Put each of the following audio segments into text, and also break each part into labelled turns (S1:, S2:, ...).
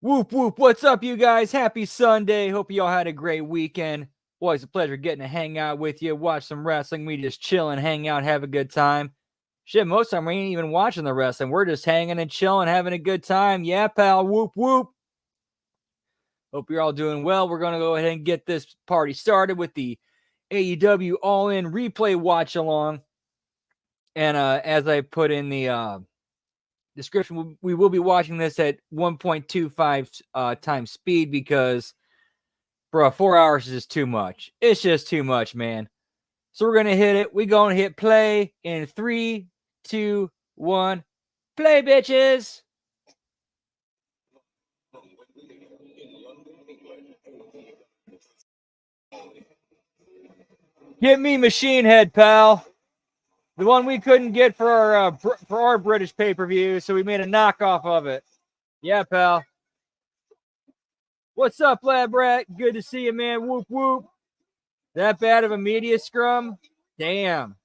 S1: Whoop, whoop. What's up, you guys? Happy Sunday. Hope you all had a great weekend. Always a pleasure getting to hang out with you, watch some wrestling. We just chill and hang out, have a good time. Shit, most of the time we ain't even watching the wrestling. We're just hanging and chilling, having a good time. Yeah, pal. Whoop, whoop. Hope you're all doing well. We're going to go ahead and get this party started with the AEW All-In Replay Watch-Along. And as I put in the description, we will be watching this at 1.25 times speed because, bro, 4 hours is just too much. It's just too much, man. So we're going to hit it. We're going to hit play in 3, 2, 1. Play, bitches! Get me Machine Head, pal. The one we couldn't get for our British pay-per-view, so we made a knockoff of it. Yeah, pal. What's up, Lab Rat? Good to see you, man. Whoop, whoop. That bad of a media scrum? Damn.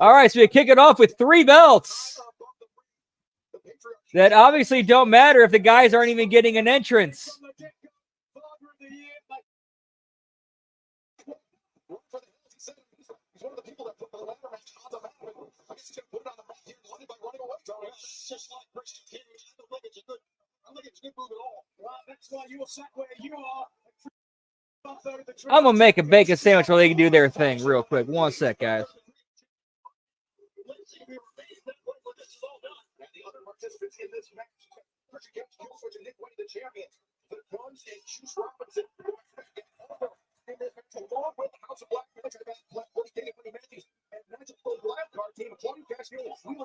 S1: All right, so we kick it off with 3 belts that obviously don't matter if the guys aren't even getting an entrance. I'm going to make a bacon sandwich while they can do their thing real quick. 1 sec, guys.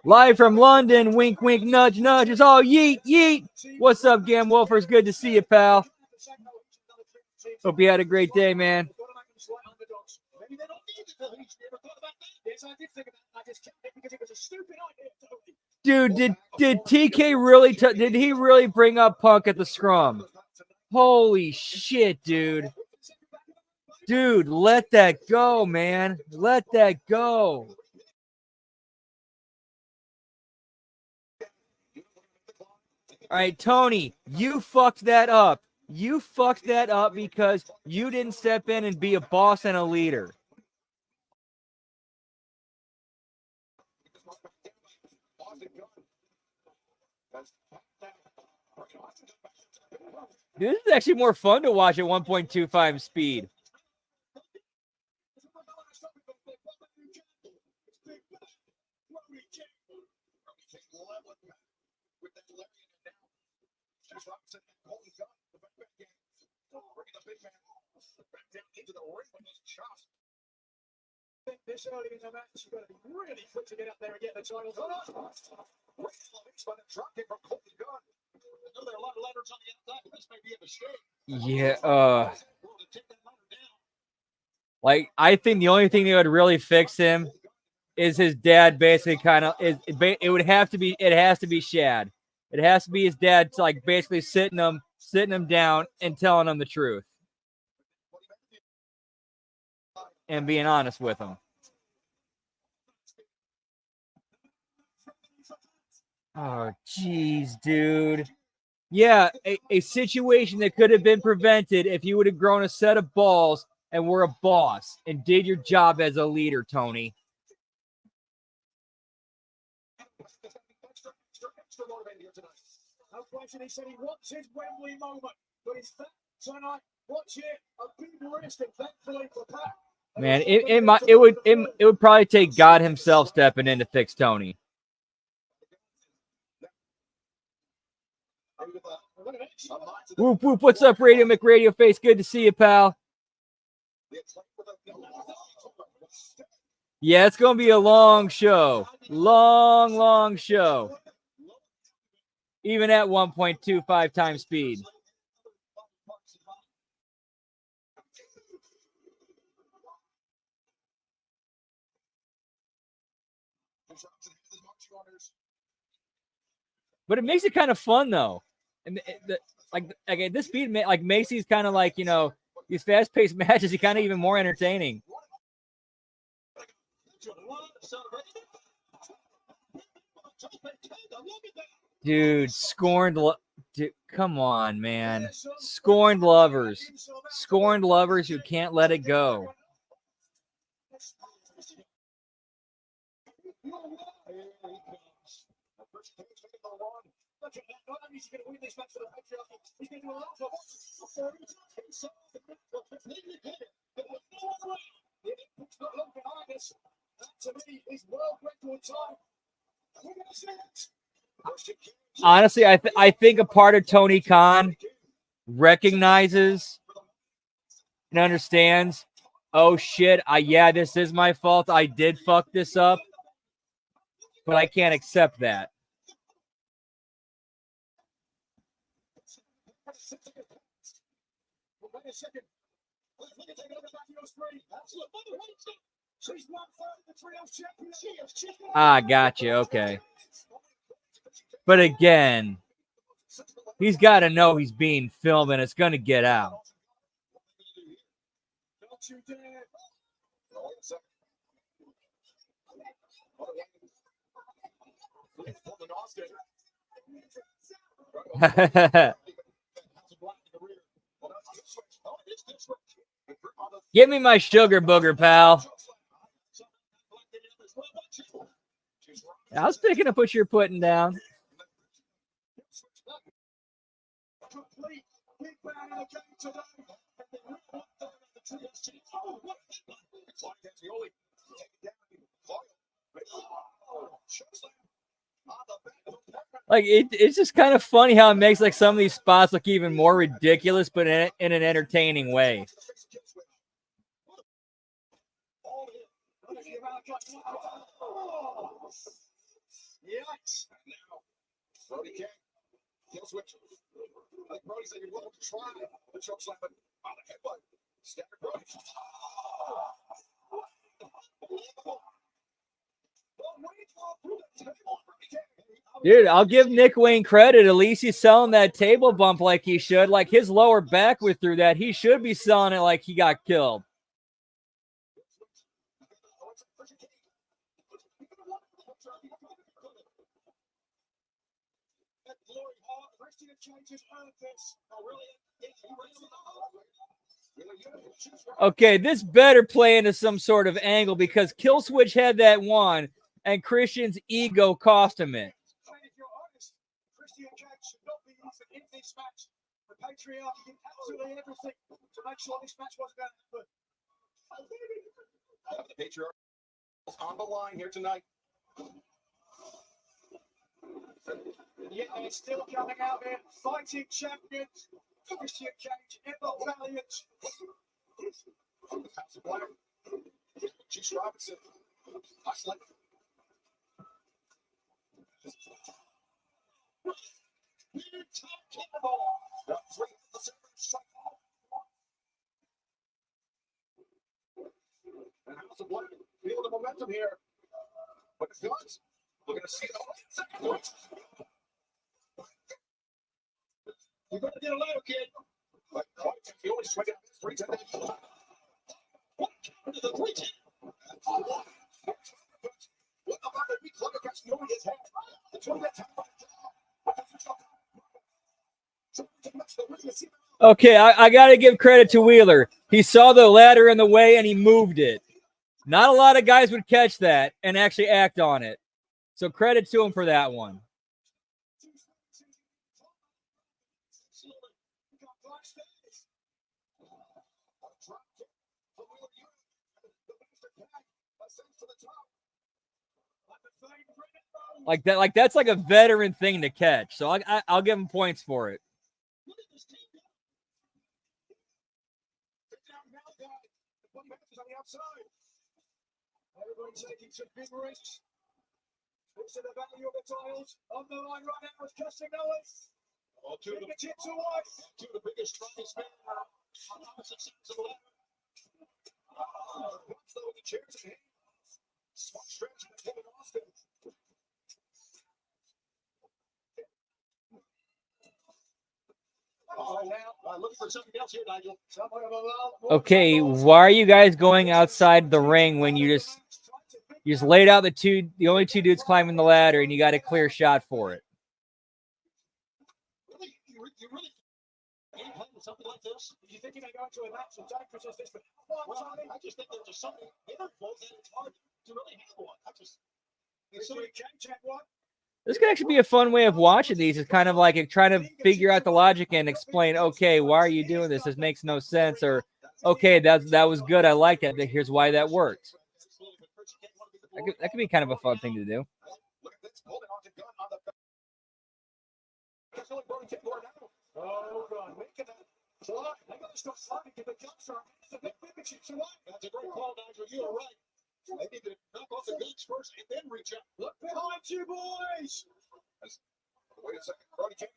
S1: Live from London, wink, wink, nudge, nudge. It's all yeet, yeet. What's up, Gam Wolfers? Good to see you, pal. Hope you had a great day, man. Dude, did TK really did he really bring up Punk at the scrum? Holy shit, dude. Dude, let that go, man. Let that go. All right, Tony, you fucked that up. You fucked that up because you didn't step in and be a boss and a leader. This is actually more fun to watch at 1.25 speed. This early in the match, you've got to be really quick to get up there and get the title. Yeah, like, I think the only thing that would really fix him is his dad basically kind of is. It would have to be. It has to be Shad. It has to be his dad, like basically sitting him down and telling him the truth and being honest with him. Oh, jeez, dude. Yeah, a situation that could have been prevented if you would have grown a set of balls and were a boss and did your job as a leader, Tony. No question, he said he wants his Wembley moment, but it's that tonight. Watch it, a big risk, and thankfully for Pat. Man, it would probably take God himself stepping in to fix Tony. Whoop, whoop. What's up, Radio McRadio Face? Good to see you, pal. Yeah, it's going to be a long show. Long show. Even at 1.25 times speed. But it makes it kind of fun though. And like at this speed, like Macy's kind of like, you know, these fast-paced matches, he kind of even more entertaining. Dude, scorned. Dude, come on, man. Scorned lovers. Scorned lovers who can't let it go. Honestly, I think a part of Tony Khan recognizes and understands, oh shit, yeah, this is my fault. I did fuck this up, but I can't accept that. Ah, gotcha. Okay. But again, he's got to know he's being filmed and it's going to get out. Give me my sugar booger, pal. I was picking up what you're putting down. Like it's just kind of funny how it makes like some of these spots look even more ridiculous, but in an entertaining way. Dude, I'll give Nick Wayne credit. At least he's selling that table bump like he should. Like his lower back went through that. He should be selling it like he got killed. Okay, this better play into some sort of angle because Killswitch had that one and Christian's ego cost him it.
S2: The patriarch on the line here tonight. Yeah, it's still coming out here. Fighting champions. Christian Cage, Emerald Valiant. Juice Robinson. Hustling. And House of Black feel the momentum here. But it's not. We're going to see the second point. You're going to get a little kid. But he only swing it 3-10. What to the 3-10? What about the weak leg against Noria's head? It's one that
S1: Okay, I got to give credit to Wheeler. He saw the ladder in the way and he moved it. Not a lot of guys would catch that and actually act on it. So credit to him for that one. Like that's like a veteran thing to catch. So I'll give him points for it.
S2: Everybody taking some big risks. Looks at the value of the tiles. On the line right now is Justin Owens. Two of the biggest, strongest men on opposite sides of the ladder. Once though with the chairs in hand. Smart stretch with Kevin Austin. looking for something else here, Nigel.
S1: Okay, why are you guys going outside the ring when you just laid out the only two dudes climbing the ladder and you got a clear shot for it?
S2: You really something like this? Do you think you're going to go into a match with Doctors as this? Well, I just think there's just something meaningful that it's hard to really have one. Somebody check one.
S1: This could actually be a fun way of watching these. It's kind of like trying to figure out the logic and explain, okay, why are you doing this? This makes no sense. Or, okay, that was good. I like that. Here's why that worked. That could be kind of a fun thing to do.
S2: Oh, God. That's a great call, Nigel. You are right. They need to knock off the gates first and then reach out. Look behind you, boys. Wait a second. Brody King.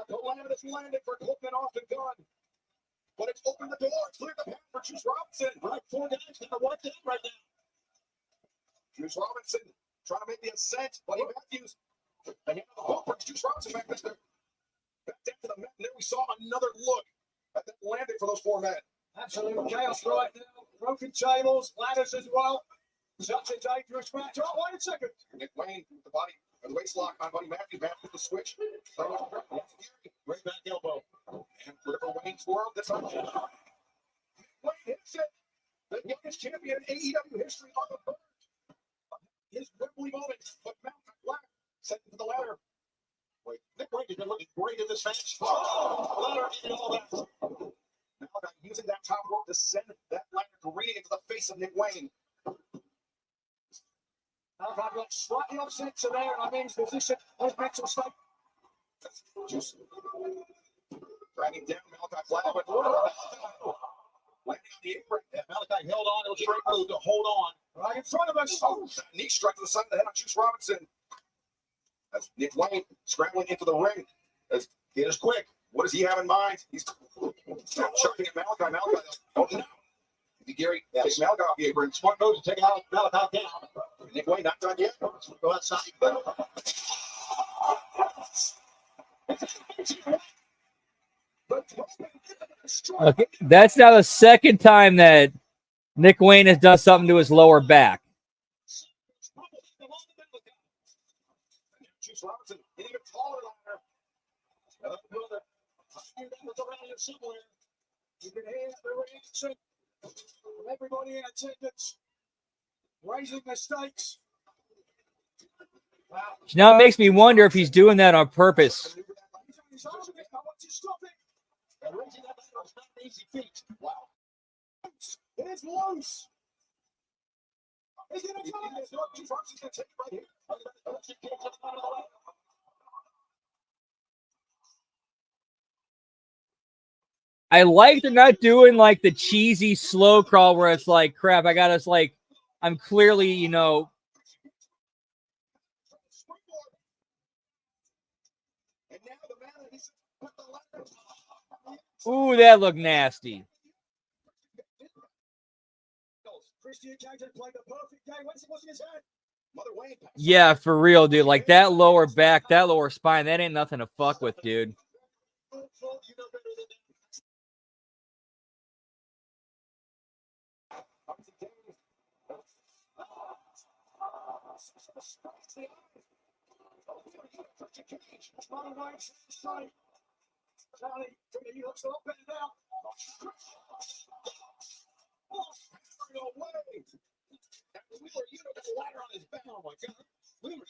S2: The ladder is landed for Coleman off and done. But it's opened the door. It's cleared the path for Juice Robinson. Right, 4 guys got to work it right now. Juice Robinson trying to make the ascent. Buddy Matthews. And the hook brings Juice Robinson back down to the mat. And then we saw another look at that landing for those 4 men. Absolute chaos right now. Broken tables, ladders as well. Such a dangerous match. Oh, wait a second. Nick Wayne with the body, the waist lock on Buddy Matthews. Matthews with the switch. Right back elbow. And whatever Wayne's world, that's on Wayne hits it. The youngest champion in AEW history on the board. His Ripley moment. But Malachi Black sent him to the ladder. Wait, Nick Wayne has been looking great in this match. Oh, ladder and all that. Malachi using that top rope to send that ladder careening into the face of Nick Wayne. Malachi got slightly offset to there, and I mean his position was mental state. Just dragging down Malachi Black, but landing on the apron. Yeah, Malachi held on. It was a straight move to hold on. Right in front of us. Oh, knee strike to the side of the head on Juice Robinson. As Nick Wayne scrambling into the ring. As it is quick. What does he have in mind? He's chucking at Malachi. Malachi, oh no. Gary takes Malachi off the apron. Smart move to take out Malachi down. Nick Wayne not done yet. Go outside.
S1: Okay, that's now the second time that Nick Wayne has done something to his lower back.
S2: Juice Robinson getting a taller ladder. You can hear the reaction from everybody in attendance, raising the stakes. Wow.
S1: Now it makes me wonder if he's doing that on purpose.
S2: Wow. It's loose.
S1: I like they're not doing like the cheesy slow crawl where it's like, crap, I got us like, I'm clearly, you know. Ooh, that looked nasty. Yeah, for real, dude. Like that lower back, that lower spine, that ain't nothing to fuck with, dude.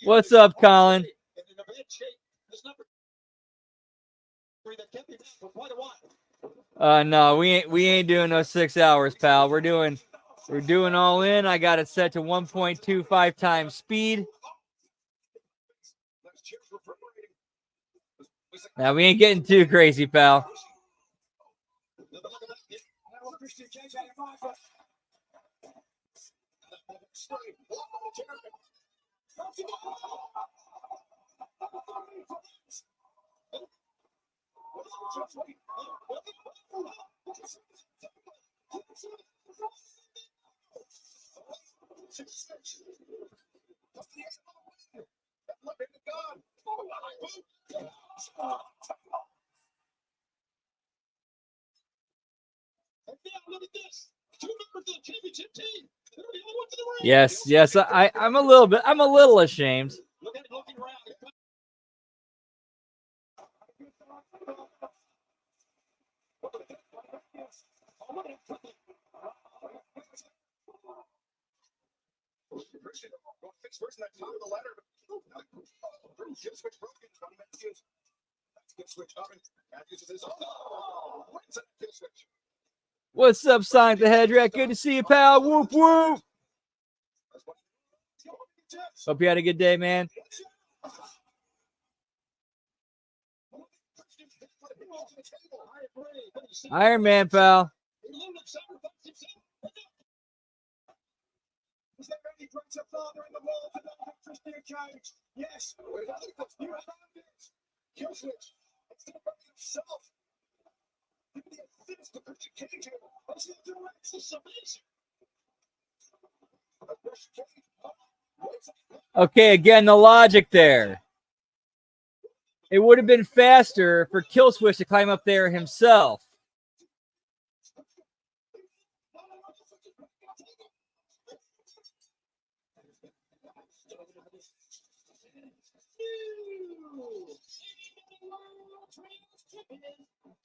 S1: What's up, Colin? No, we ain't doing no 6 hours, pal. We're doing all in. I got it set to 1.25 times speed. Now we ain't getting too crazy, pal. Yes, yes, I'm a little ashamed. What's up, Sonic the Hedgehog? Good to see you, pal. Whoop whoop. Hope you had a good day, man. Iron Man, pal.
S2: Is there any greater father in the world than Christian Cage? Yes, you have found it. Kill switch. It's the very himself. Give me a fist to Christian Cage here. What's the direct submission?
S1: Okay, again, the logic there. It would have been faster for Killswitch to climb up there himself.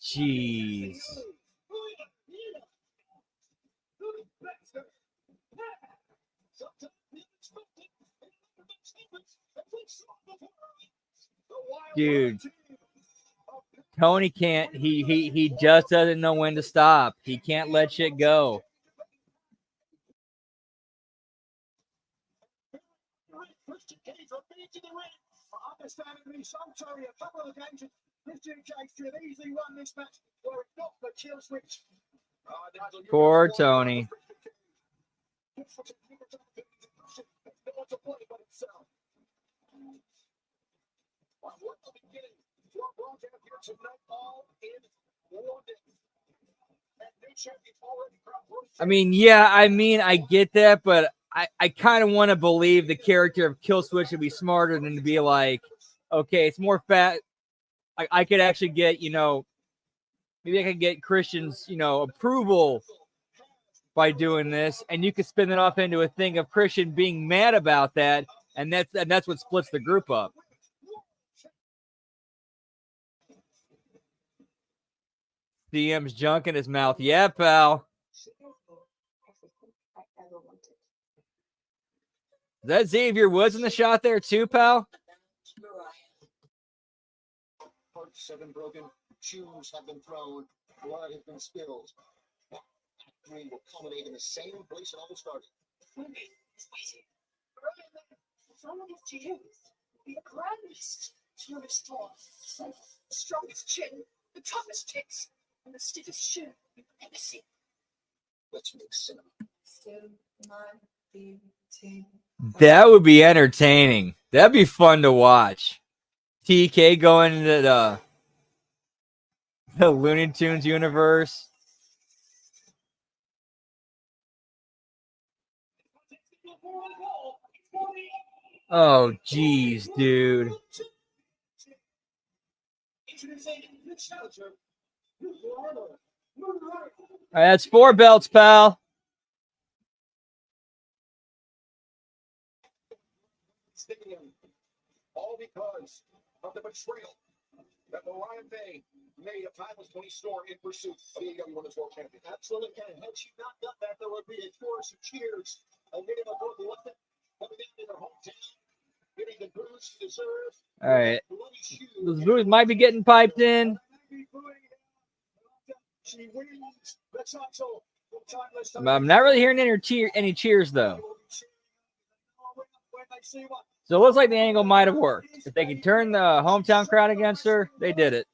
S1: Jeez. Dude, Tony can't. He just doesn't know when to stop. He can't let shit go.
S2: Understandably, so sorry, a couple of occasions, Christian Cage could easily won this match were it not for kill switch.
S1: Poor Tony. I mean, I get that, but I kind of want to believe the character of Killswitch would be smarter than to be like, okay, it's more fat. I could actually get, maybe I could get Christian's, approval by doing this, and you could spin it off into a thing of Christian being mad about that, and that's what splits the group up. DM's junk in his mouth. Yeah, pal. Is that Xavier Woods in the shot there too, pal?
S2: Parts have been broken, shoes have been thrown, blood has been spilled. That three will culminate in the same place it all started.
S3: Some of these GMs be the grandest to restore. The strongest chin, the toughest kicks, and the stiffest shoe you've ever seen.
S2: Let's make cinema.
S3: Still not beating.
S1: That would be entertaining. That'd be fun to watch. TK going into the Looney Tunes universe. Oh, geez, dude. All right, that's 4 belts, pal.
S2: All because of the betrayal that Mariah Bay made of Timeless 20 store in pursuit of the AEW Women's World Champion. Absolutely, Ken. Had she not done that, there would be a chorus of cheers and many of them left coming down to their hometown, getting the booze she deserves.
S1: All right. Those boos might be getting piped in. I'm not really hearing any cheers, though. So it looks like the angle might have worked. If they could turn the hometown crowd against her, they did it.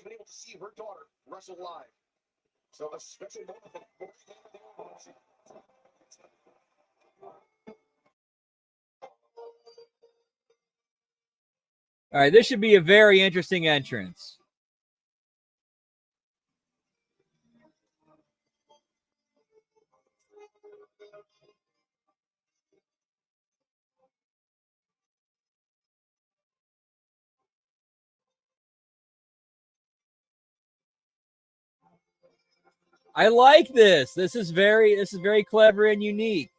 S2: even able to see her daughter wrestle live. So a special moment.
S1: All right, this should be a very interesting entrance. I like this. This is very clever and unique.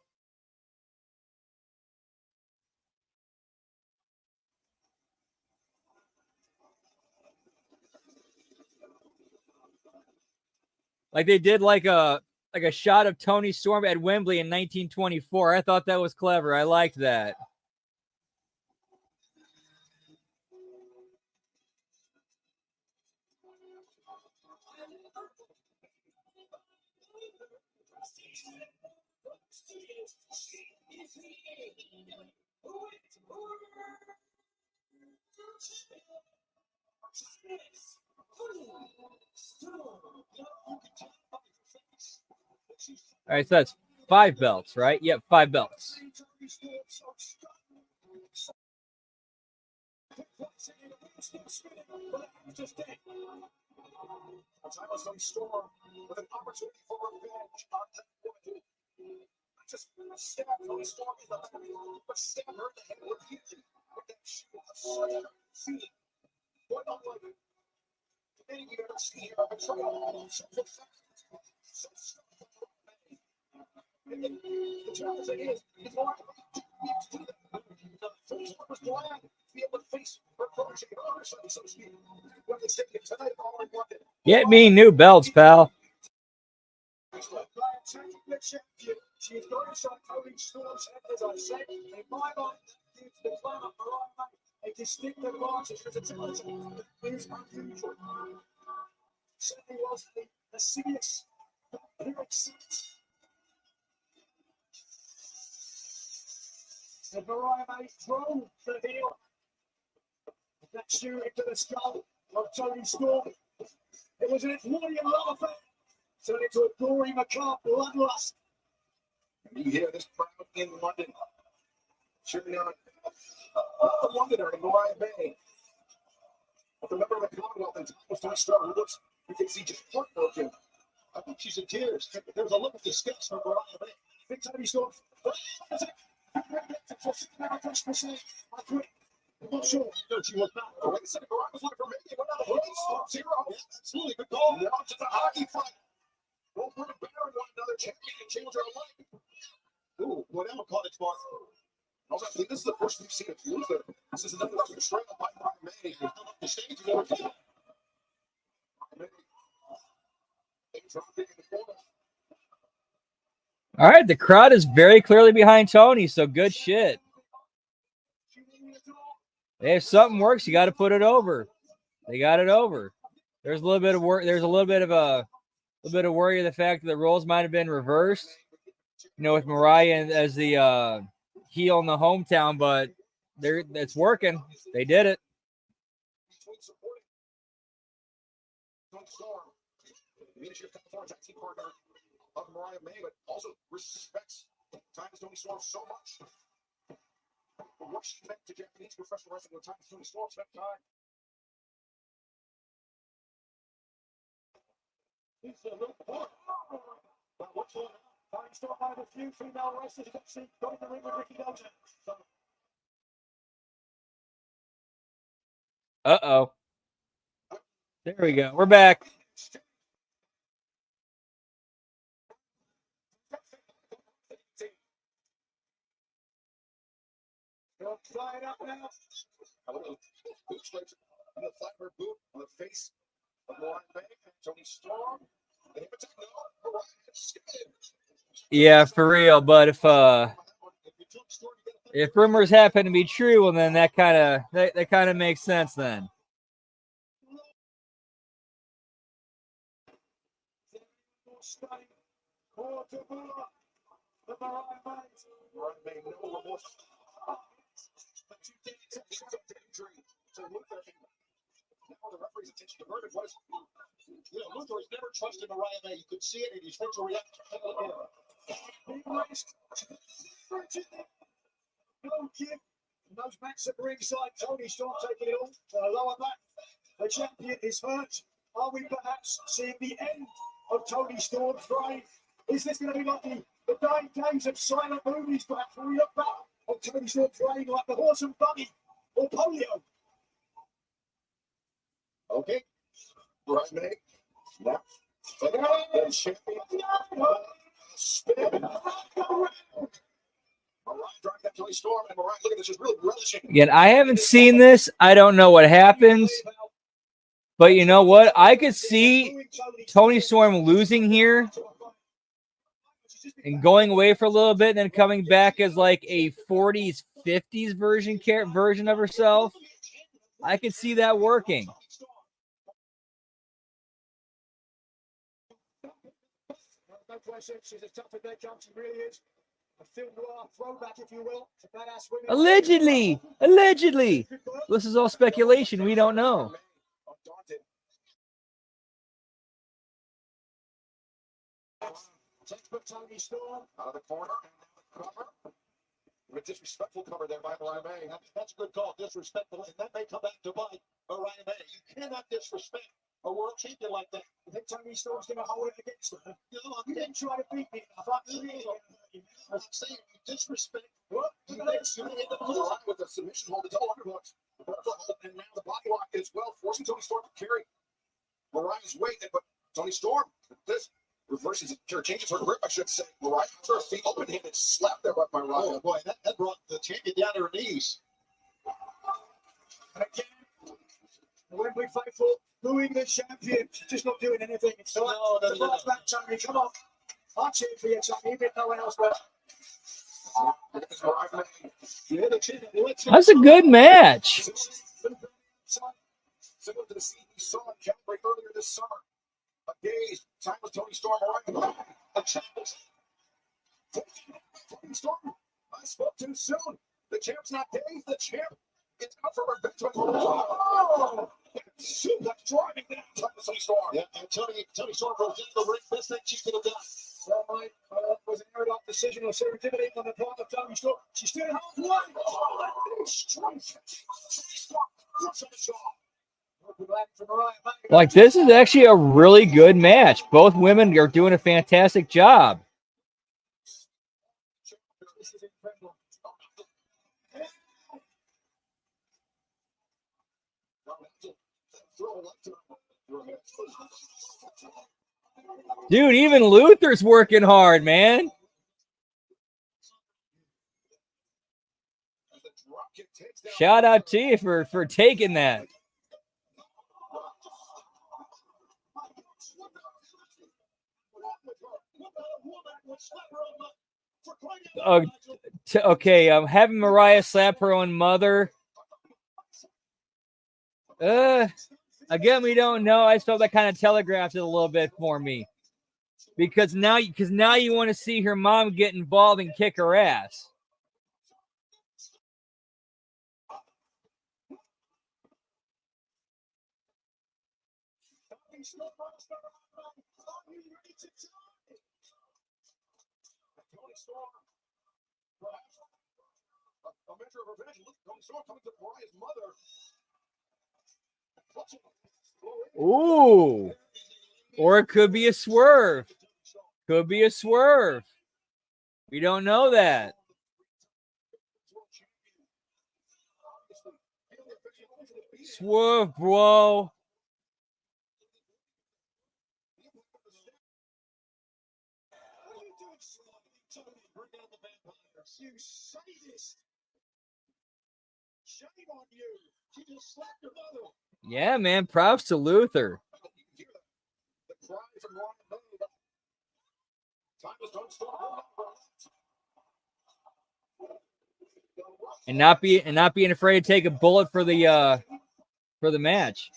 S1: Like they did like a shot of Toni Storm at Wembley in 1924. I thought that was clever. I liked that. All right, so that's 5 belts, right? Yep, 5 belts.
S2: Storm with an opportunity for revenge on that woman. Just stab Toni Storm in the back, but stab her in the head repeatedly with that shield of such feet. What unlike anything you've ever seen here, a betrayal so effective, so skillful. The challenge is Lauren needs to do that. Toni Storm was glad to be able to face her protege, her son, so to speak. When they take it tonight, all I wanted.
S1: Get me new belts, pal.
S2: She's going to start Toni Storm's head, as I said. In my mind, gives the climber a distinct advantage because it's is unusual. Certainly was a serious appearance. And Mariah May drove the heel. That shoe into the skull of Toni Storm. It was an employee love affair. Turned into a gory, macabre bloodlust. You hear this crowd in London cheering on not the Londoner in Mariah May, but the member of the Commonwealth and Toni Storm, who looks, you can see, just heartbroken. I think she's in tears. There's a look of disgust from Mariah May. Big Toni Storm. I'm not sure. No, she was not. Wait a second, Mariah was looking for me. Went out of place. 0. Absolutely. Good call. Now it's a hockey fight. Both women better one another, champion and challenger alike. Ooh, whatever caught its mark. I think this is the first we've seen of Luther. This is another betrayal by Mariah May. He's not up the stage. You never can.
S1: All right, the crowd is very clearly behind Toni, so good shit. If something works, you got to put it over. They got it over. There's a little bit of work. There's a little bit of worry of the fact that the roles might have been reversed. You know, with Mariah as the heel in the hometown, but it's working. They did it.
S2: Of Mariah May, but also respects Toni Storm so much. For what she meant to Japanese professional wrestling, Toni Storm spent time. It's a little part. But what's on? Toni Storm, one of the few female wrestlers that see going to the ring with Ricky Dozen.
S1: Uh-oh. There we go. We're back.
S2: Flying up now. A little boot stripes on the flatbird boot on the face of Mariah May and Toni Storm.
S1: Yeah, for real. But if rumors happen to be true, well, then that kind of makes sense then.
S2: Now the referee's attention diverted was, you know, Luther has never trusted Mariah May. You could see it in his facial reaction. No kick. And those backs at ringside. Tony Storm taking it all to the lower back. The champion is hurt. Are we perhaps seeing the end of Tony Storm's reign? Is this going to be like the dying days of silent movies, perhaps, when we look back on Tony Storm's reign like the horse and buggy or polio? Okay. Right, mate. Now. Champion. Spin around.
S1: Again, I haven't seen this. I don't know what happens. But you know what? I could see Tony Storm losing here and going away for a little bit and then coming back as like a 40s, 50s version of herself. I could see that working.
S2: No question. She's as tough as they come. She really is. A film noir throwback, if you will. It's a badass women.
S1: Allegedly. This is all speculation. We don't know.
S2: Tony Storm out of the corner. Cover. With disrespectful cover there by Mariah May. That's a good call. Disrespectful. And that may come back to bite Mariah May. You cannot disrespect a world champion like that. I think Tony Storm's going to hold it against her. You didn't try to beat me. I'm saying you disrespect. What? You hit the floor with a submission hold. It's all underhooks. And now the body lock as well, forcing Tony Storm to carry Mariah's weight. But Tony Storm, this reverses it, or changes her grip, I should say. Mariah puts her feet open-handed, slap there by Mariah. Oh boy, that brought the champion down to her knees. And again, when we faithful, booing the champion, she's just not doing anything. It's no. Back, Tony, come on. I'll cheer for you, Tony, but no one else will.
S1: That's a good match.
S2: Similar to the scene we saw in Calgary earlier this summer. A gaze, time with Tony Storm, a challenge. Tony Storm, I spoke too soon. The champ's not dazed, the champ. It's up for revenge. Oh! Suplex driving down Tony Storm. Yeah, and Tony Storm goes into the ring. Best thing she could have done. Well, Mike, was an error decision or serendipity on the part of Tony Storm. She stood halfway. Oh, straight.
S1: Like, this is actually a really good match. Both women are doing a fantastic job. Dude, even Luther's working hard, man. Shout out to you for taking that. Okay, having Mariah slap her own mother. Again, we don't know. I just felt that kind of telegraphed it a little bit for me. Because now you want to see her mom get involved and kick her ass. Ooh. Or it could be a swerve. Could be a swerve. We don't know that. Swerve, bro.
S2: You sadist. Shame on you. She just slapped her mother.
S1: Yeah, man. Props to Luther. And not being afraid to take a bullet for the match.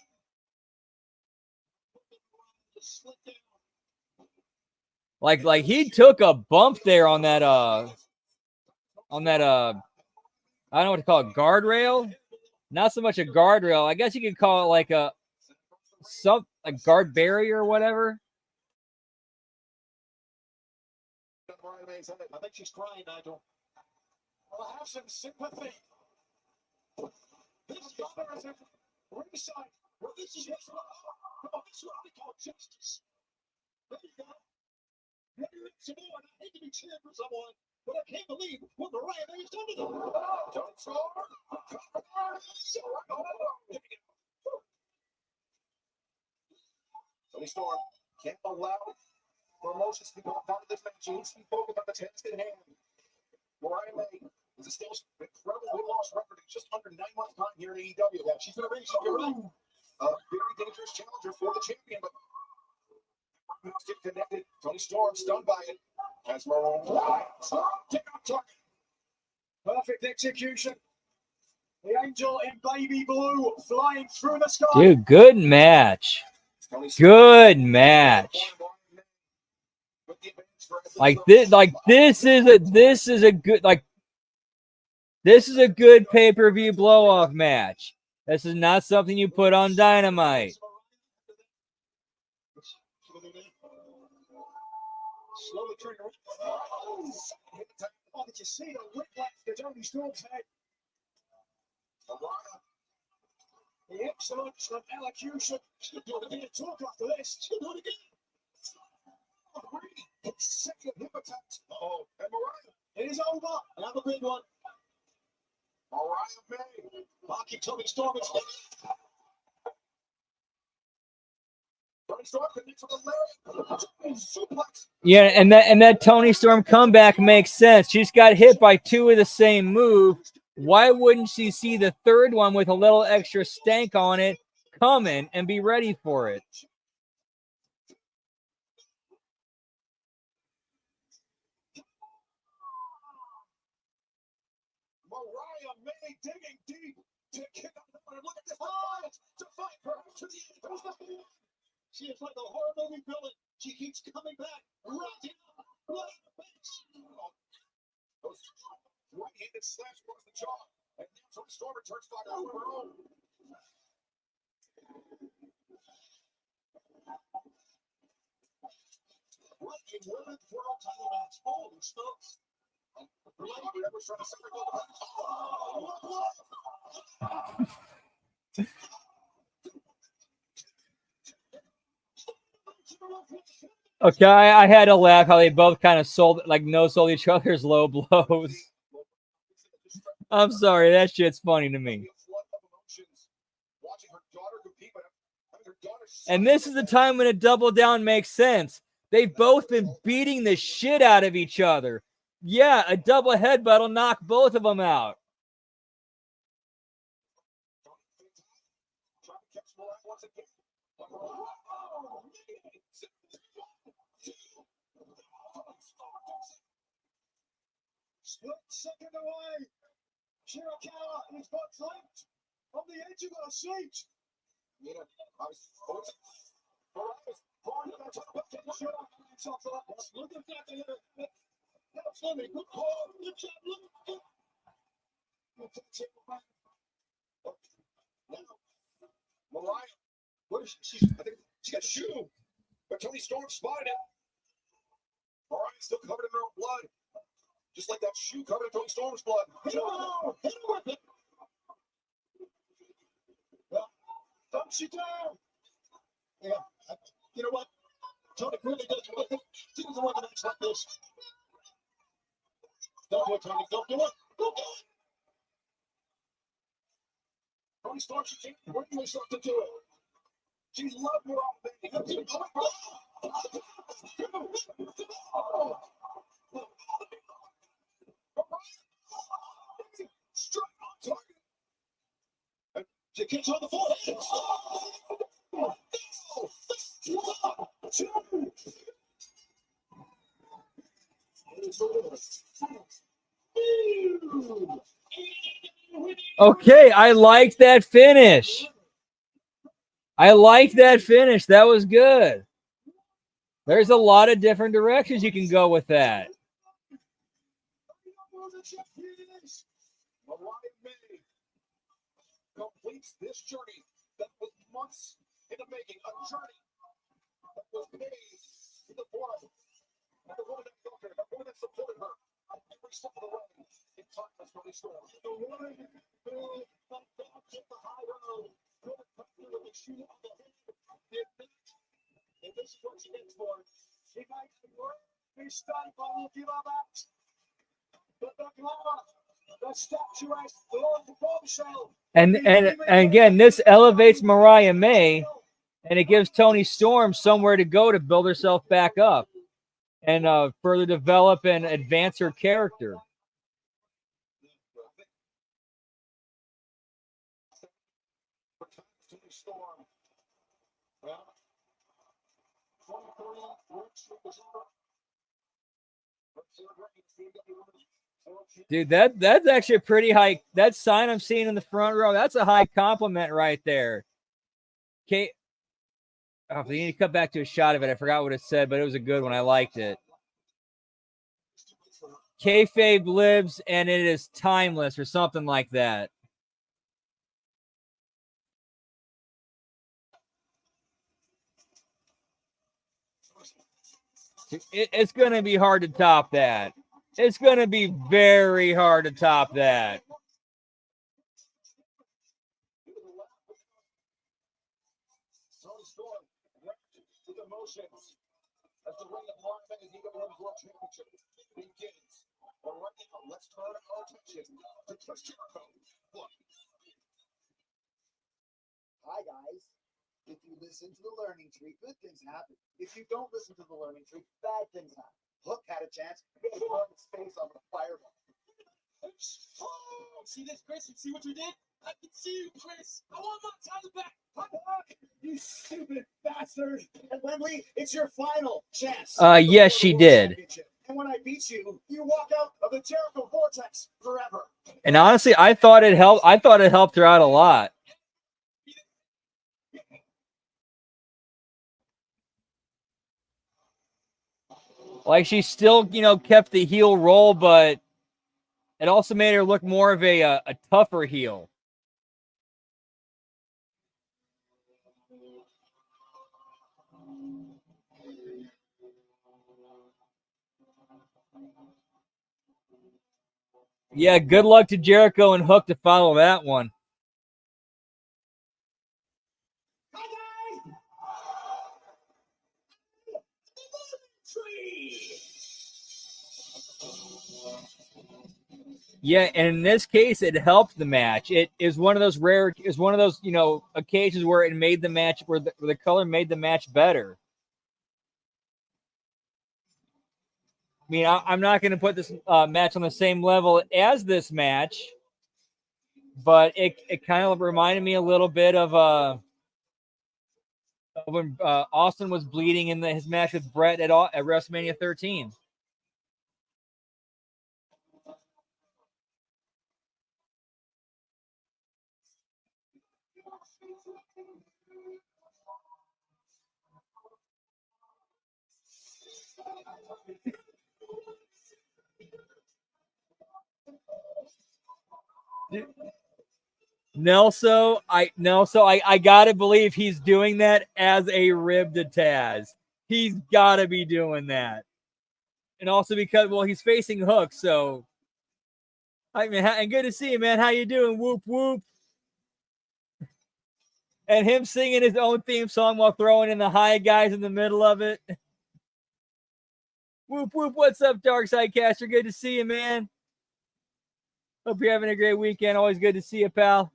S1: Like he took a bump there on that I don't know what to call it, guardrail. Not so much a guardrail. I guess you could call it like some like guard barrier or whatever.
S2: I think she's crying, Nigel. Well, have some sympathy. This governor is at ringside. Well, this is what I call justice. There you go. Maybe it's more, and I hate to be cheering for someone, but I can't believe what Mariah May has done to them. Don't score. Tony Storm can't allow for emotions to become a part of this match. He needs to be focused on the task at hand. Mariah May is a still incredible win-loss record in just under 9 months' time here at AEW. Yeah, she's going to reach you're right. A very dangerous challenger for the champion, but get connected. Tony Storm stunned by it. As Mariah take out target. Perfect execution. The angel in baby blue flying through the sky.
S1: Dude, good match. Good match. This is a good pay-per-view blow-off match. This is not something you put on Dynamite.
S2: Slowly turning around. Oh, did you see the whiplash to Tony Storm's head? The excellence of elocution. She'll do it again. Talk after this. She'll do it again. Second hip attempt. Oh, and Mariah. It is over. Another big one. Mariah May. Marking Tony Storm. Tony Storm connects with the suplex.
S1: Yeah, and that Tony Storm comeback makes sense. She's got hit by 2 of the same move. Why wouldn't she see the third one with a little extra stank on it coming and be ready for it?
S2: Mariah May digging deep to kick up the water. Look at this defiance to fight her to the end. She is like a horror movie villain. She keeps coming back, rising up, right in the face. Those right-handed slaps across the jaw. And now Tony Storm returns fire of her own. What a women's world title match. Holy smokes. Everyone's trying to separate the
S1: Okay, I had to laugh how they both kind of sold each other's low blows. I'm sorry, that shit's funny to me. And this is the time when a double down makes sense. They've both been beating the shit out of each other. Yeah, a double headbutt will knock both of them out.
S2: Split second away. Shirakawa is got trapped on the edge of our seat. Yeah, I was look at that. That's funny. Good call. Good job. Look. Mariah, what is she? I think she got a shoe. But Tony Storm spotted it. Mariah's still covered in her own blood. Just like that shoe covered in Tony Storm's blood. Hit her with it. Well, dumps you down. Yeah, you know what? Tony really doesn't want it. She doesn't want a match like this. Don't do it, Tony. Don't do it. Don't do it. Tony Storm, she can't bring herself to do it. She's loved her all day. Straight on target. And she kicks on the forehead.
S1: Okay, I liked that finish. That was good. There's a lot of different directions you can go with that.
S2: Mariah May completes this journey that was months in the making, a journey that was made in the blood. And the woman that built her, the woman that supported her, every step of the way, in time was really strong. The woman who fought the high road, could have come through with the shoe on the head, did not. And this is what she gets for it. She might work this time, but will give her that. But the glamour, the statuesque, the long bombshell.
S1: And again, this elevates Mariah May, and it gives Toni Storm somewhere to go to build herself back up and further develop and advance her character. Dude, that's actually a pretty high. That sign I'm seeing in the front row, that's a high compliment right there. Okay. Oh, they need to cut back to a shot of it. I forgot what it said, but it was a good one. I liked it. Kayfabe lives and it is timeless, or something like that. It's going to be hard to top that. It's going to be very hard to top that.
S2: As the ring of Mark Magazine World Championship begins. But right now, let's turn our attention to Chris Jericho. Look.
S4: Hi, guys. If you listen to the learning tree, good things happen. If you don't listen to the learning tree, bad things happen. Hook had a chance. He brought his face on the fireball.
S2: Oh, see this, Chris? You see what you did? I can see you, Chris. I want my title back.
S4: You stupid bastard. And Wembley, it's your final chance.
S1: Yes, she did.
S4: And when I beat you, you walk out of the Jericho Vortex forever.
S1: And honestly, I thought it helped. I thought it helped her out a lot. Like, she still, kept the heel role, but it also made her look more of a tougher heel. Yeah, good luck to Jericho and Hook to follow that one. Yeah, and in this case, it helped the match. It is one of those occasions where it made the match, where the color made the match better. I mean, I'm not going to put this match on the same level as this match, but it kind of reminded me a little bit of when Austin was bleeding in his match with Brett at WrestleMania 13. Nelson, I gotta believe he's doing that as a rib to Taz. He's gotta be doing that, and also because he's facing Hook, so. I mean, and good to see you, man. How you doing? Whoop whoop. And him singing his own theme song while throwing in the high guys in the middle of it. Whoop whoop. What's up, Darkside Caster? Good to see you, man. Hope you're having a great weekend. Always good to see you, pal.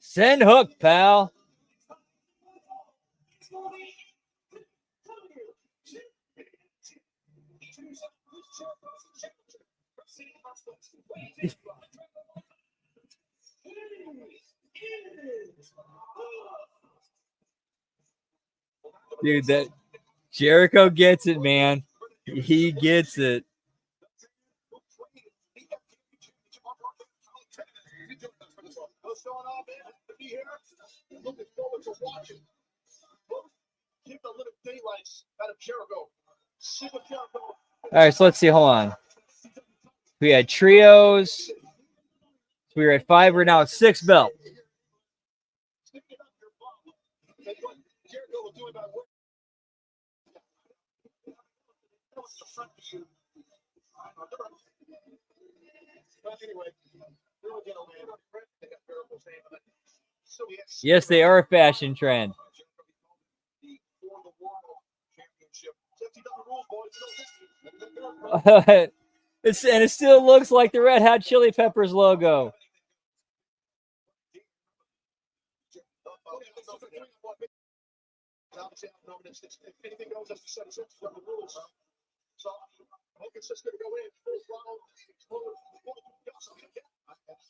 S1: Send Hook, pal. Dude, that Jericho gets it, man. He gets it.
S2: What's going on, man? To be here. Looking forward to watching. Give the little daylights out of Jericho. See what Jericho.
S1: All right, so let's see. Hold on. We had trios. So we were at 5. We're now at 6 belts.
S2: Jericho will do about what? But anyway, we're gonna land. They got Jericho's name on it. So we have
S1: Yes, they are a fashion trend.
S2: the For the World Championship. 50 rules, boys.
S1: And it still looks like the Red Hot Chili Peppers logo.
S2: Anything goes as we said, it's from the rules. So Hogan's just going to go in.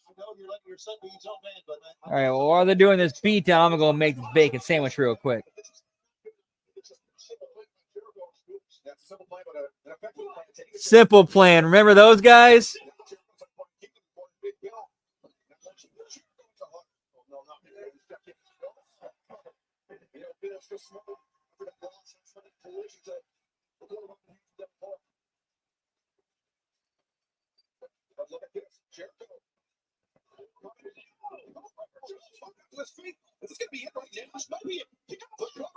S2: I know you're letting your son be his own man, but
S1: All right, well, while they're doing this beatdown, I'm going to make this bacon sandwich real quick. Simple plan. Remember those guys?
S2: Look at this, Jericho. Let's see. This is going to be it right now. This might be it. Kick out the cover.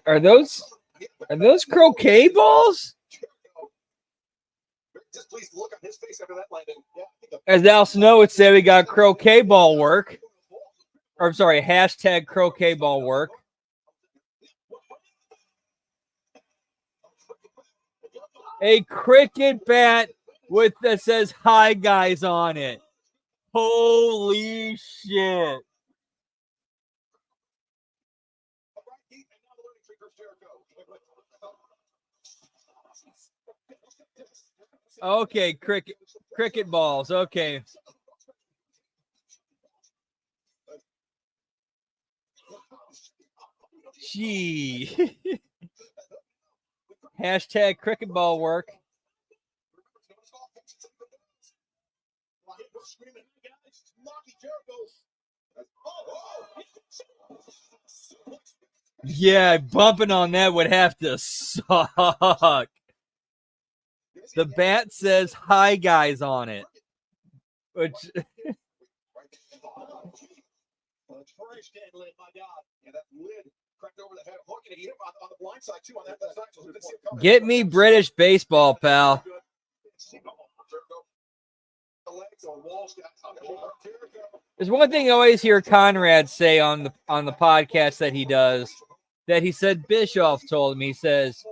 S1: Are those croquet balls?
S2: Just please look on his face after that landing. Yeah,
S1: As Al Snow would say, we got croquet ball work. Or I'm sorry, hashtag croquet ball work. A cricket bat with that says "Hi Guys" on it. Holy shit! Okay, cricket balls. Okay. Gee. Hashtag cricket ball work. Yeah, bumping on that would have to suck. The bat says "Hi Guys" on it. Which get me British baseball, pal. There's one thing I always hear Conrad say on the podcast that he does, that he said Bischoff told me. He says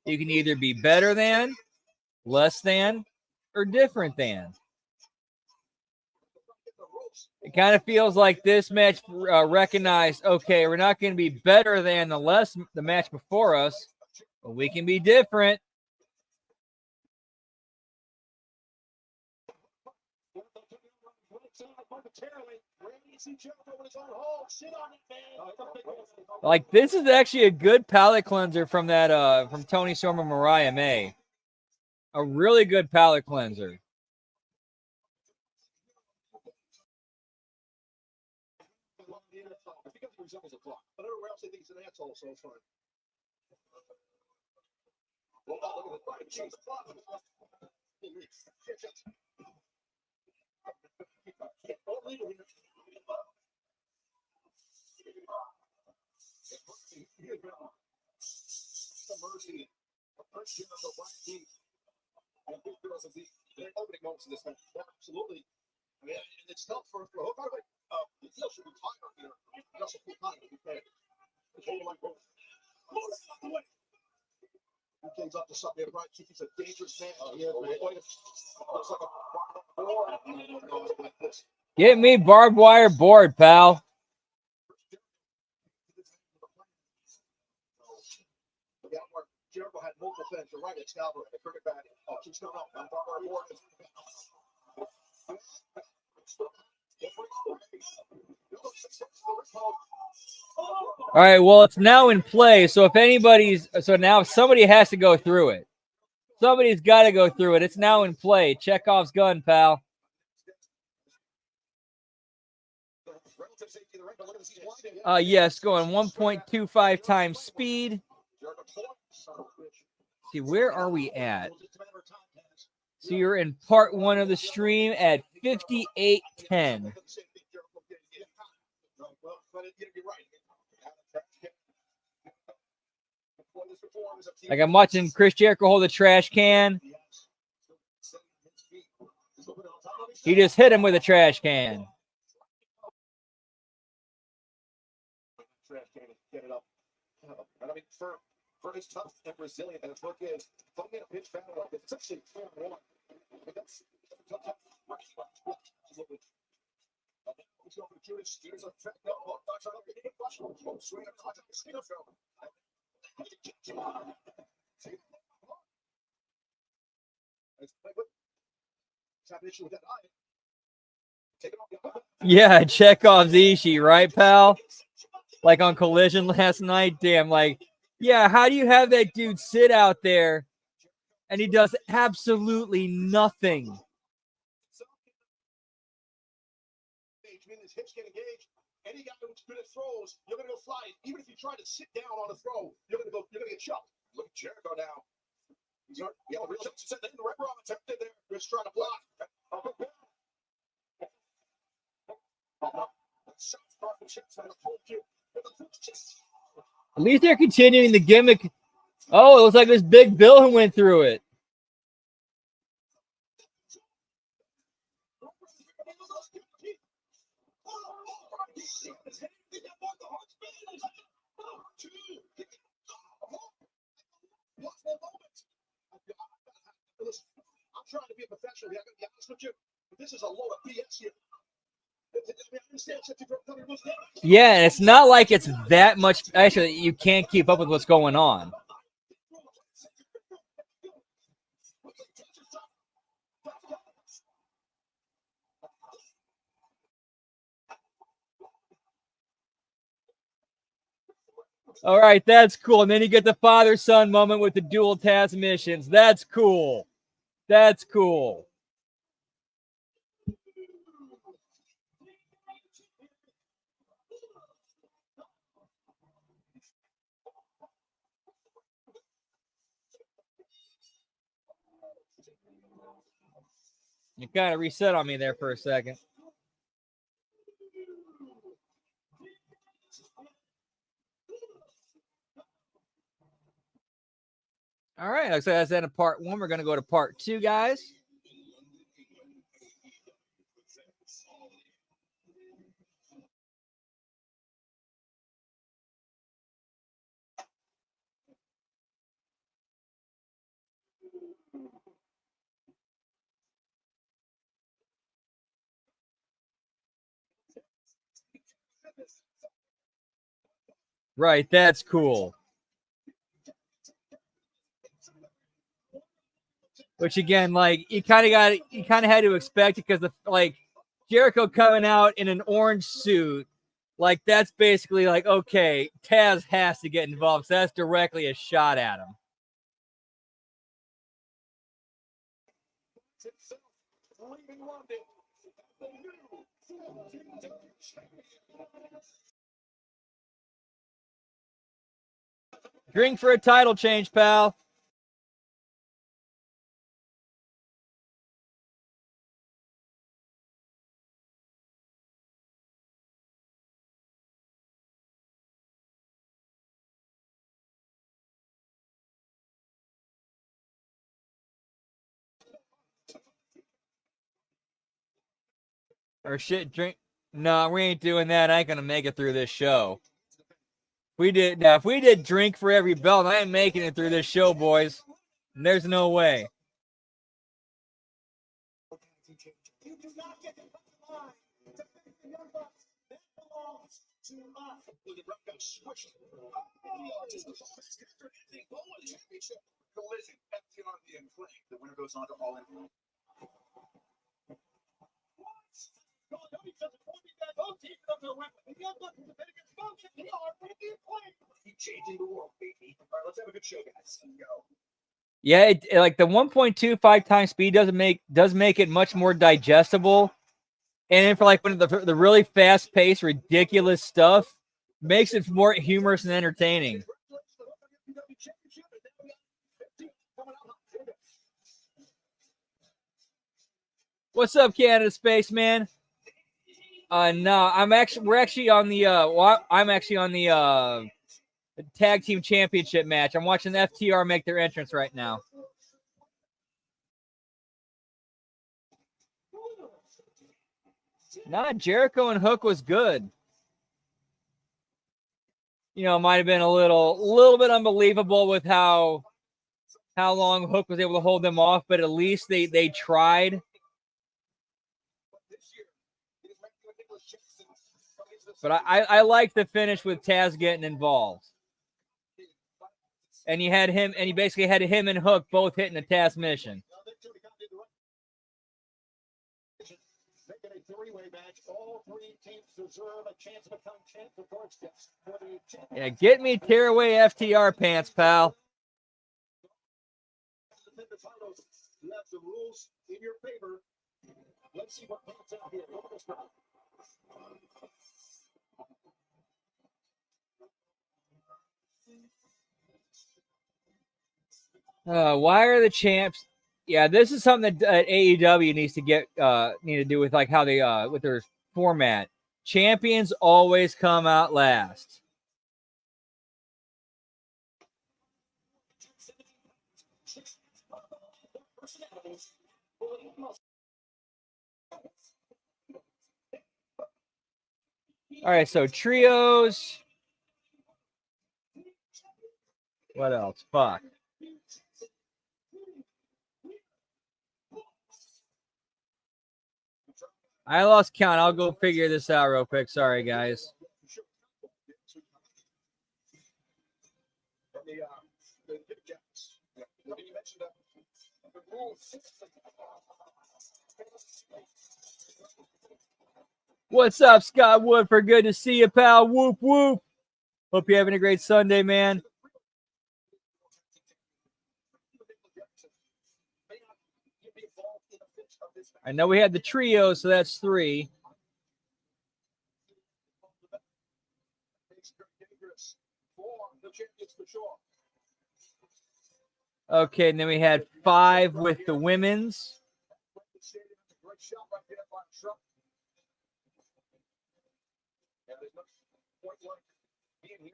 S1: you can either be better than, less than, or different than. It kind of feels like this match recognized, okay, we're not going to be better than the match before us, but we can be different. Like, this is actually a good palate cleanser from that from Tony Storm and Mariah May. A really good palate cleanser.
S2: Absolutely. I mean, it's tough for by the way, he should be tired here. That's a full time. He comes up to something right. He's a dangerous man. Looks like a
S1: Get me barbed wire board, pal.
S2: Jericho had multiple things. You're right, it's Calvary. I took it back. Oh, she's coming up. I'm barbed wire board.
S1: All right, well, it's now in play. So now somebody has to go through it. Somebody's got to go through it. It's now in play. Chekhov's gun, pal. Yes, going 1.25 times speed. See, where are we at? So you're in part 1 of the stream at 58:10. Like, I'm watching Chris Jericho hold the trash can. He just hit him with a trash can.
S2: Get it up. I mean, for as tough and resilient as Hook is, don't get a pitch foul like this. It's actually 4-1. That's absolutely. Let's go for Judas. Judas a fat no. Swing a contact. Swing a film. Have an issue with that eye. Take it off.
S1: Yeah, Chekhov's Ishii, right, pal? Like on Collision last night. Damn, like, yeah, how do you have that dude sit out there and he does absolutely nothing?
S2: His hips get engaged. Any guy who's good at throws, you're gonna go flying. Even if you try to sit down on a throw, you're gonna get chopped. Look at Jericho now. He's real set in the right wrong attempted there. He's trying to block.
S1: At least they're continuing the gimmick. Oh, it looks like this Big Bill who went through it.
S2: I'm trying to be a professional. I gotta be honest with you, but this is a load of BS here.
S1: Yeah, and it's not like it's that much. Actually, you can't keep up with what's going on. All right, that's cool. And then you get the father-son moment with the dual transmissions. That's cool. That's cool. You kind of reset on me there for a second. All right, so that's the end of part 1. We're going to go to part 2, guys. Right, that's cool. Which again, like you kind of had to expect it because Jericho coming out in an orange suit, like that's basically like, okay, Taz has to get involved. So that's directly a shot at him. Drink for a title change, pal. Or shit, drink. No, we ain't doing that. I ain't gonna make it through this show. If we did drink for every belt, I ain't making it through this show, boys. And there's no way.
S2: You do not get to cut the line to pick the young bucks. That belongs to us. The ref got squished. Championship collision. FTR the Acclaim. The winner goes on to All In. Keep changing the world, baby. All right, let's have a good show, guys. Go.
S1: Yeah, like the 1.25 times speed does make it much more digestible, and then for like when the really fast paced, ridiculous stuff makes it more humorous and entertaining. What's up, Canada Spaceman? No, I'm actually on the tag team championship match. I'm watching the FTR make their entrance right now. Nah, Jericho and Hook was good. You know, it might have been a little bit unbelievable with how long Hook was able to hold them off, but at least they tried. But I like the finish with Taz getting involved. And you basically had him and Hook both hitting the Taz mission.
S2: Making a three-way match. All three teams deserve a chance to become champs of course.
S1: Yeah, get me tearaway FTR pants, pal.
S2: You have the rules in your favor. Let's see what comes out here. Look at this crowd.
S1: Why are the champs? Yeah, this is something that AEW needs to need to do with like how they with their format. Champions always come out last. All right, so trios. What else? Fuck. I lost count. I'll go figure this out real quick. Sorry, guys. What's up, Scott Woodford? Good to see you, pal. Whoop, whoop. Hope you're having a great Sunday, man. I know we had the trio, so that's 3. Okay, and then we had 5 with the women's.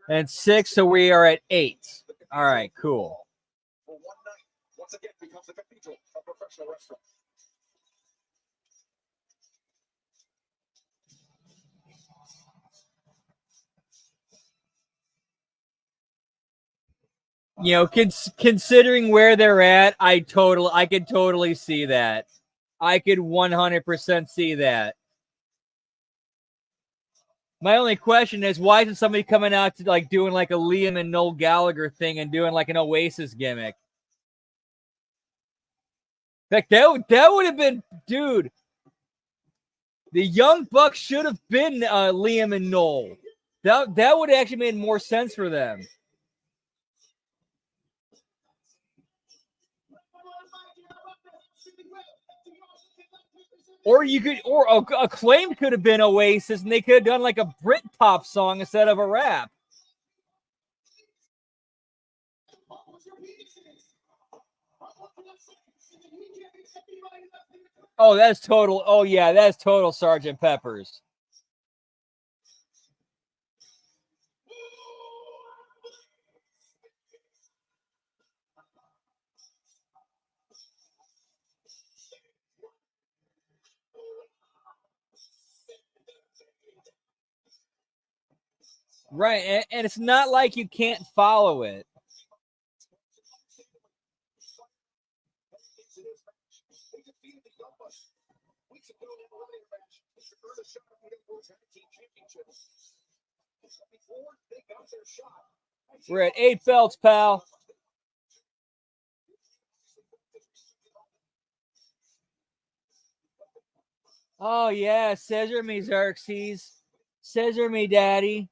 S1: And 6, so we are at 8. All right, cool.
S2: For one night, once again becomes the cathedral of professional wrestling.
S1: You know, considering where they're at, I could totally see that. I could 100% see that. My only question is, why isn't somebody coming out to like doing like a Liam and Noel Gallagher thing and doing like an Oasis gimmick? In fact, that would have been, dude. The Young Bucks should have been Liam and Noel. That would have actually made more sense for them. Or Acclaimed could have been Oasis, and they could have done like a Britpop song instead of a rap. Oh, that's total. Oh yeah, that's total Sgt. Pepper's. Right, and it's not like you can't follow it. We're at 8 belts, pal. Oh yeah, Scissor me, Xerxes. Scissor me, daddy.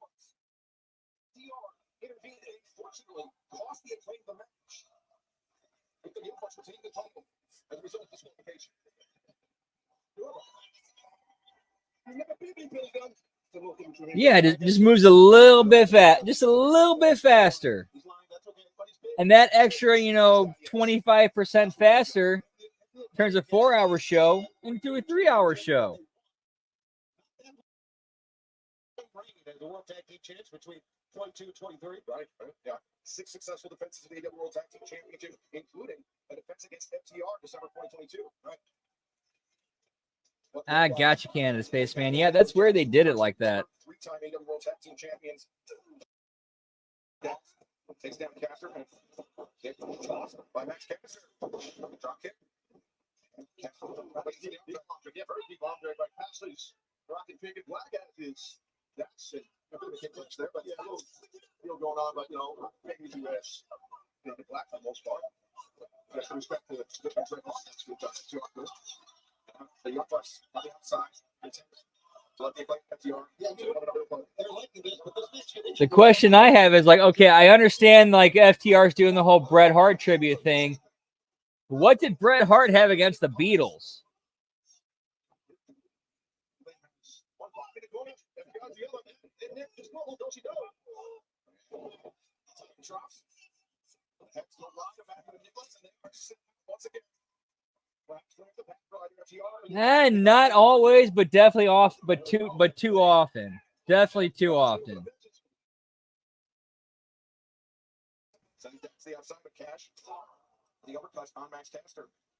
S1: Yeah, it just moves a little bit fast, just a little bit faster. And that extra, 25% faster turns a 4-hour show into a 3-hour show.
S2: The World Tag Team Champs between 22 and 23. Right. Yeah. 6 successful defenses of the AEW World Tag Team Championship, including a defense against FTR December 2022. Right.
S1: I got you, Canada Spaceman. Yeah, that's where they did it like that.
S2: 3-time AEW World Tag Team Champions. Takes down Caster and kick toss by Max Caster. Drop kick. Rocket Pig and Black attitudes. That's it. A bit of a kick clutch there, but yeah, a little deal going on, but maybe the US the Black for the most part. Just respect to the different that's good to our group. The Young Bucks on the outside.
S1: The question I have is like, okay, I understand like FTR's doing the whole Bret Hart tribute thing. What did Bret Hart have against the Beatles? Not always, but definitely off, but too often. Definitely too often.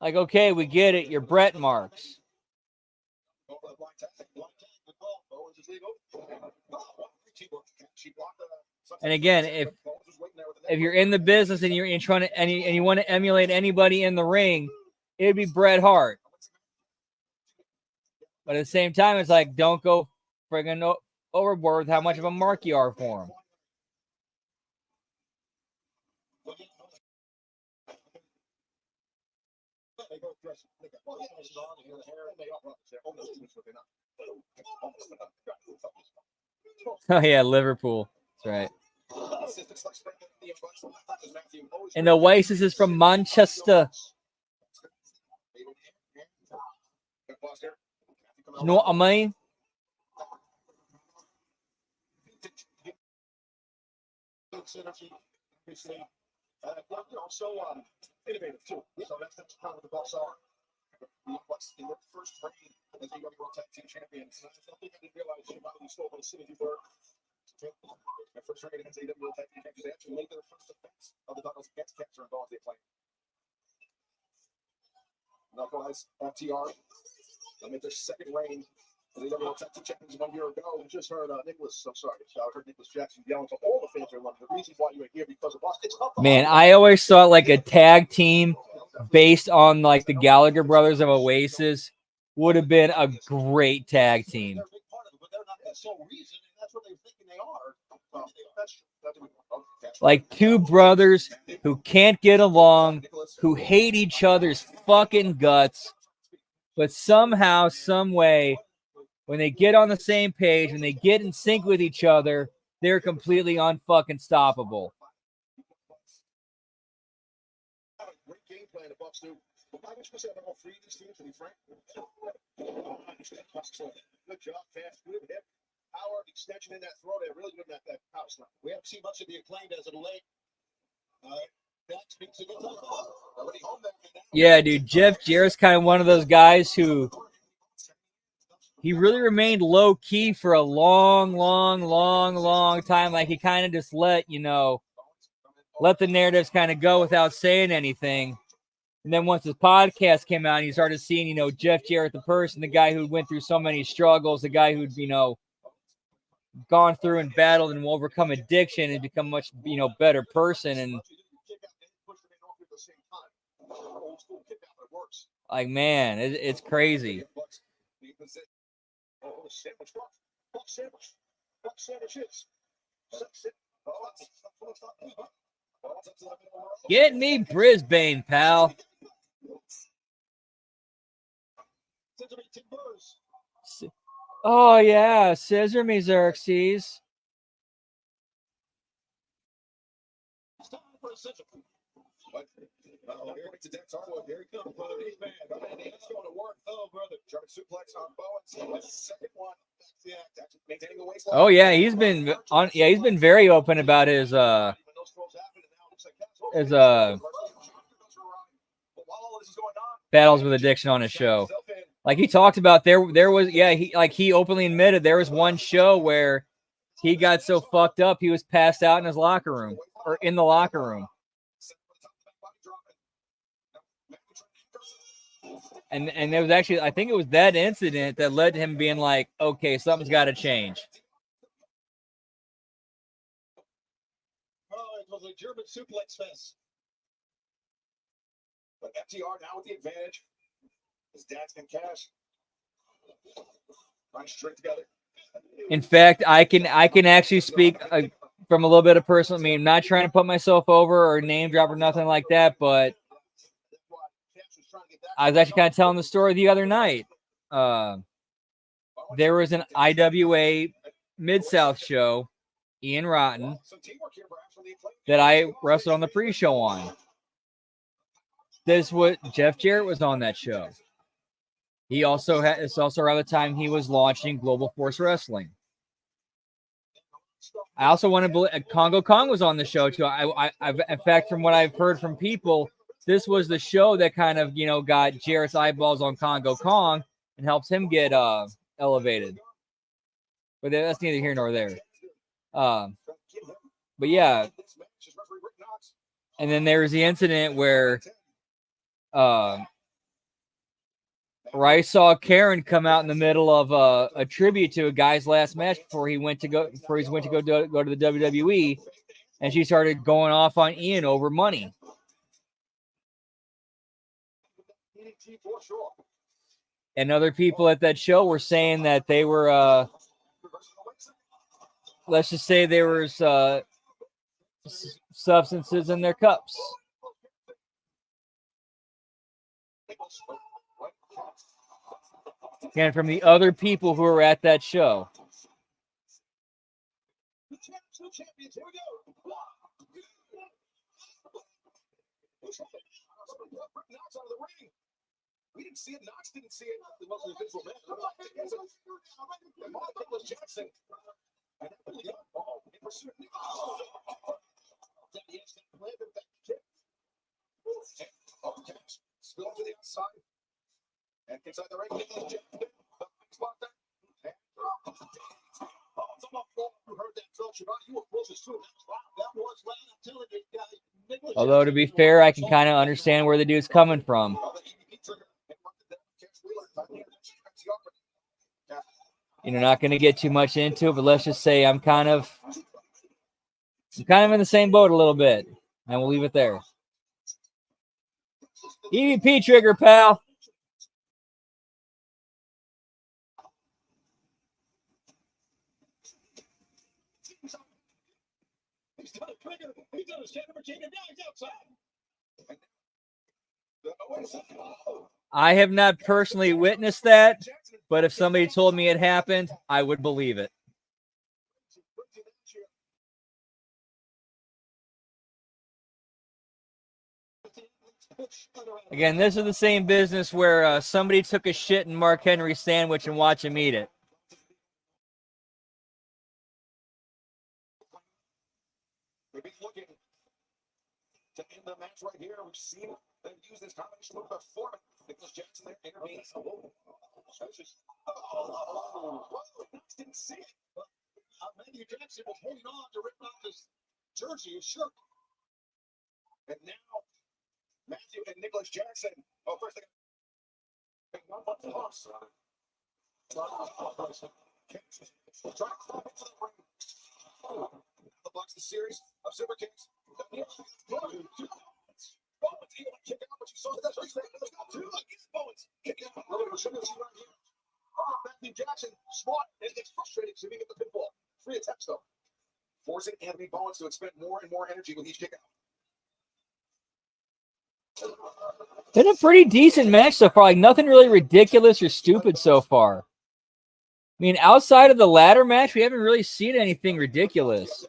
S1: Like, okay, we get it. You're Bret Marks. And again, if you're in the business and you're trying to and you want to emulate anybody in the ring, it'd be Bret Hart. But at the same time, it's like, don't go friggin' overboard with how much of a mark you are for him. Oh yeah, Liverpool. That's right. And the Oasis is from Manchester. You know what I mean?
S2: So innovative too. So that's kind of the Bucks are. What's in their first reign as the World Tag Team Champions? I don't think I didn't realize how many stole those cities were. Their first reign against the World Tag Team Champions, they actually made their first defense of the titles against Cancer and Bones. They played. Likewise, FTR. They made their second reign. The World Tag Team Champions 1 year ago. I just heard Nicholas. I'm sorry. I heard Nicholas Jackson yelling to all the fans are one of the reasons why you are here because of us.
S1: Man, I always thought like a tag team based on like the Gallagher brothers of Oasis would have been a great tag team. Like two brothers who can't get along, who hate each other's fucking guts, but somehow, some way, when they get on the same page, when they get in sync with each other, they're completely unfucking stoppable.
S2: Great game plan the Bucks do. I wish we said all three of these teams, to be frank. Good job, fast, good hip, power, extension in that throw. They're really good at that power slam. We haven't seen much of the Acclaimed as of late. That speaks a good time. Already home there.
S1: Yeah, dude, Jeff Jarrett's kind of one of those guys who he really remained low key for a long time. Like he kind of just let the narratives kind of go without saying anything. And then once his podcast came out, and you started seeing, Jeff Jarrett, the person, the guy who went through so many struggles, the guy who'd, gone through and battled and overcome addiction and become much, better person. And like, man, it's crazy. Get me Brisbane, pal. Oh, yeah. Scissor me, Xerxes. Oh, yeah. He's been very open about his battles with addiction on his show. Like he talked about there was he openly admitted there was one show where he got so fucked up he was passed out in his locker room or in the locker room. And there was actually, I think it was that incident that led to him being like, okay, something's got to change.
S2: Oh, it was a German suplex fest. But FTR now with the advantage. His dad's can cash. Run straight together.
S1: In fact, I can actually speak from a little bit of personal. I mean, I'm not trying to put myself over or name drop or nothing like that, but I was actually kind of telling the story the other night. There was an IWA Mid-South show, Ian Rotten, that I wrestled on the pre-show on. Jeff Jarrett was on that show. It's also around the time he was launching Global Force Wrestling. I also want to believe Congo Kong was on the show too. I've in fact, from what I've heard from people, this was the show that kind of, got Jarrett's eyeballs on Congo Kong and helps him get elevated. But that's neither here nor there. But yeah. And then there was the incident where Rice saw Karen come out in the middle of a tribute to a guy's last match before he went to go to the WWE, and she started going off on Ian over money. And other people at that show were saying that they were, let's just say there was substances in their cups. And from the other people who were at that show.
S2: We didn't see it. Knox didn't see it. It wasn't a visual man. Jackson. Spill to the outside. And inside the ring.
S1: Although, to be fair, I can kind of understand where the dude's coming from. Not going to get too much into it, but let's just say I'm kind of in the same boat a little bit, and we'll leave it there. EVP trigger, pal.
S2: He's on his head, number 10, and now he's outside.
S1: I have not personally witnessed that, but if somebody told me it happened, I would believe it. Again, this is the same business where somebody took a shit in Mark Henry's sandwich and watched him eat it.
S2: Maybe looking to end the match right here. We've seen them use this combination move before. Nicholas Jackson there intervenes. Didn't see it. Matthew Jackson was holding on to rip off his jersey, his shirt. And now Matthew and Nicholas Jackson. Oh, first they got one toss. Try to climb into the ring. The box, the series of Super Kings. Bowens able to kick out, but you saw that. That's right. Two against Bowens. Kick out. Matthew Jackson, smart, and it gets frustrated so he get the pinfall. 3 attempts, though. Forcing Anthony Bowens to expend more and more energy with each kick out.
S1: Been a pretty decent match so far. Like, nothing really ridiculous or stupid so far. I mean, outside of the ladder match, we haven't really seen anything ridiculous.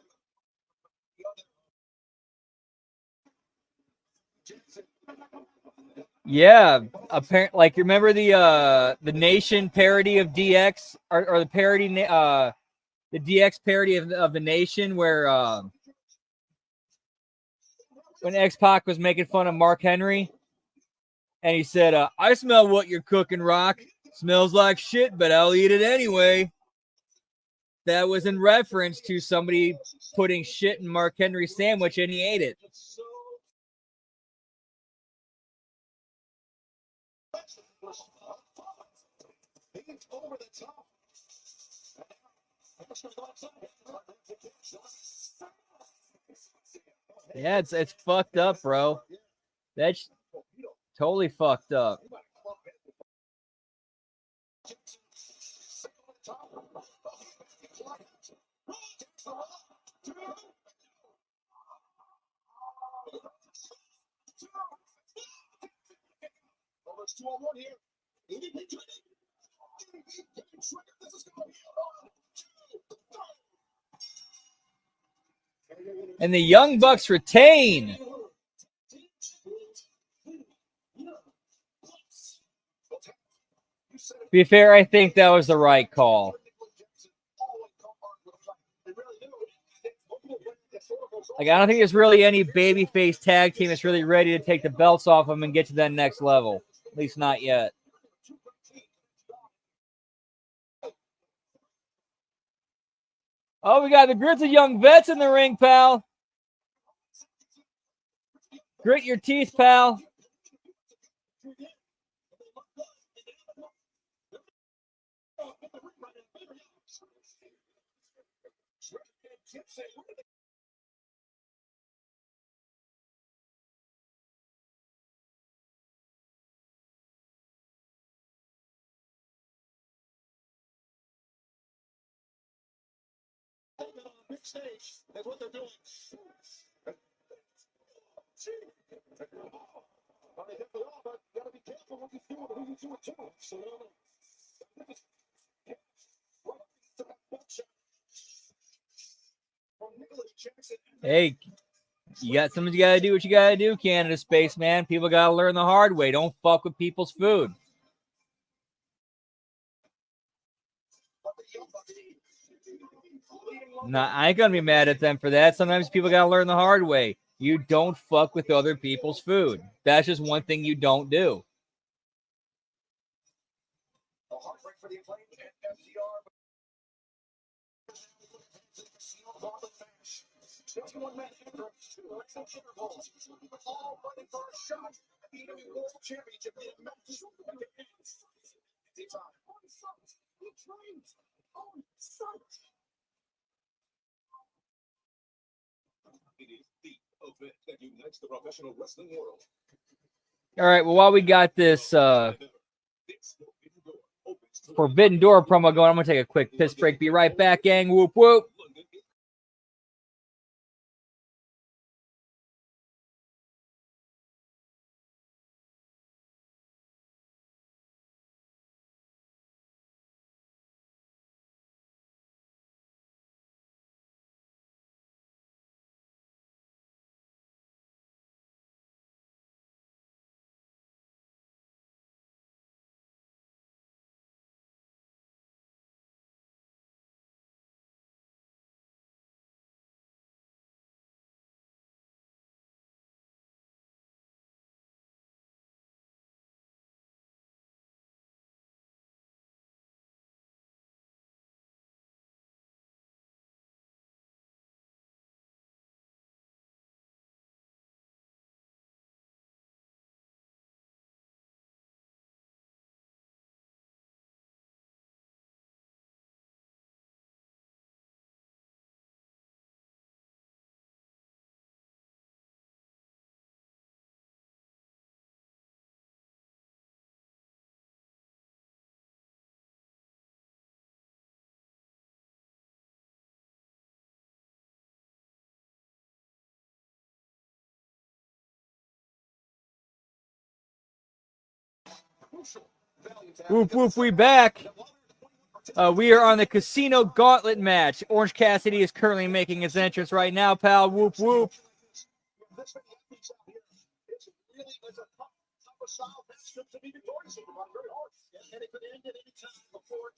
S1: Yeah, apparently, like, remember the Nation parody of DX, or the parody, the DX parody of the Nation, where when X-Pac was making fun of Mark Henry, and he said, "I smell what you're cooking, Rock. Smells like shit, but I'll eat it anyway." That was in reference to somebody putting shit in Mark Henry's sandwich, and he ate it. Yeah, it's fucked up, bro. That's totally fucked up. And the Young Bucks retain. To be fair, I think that was the right call. Like, I don't think there's really any babyface tag team that's really ready to take the belts off them and get to that next level. At least not yet. Oh, we got the Grits of Young Vets in the ring, pal. Grit your teeth, pal.
S2: Stage. That's what they're doing. Well, they hit the wall, but you gotta be careful what you do and who you do it to. So,
S1: hey, you got something you gotta do what you gotta do, Canada Spaceman. People gotta learn the hard way. Don't fuck with people's food. Nah, I ain't gonna be mad at them for that. Sometimes people gotta learn the hard way. You don't fuck with other people's food. That's just one thing you don't do.
S2: It is the event that unites the professional wrestling world.
S1: All right, well, while we got this Forbidden Door promo going, I'm going to take a quick piss break. Be right back, gang. Whoop, whoop. Whoop, whoop, we back. We are on the Casino Gauntlet match. Orange Cassidy is currently making his entrance right now, pal. Whoop, whoop.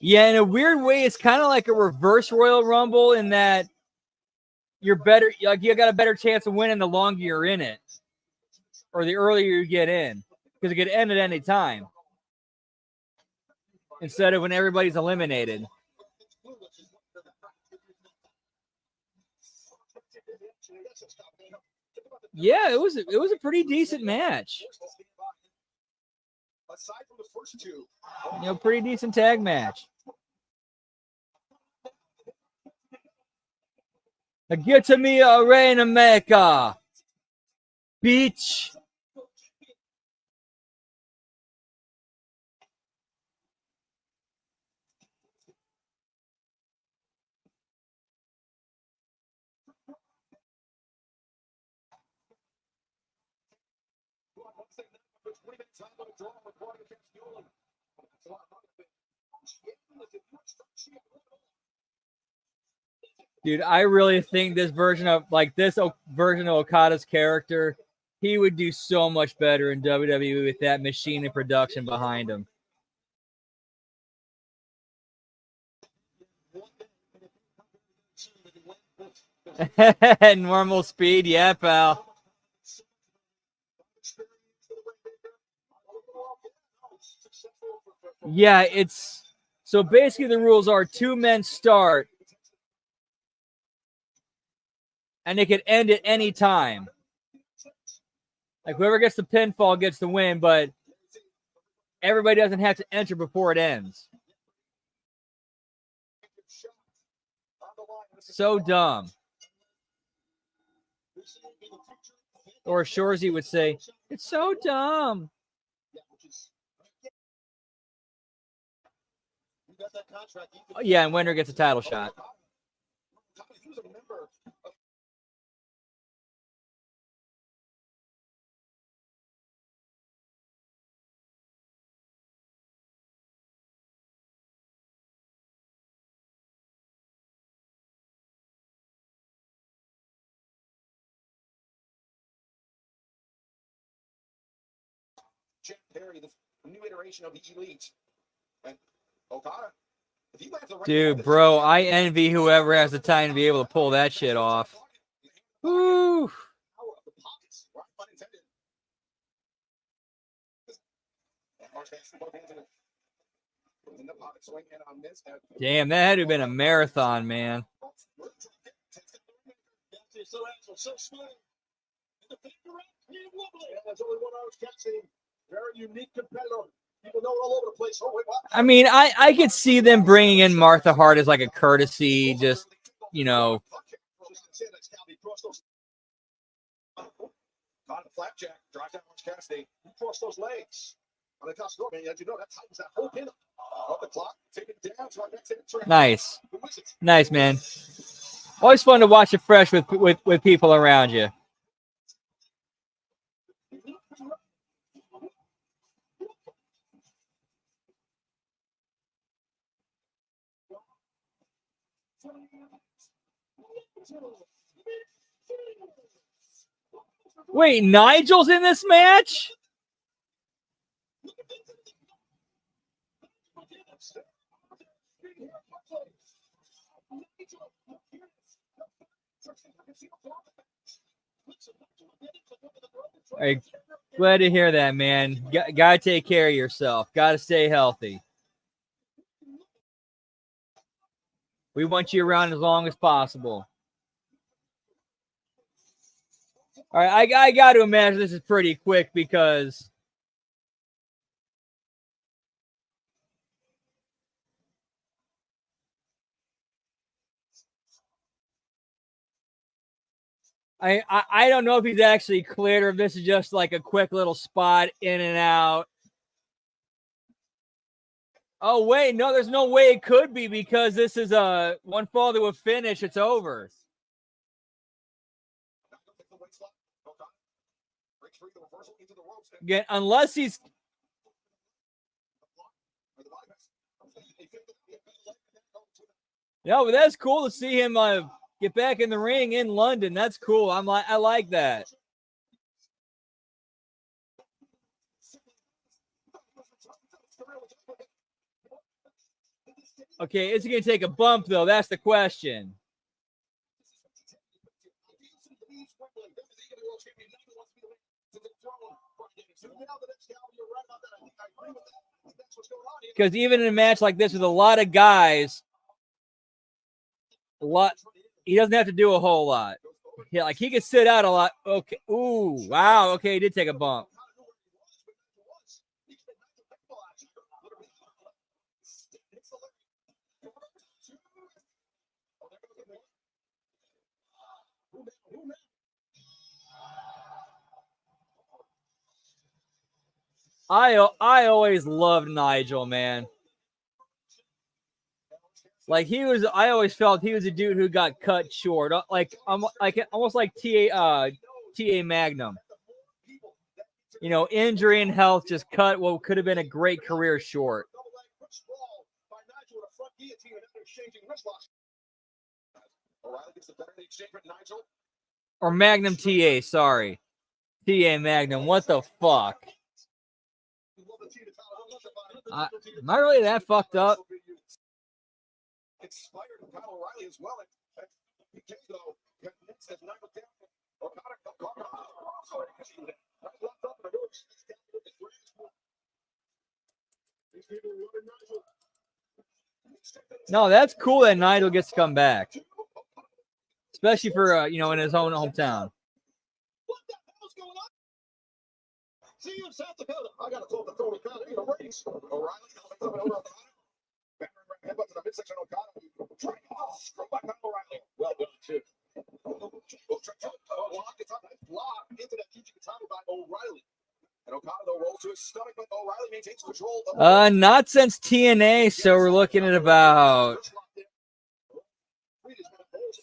S1: Yeah, in a weird way, it's kind of like a reverse Royal Rumble in that you're better, like you got a better chance of winning the longer you're in it, or the earlier you get in, because it could end at any time instead of when everybody's eliminated. Yeah, it was a pretty decent match.
S2: Aside from the first two,
S1: Pretty decent tag match. Get to me, Reign America, beach. Dude, I really think this version of Okada's character, he would do so much better in WWE with that machine and production behind him. Normal speed, yeah, pal. Yeah, it's so basically the rules are 2 men start and it could end at any time. Like whoever gets the pinfall gets the win, but everybody doesn't have to enter before it ends. So dumb. Or Shorzy would say, it's so dumb. Oh, yeah, and winner gets a title shot.
S2: Jack Perry, the new iteration of the Elite, and Okada. If you have the right
S1: Dude, bro, I envy whoever has the time to be able to pull that shit off. Woo! Damn, that had to have been a marathon, man.
S2: Very unique competitor. People know all over the place.
S1: I mean, I could see them bringing in Martha Hart as like a courtesy, just,
S2: Flapjack drives down Orange Cassidy. He crossed those legs. On the top score, man, as you know, that tightens that whole pin up the clock. Take it down to our next hit.
S1: Nice. Nice, man. Always fun to watch it fresh with people around you. Wait, Nigel's in this match? All right, glad to hear that, man. Gotta take care of yourself. Gotta stay healthy. We want you around as long as possible. All right, I got to imagine this is pretty quick because I don't know if he's actually cleared or if this is just like a quick little spot in and out. Oh, wait, no, there's no way it could be because this is a one fall to a finish. It's over. Again, unless he's No, but that's cool to see him get back in the ring in London. That's cool. I like that. Okay, is he gonna take a bump though? That's the question. Because even in a match like this with a lot of guys, he doesn't have to do a whole lot. Yeah, like he could sit out a lot. Okay. Ooh, wow. Okay, he did take a bump. I always loved Nigel, man. Like I always felt he was a dude who got cut short, almost like TA Magnum. You know, injury and health just cut what could have been a great career short. Or Magnum TA, sorry. TA Magnum, what the fuck? Am I really that fucked up? No, that's cool that Nigel gets to come back. Especially for, in his own hometown.
S2: See you in South Dakota. I got to talk to Tony Khan. Ain't a race. O'Reilly. Headbutt to the midsection of Okada. Screw back on O'Reilly. Well done, too. Block into that Kijiji Katana by O'Reilly. And Okada, though, rolls to his stomach, but O'Reilly maintains control.
S1: Not since TNA, so we're looking at about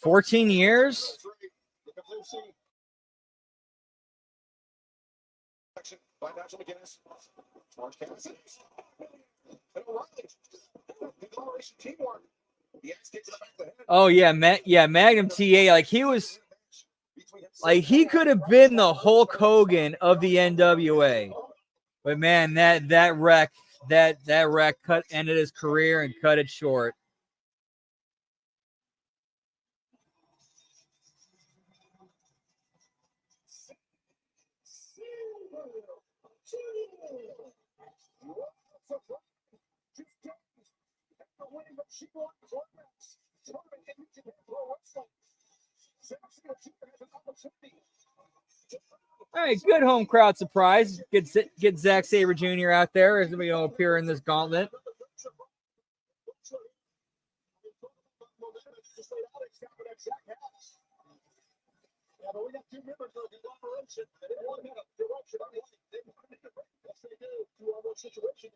S1: 14 years. By Nigel McGuinness. Orange Cassidy. And O'Reilly. Declaration teamwork. The axe kick to the back of the head. Oh yeah, Magnum TA. Like he could have been the Hulk Hogan of the NWA. But man, that wreck ended his career and cut it short. All right, good home crowd surprise. Get Zack Sabre Jr. out there as we appear in this gauntlet. Yeah, but we got two members of the operation, and they want to have a direction. I mean, they do to our own situation.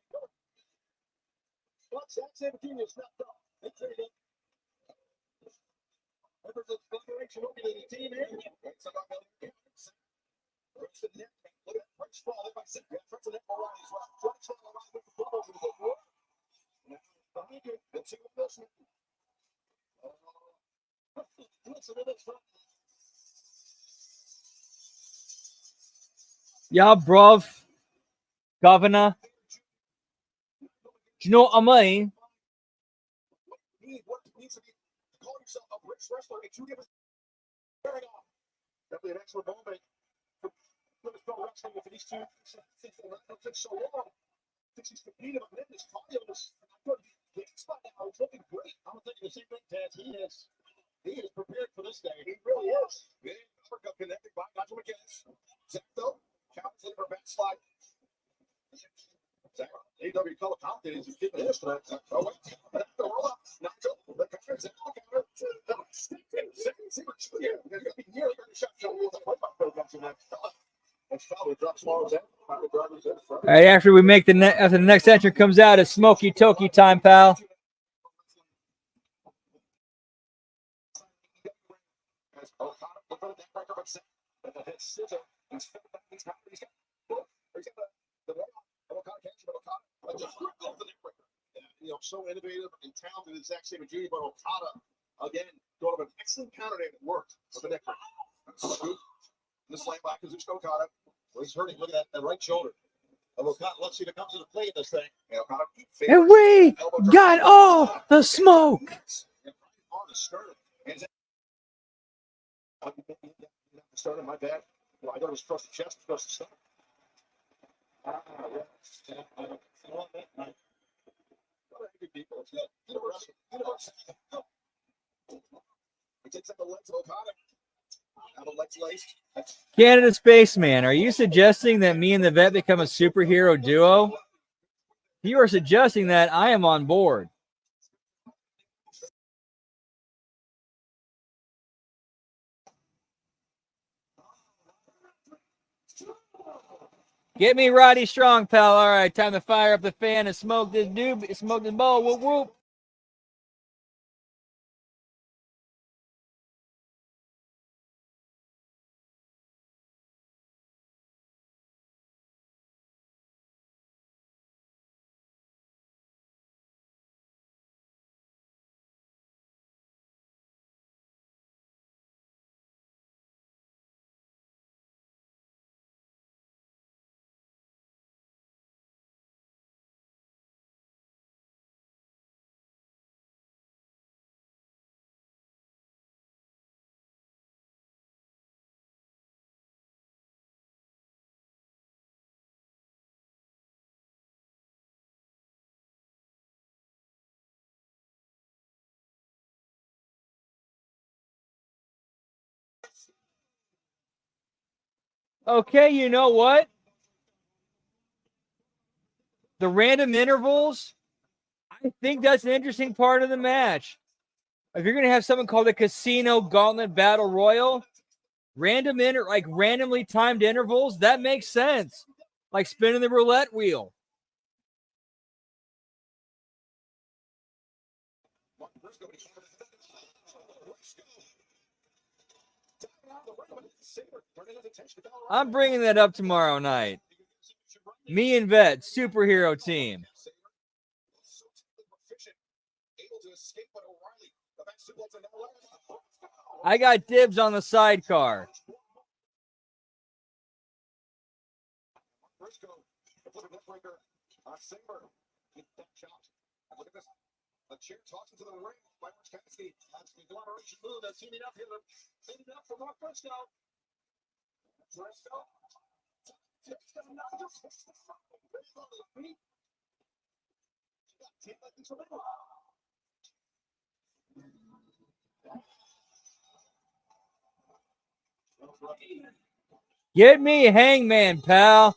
S1: But Zack Sabre Jr. snapped off. They traded up. Members of the operation will be the team in. It's about the Prince and Nick. Look at Prince fall. If I said Prince and Nick O'Reilly as well. Prince fall around with the ball over the foot. Let's see what this one. Yeah, bruv. Governor. Do you know what I mean? Definitely an excellent moment for wrestling for these two. Since so long, since he's competed on this cardio, this spot now is looking great. I'm thinking the same thing, Taz. He is prepared for this day. He really is. Uppercut connected by Nigel McGuinness. Zach, though, counts in for a backslide. Zach, AW color commentator is just giving this tonight. Oh, wait. The roll up. Nigel, the counter, Zach, the counter. There's going to be nearly a shot. All right, after we make after the next entrant comes out, it's Smoky Toki time, pal.
S2: so innovative and talented as Zack Sabre Jr., but Okada, again, thought of an excellent counter and it worked for the victory. Scoop. The slam by Kazuchika Okada. Well, he's hurting. Look at that right shoulder of Okada. Let's see if it comes into play in this thing. And Okada
S1: And we got all the smoke.
S2: On the sternum. And sternum, my bad. Well, I thought it was across the chest, across the stomach.
S1: Canada Spaceman, are you suggesting that me and the vet become a superhero duo? If you are suggesting that, I am on board. Get me Roddy Strong, pal. All right, time to fire up the fan and smoke this dude, smoke this ball. Whoop, whoop. Okay, you know what? The random intervals, I think that's an interesting part of the match. If you're going to have something called a Casino Gauntlet Battle Royal, randomly timed intervals, that makes sense. Like spinning the roulette wheel. I'm bringing that up tomorrow night. Me and Vet, superhero team. I got dibs on the sidecar.
S2: A chair tossed into the ring by Kansky. That's the collaboration move that's teaming up here. Teaming up for Mark Briscoe. Briscoe.
S1: Get me Hangman, pal.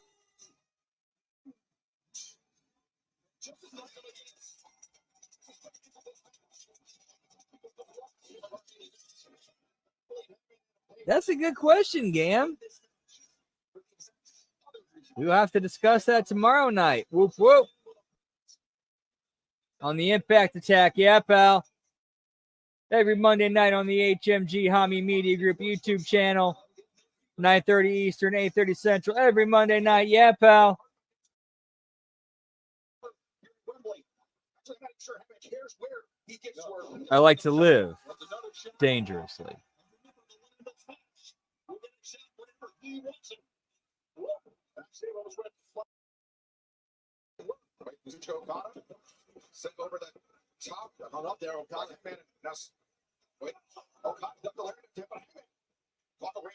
S1: That's a good question, Gam. We'll have to discuss that tomorrow night. Whoop, whoop. On the Impact Attack. Yeah, pal. Every Monday night on the HMG Hami Media Group YouTube channel. 9:30 Eastern, 8:30 Central. Every Monday night. Yeah, pal. I like to live dangerously.
S2: Sent over the top, hung up there. Okada, man, now, wait, Okada, the leg, caught the ring.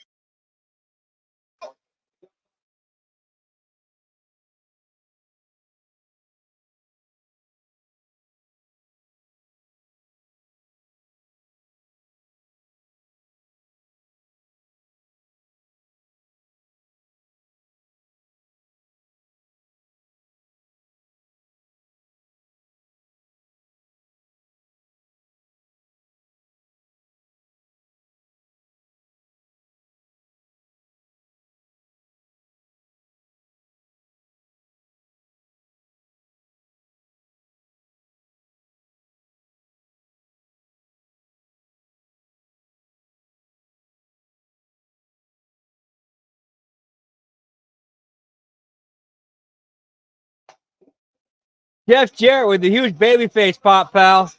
S1: Jeff Jarrett with the huge babyface pop, pal.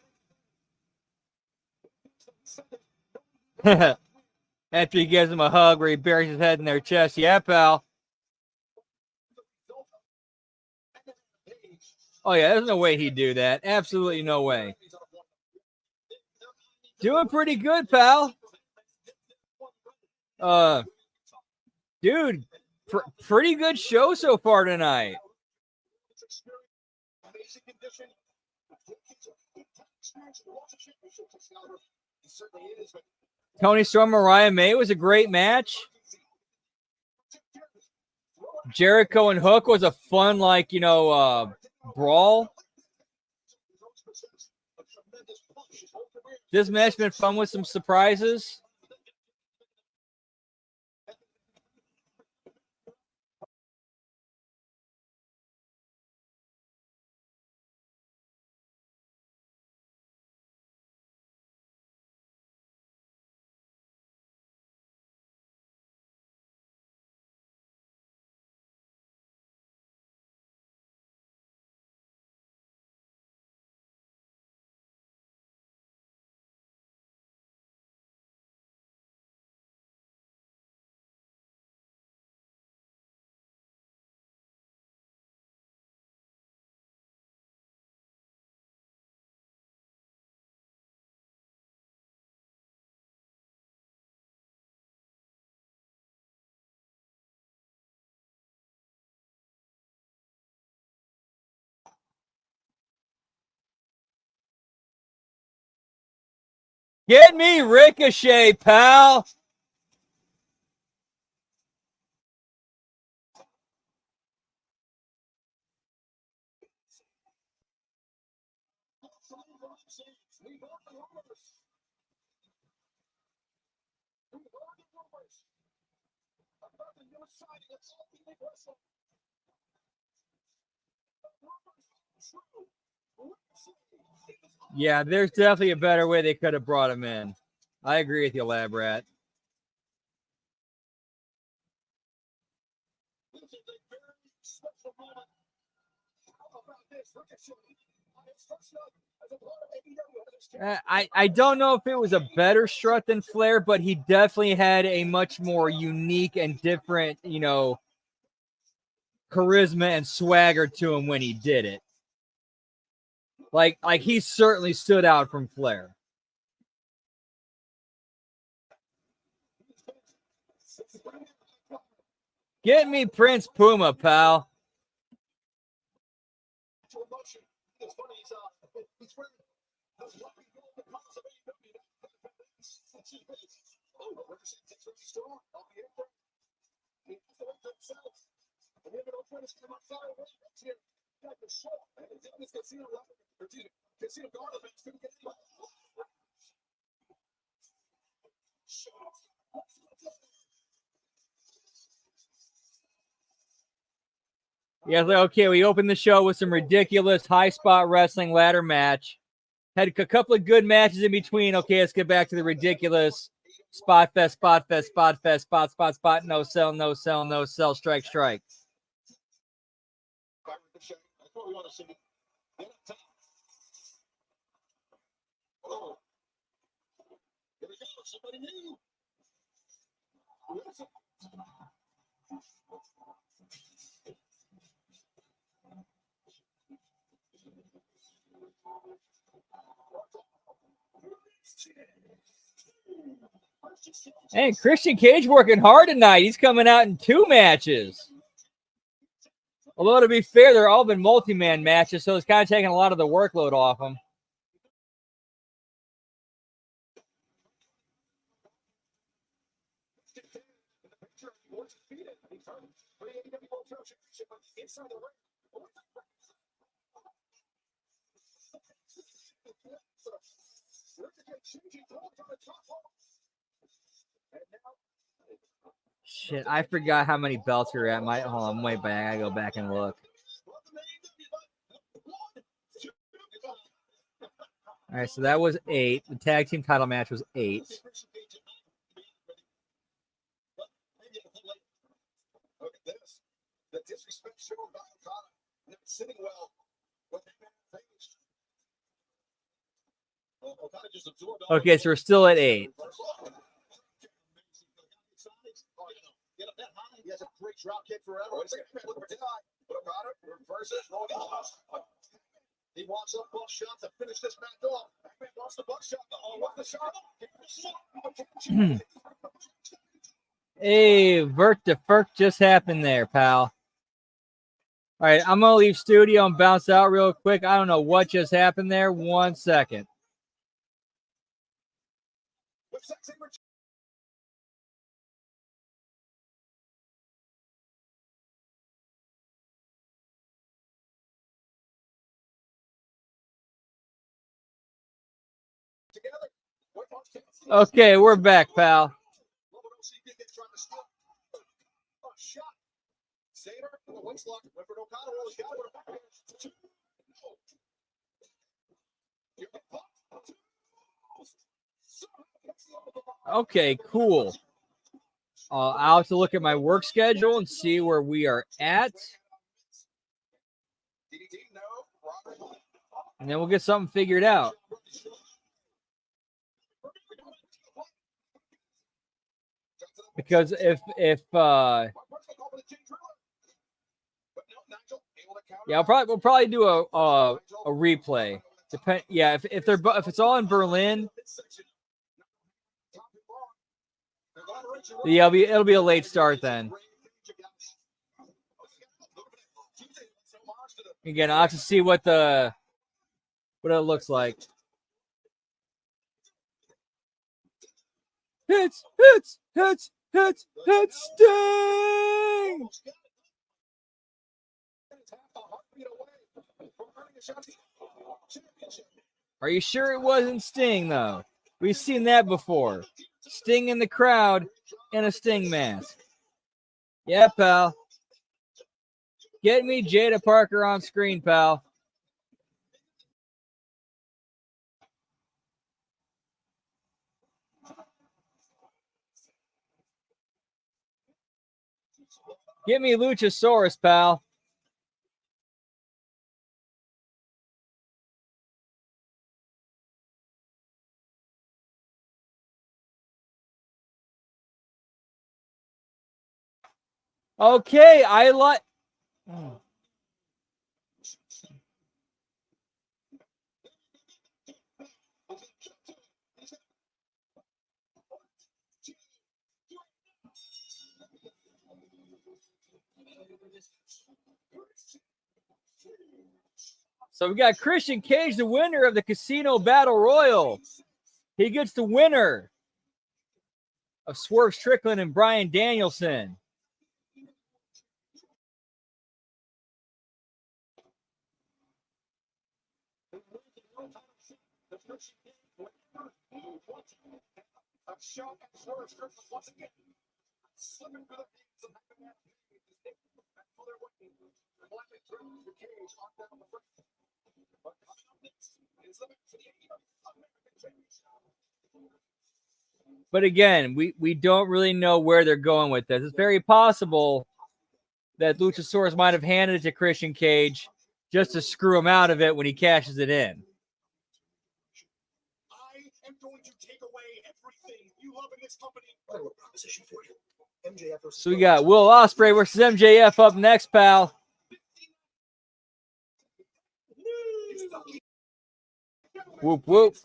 S1: After he gives him a hug where he buries his head in their chest. Yeah, pal. Oh, yeah, there's no way he'd do that. Absolutely no way. Doing pretty good, pal. Dude, pretty good show so far tonight. Tony Storm, Mariah May was a great match. Jericho and Hook was a fun, brawl. This match been fun with some surprises. Get me Ricochet, pal. Yeah, there's definitely a better way they could have brought him in. I agree with you, Lab Rat. I don't know if it was a better strut than Flair, but he definitely had a much more unique and different, charisma and swagger to him when he did it. Like he certainly stood out from Flair. Get me Prince Puma, pal. Yeah, okay, we opened the show with some ridiculous high spot wrestling ladder match. Had a couple of good matches in between. Okay, let's get back to the ridiculous spot fest, spot, no sell, strike. And Christian Cage working hard tonight. He's coming out in 2 matches. Although, to be fair, they're all been multi-man matches, so it's kind of taking a lot of the workload off him. Shit, I forgot how many belts we were at. Hold on, I'm way back. I gotta go back and look. All right, so that was 8. The tag team title match was 8. Look at this. The disrespect shown by Okada. Sitting well. What they Okay, so we're still at 8.
S2: He has a great drop kick forever. He wants a buckshot to finish this match off. Wants the buckshot. What's the shot?
S1: Hey, Vert to Ferk just happened there, pal. All right, I'm going to leave studio and bounce out real quick. I don't know what just happened there. 1 second. Okay, we're back, pal. Okay, cool. I'll have to look at my work schedule and see where we are at. And then we'll get something figured out. Because yeah, we'll probably do a replay. Yeah, if it's all in Berlin, yeah, it'll be a late start then. Again, I'll have to see what it looks like. Hits, Sting! Are you sure it wasn't Sting, though? We've seen that before. Sting in the crowd and a Sting mask. Yeah, pal. Get me Jada Parker on screen, pal. Get me Luchasaurus, pal. Okay, I like. So we got Christian Cage, the winner of the Casino Battle Royal. He gets the winner of Swerve Strickland and Bryan Danielson. But again, we don't really know where they're going with this. It's very possible that Luchasaurus might have handed it to Christian Cage just to screw him out of it when he cashes it in.
S2: I am going to take away everything you love in this company. I have a proposition for you. MJF versus
S1: So we got Will Ospreay versus MJF up next, pal. Whoop, whoop.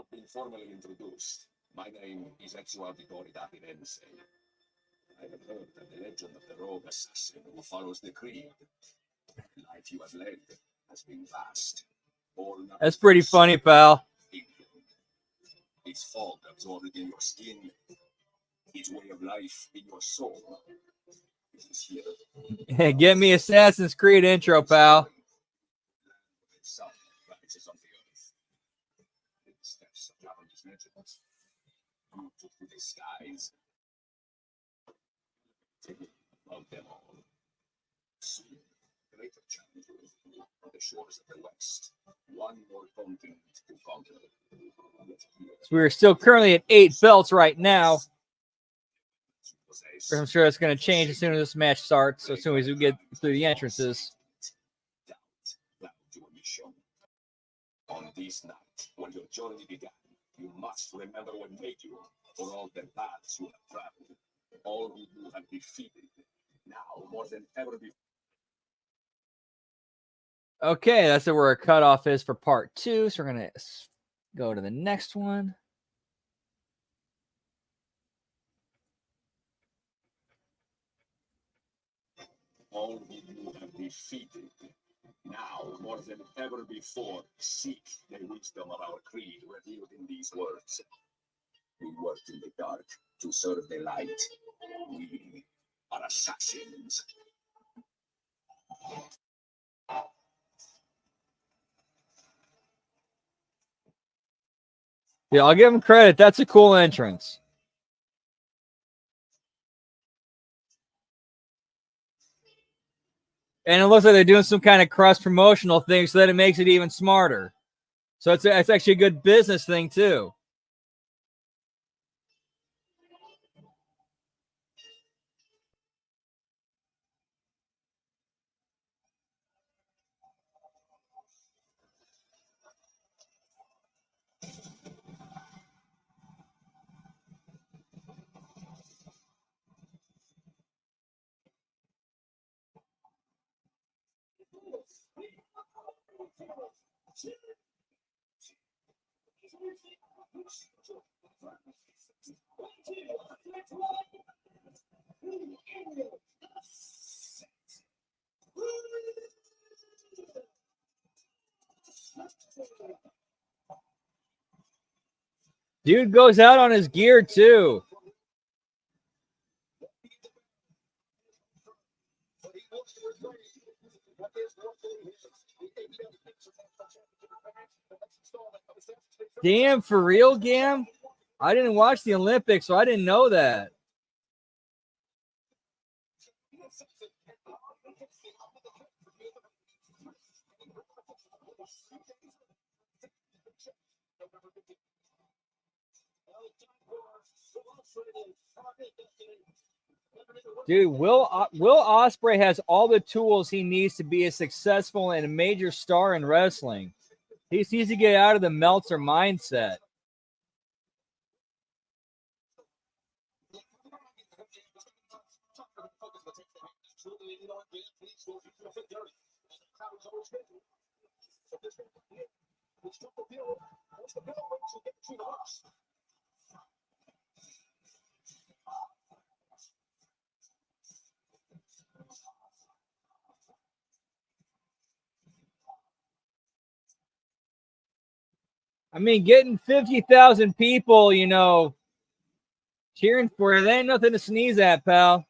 S2: not been formally introduced. My name is Ezio Auditore da Firenze. I have heard that the legend of the rogue assassin who follows the creed. The life you have led has been vast.
S1: That's pretty funny, pal.
S2: Its fog absorbed in your skin, its way of life in your soul. It is here.
S1: Get me Assassin's Creed intro, pal.
S2: The sun rises on the earth. The steps of Japanese legends. You took to the skies. Of them all. Soon, greater challenges on the shores of the West. One more continent to conquer.
S1: So we're still currently at 8 belts right now. I'm sure it's going to change as soon as this match starts, so as soon as we get through the entrances.
S2: On this night, when your journey began, you must remember what made you, for all the paths you have traveled, all who you have defeated, now more than ever before.
S1: Okay, that's where our cutoff is for part 2, so we're going to go to the next one.
S2: All who you have defeated, now more than ever before, seek the wisdom of our creed revealed in these words. We work in the dark to serve the light. We are assassins.
S1: Yeah, I'll give him credit. That's a cool entrance. And it looks like they're doing some kind of cross-promotional thing so that it makes it even smarter. So it's actually a good business thing, too. Dude goes out on his gear, too. Damn, for real, Gam? I didn't watch the Olympics, so I didn't know that. Dude, Will Ospreay has all the tools he needs to be a successful and a major star in wrestling. He just needs to get out of the Meltzer mindset. I mean, getting 50,000 people, you know, cheering for you, that ain't nothing to sneeze at, pal.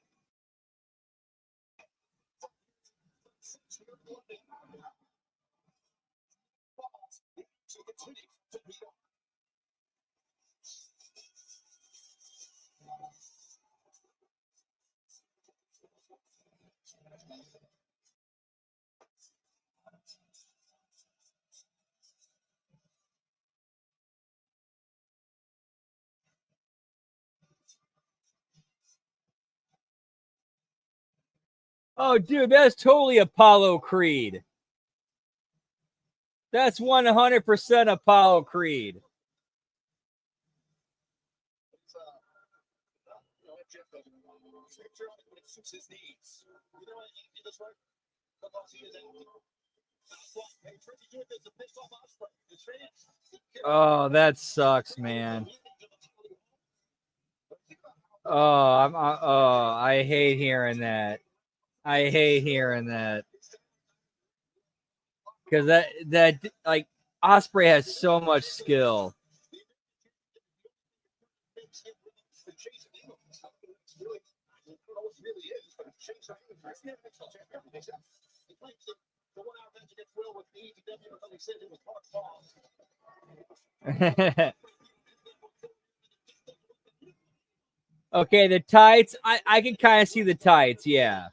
S1: Oh, dude, that's totally Apollo Creed. That's 100% Apollo Creed. Oh, that sucks, man. I hate hearing that. I hate hearing that. Because that like Osprey has so much skill. Okay, the tights. I can kind of see the tights. Yeah.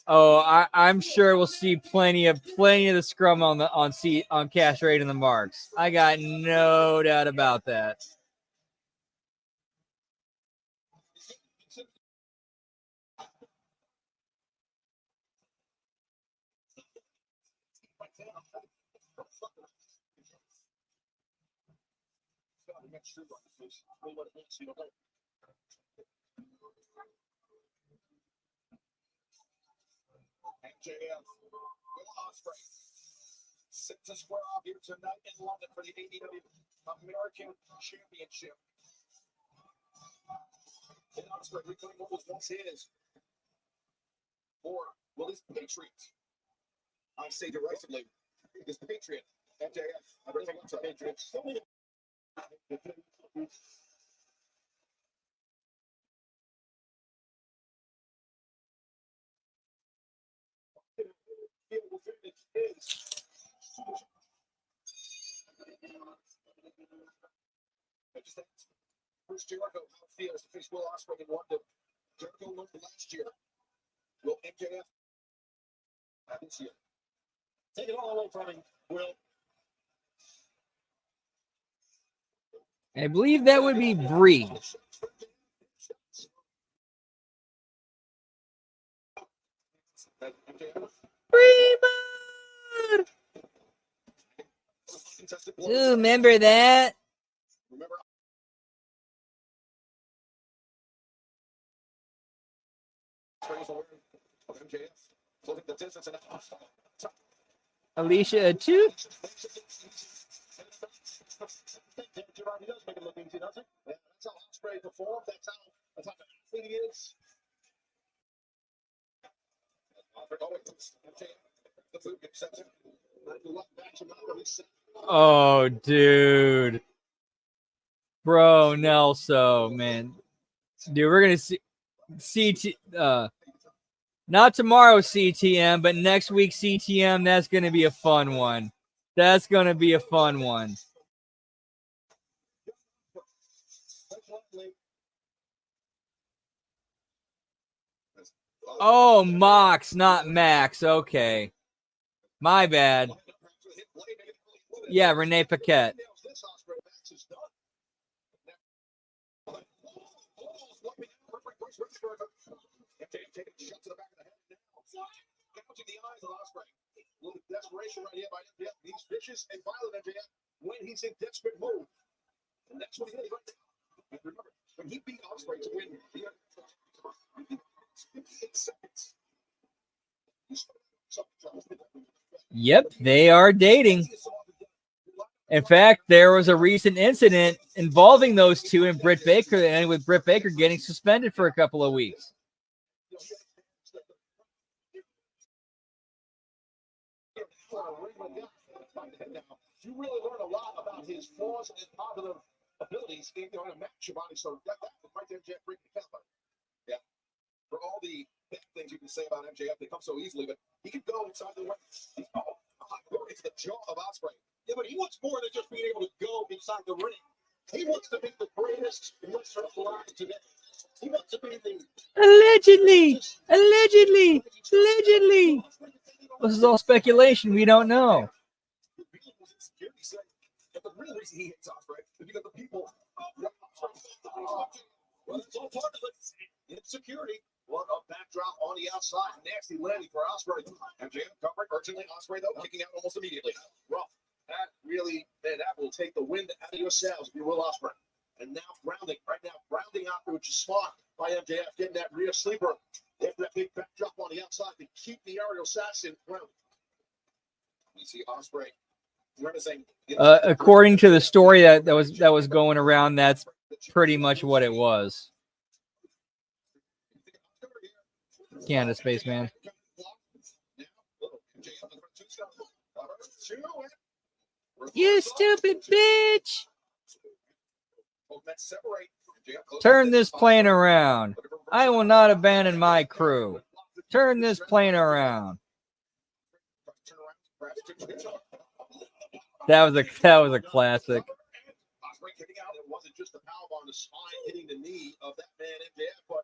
S1: Oh, I'm sure we'll see plenty of the scrum on Castrate and the marks. I got no doubt about that.
S2: MJF, Will Ospreay, set to square off here tonight in London for the AEW American Championship. And Ospreay reclaiming what was once his. Or will his Patriot? I say derisively, his Patriot, MJF. Everything else a Patriot. Bruce Jericho feels to face Will Ospreay in London. Jericho won last year. Will MJF this year? Take it all away from him, Will.
S1: I believe that would be Bree. Freebird! Ooh, remember that? Alicia too.
S2: That's how Ospreay performed. That's how the athlete is.
S1: Oh, dude. Bro, Nelso, man. Dude, we're going to see CT not tomorrow CTM, but next week CTM. That's going to be a fun one. That's going to be a fun one. Oh, Mox, not Max. Okay. My bad. Yeah, Renee Paquette.
S2: Desperation right here by MJF. He's vicious and violent, MJF, when he's in desperate mode. And that's what he is right now. And remember, when he beat Ospreay to win the 58 seconds.
S1: Yep, they are dating. In fact, there was a recent incident involving those two and Britt Baker, and with Britt Baker getting suspended for a couple of weeks.
S2: You really learn a lot about his flaws and his positive abilities in a match your body. So that right there, MJF breaking the count. Yeah. For all the bad things you can say about MJF, they come so easily, but he can go inside the ring. It's the jaw of Ospreay. Yeah, but he wants more than just being able to go inside the ring. He wants to be the greatest wrestler alive today. He wants to be the
S1: Allegedly. This is all speculation. We don't know.
S2: But the real reason he hits Ospreay is because the people. Well, it's all part of it. Insecurity. What a backdrop on the outside. Nasty landing for Ospreay. MJF covering urgently. Ospreay, though, kicking out almost immediately. Rough. That really, man, that will take the wind out of your sails if you will, Ospreay. And which is smart by MJF, getting that rear sleeper after that big backdrop on the outside to keep the aerial assassin grounded. We see Ospreay grimacing.
S1: According to the story that was going around, that's pretty much what it was. Canada Spaceman. You stupid bitch! Turn this plane around. I will not abandon my crew. Turn this plane around. That was a classic.
S2: It wasn't just the power on the spine hitting the knee of that man MJF, but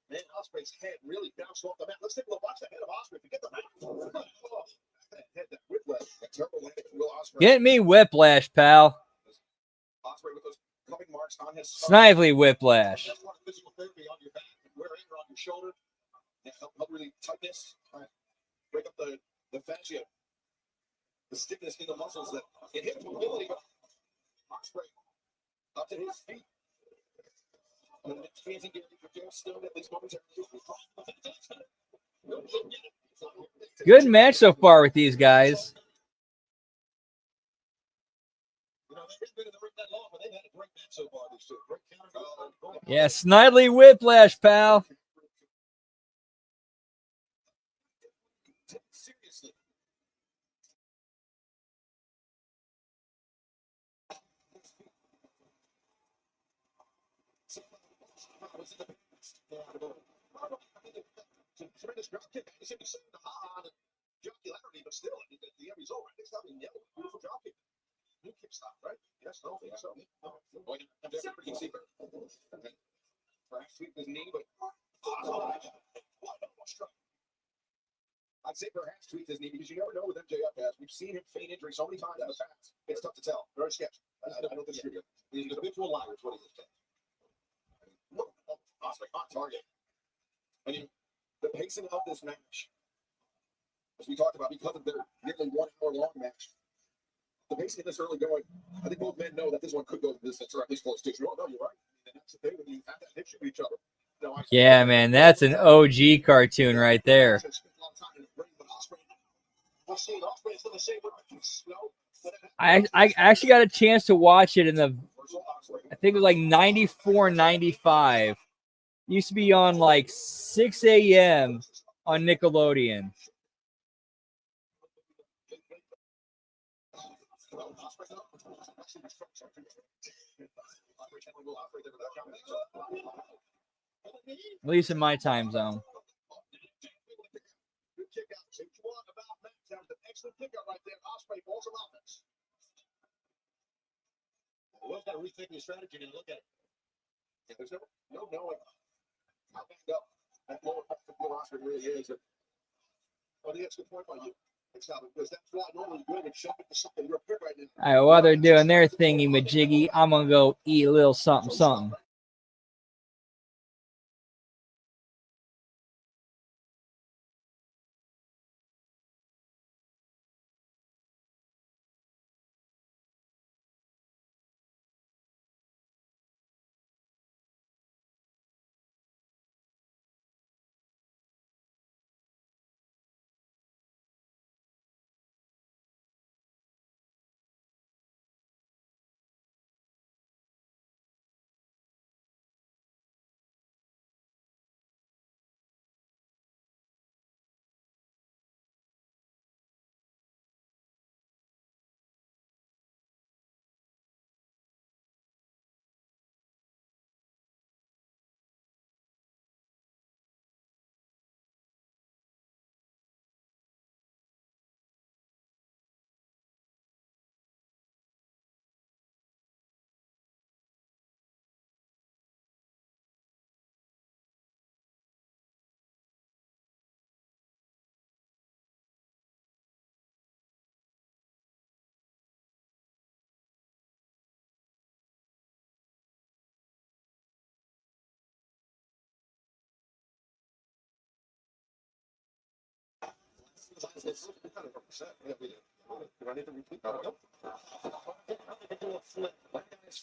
S2: man, Ospreay's head really bounced off the mat. Let's take a look. Watch the head of Ospreay. Forget the mat. That whiplash. That terrible landing from Will Ospreay.
S1: Get me whiplash, pal.
S2: Ospreay with those cupping marks on his
S1: Snively whiplash.
S2: That's one physical therapy on your back, wear anger on your shoulder, and help really tightness, break up the fascia, the stiffness in the muscles that inhibit mobility. Ospreay up to his feet.
S1: Good match so far with these guys. Yeah, Snidely whiplash, pal.
S2: Seriously. Tremendous drop kick. You see me saying the ha-ha and jocularity, but still, the end result, right? Next time, yellow, beautiful drop kick. New kick stop, right? Yes, no, think so. No, I'm just a pretty good secret. Perhaps sweep his knee, but I'd say perhaps tweak his knee because you never know with MJF has. We've seen him feign injury so many times in the past. It's tough to tell. Very sketchy. I don't disagree with you. He's an habitual liar, is what he is. Look, Ospreay on target. I mean, the pacing of this match, as we talked about, because of their nearly 1 hour long match, the pacing of this early going, I think both men know that this one could go the distance or at least close to. You all know, you're right. And that's the thing when you have that picture of each other. You know,
S1: Yeah, man, that's an OG cartoon right there. I actually got a chance to watch it in the, I think it was like 94, 95. Used to be on like 6 a.m. on Nickelodeon. At least in my time zone.
S2: Excellent kick out right there. Ospreay balls of offense. Will's got to rethink his strategy and look at it. Yeah, there's no knowing how banged up that lower Ospreay really is. I think that's a good point by you. Because that's why normally you go and shove it to something real quick right now.
S1: All right, while they're doing their thingy majiggy, I'm gonna go eat a little something, something.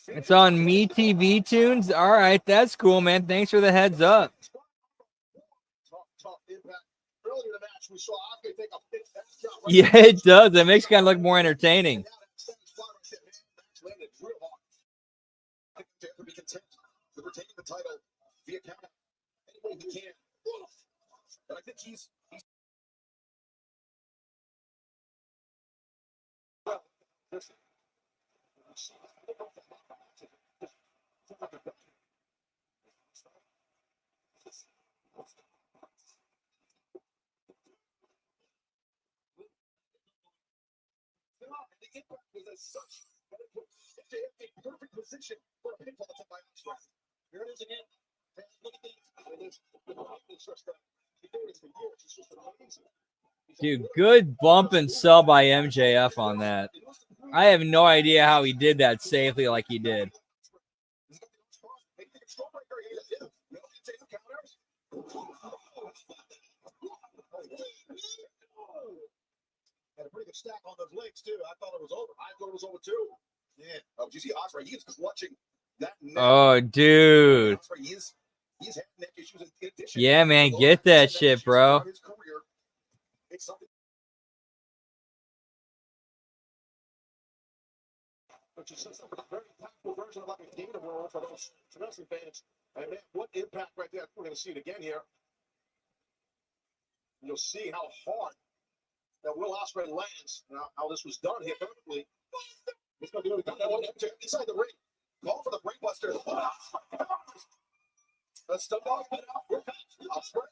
S1: It's on Me TV Tunes. All right, that's cool, man. Thanks for the heads up.
S2: Tough impact. Earlier in the match, we saw Osprey take a big backdrop.
S1: Yeah, it does. It makes it kind of look more entertaining.
S2: To be content with retaining the title via count any way he can. But I think he's well, listen. The impact was as such that it put MJF in perfect position for a pinfall attempt by Osprey. Here it is again. Look at these. It's just he's doing this for years. It's just amazing.
S1: Dude, good bump and sell by MJF on that. I have no idea how he did that safely like he did.
S2: Had a pretty good stack on those legs too. I thought it was over. I thought it was over too. Yeah. Oh, did you see Osprey? He is clutching that neck.
S1: Oh, dude.
S2: Osprey, he's had neck issues in addition.
S1: Yeah, man, get that shit, bro.
S2: It's something. Which is a very powerful version of like a data world for those wrestling fans. And man, what impact right there. We're going to see it again here. You'll see how hard that Will Ospreay lands. Now, how this was done here perfectly. He's going to do it inside the ring. Call for the brainbuster. Let's step off. Ospreay.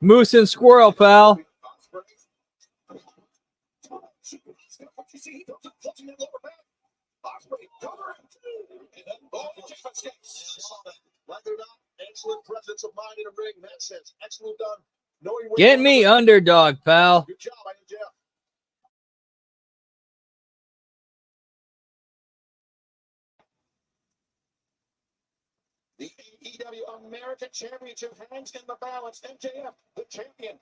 S1: Moose and Squirrel, pal.
S2: Excellent presence of mind in a ring. That sense, excellent done.
S1: Get me underdog, pal.
S2: Good job, Jeff. The AEW American Championship hangs in the balance. MJF, the champion.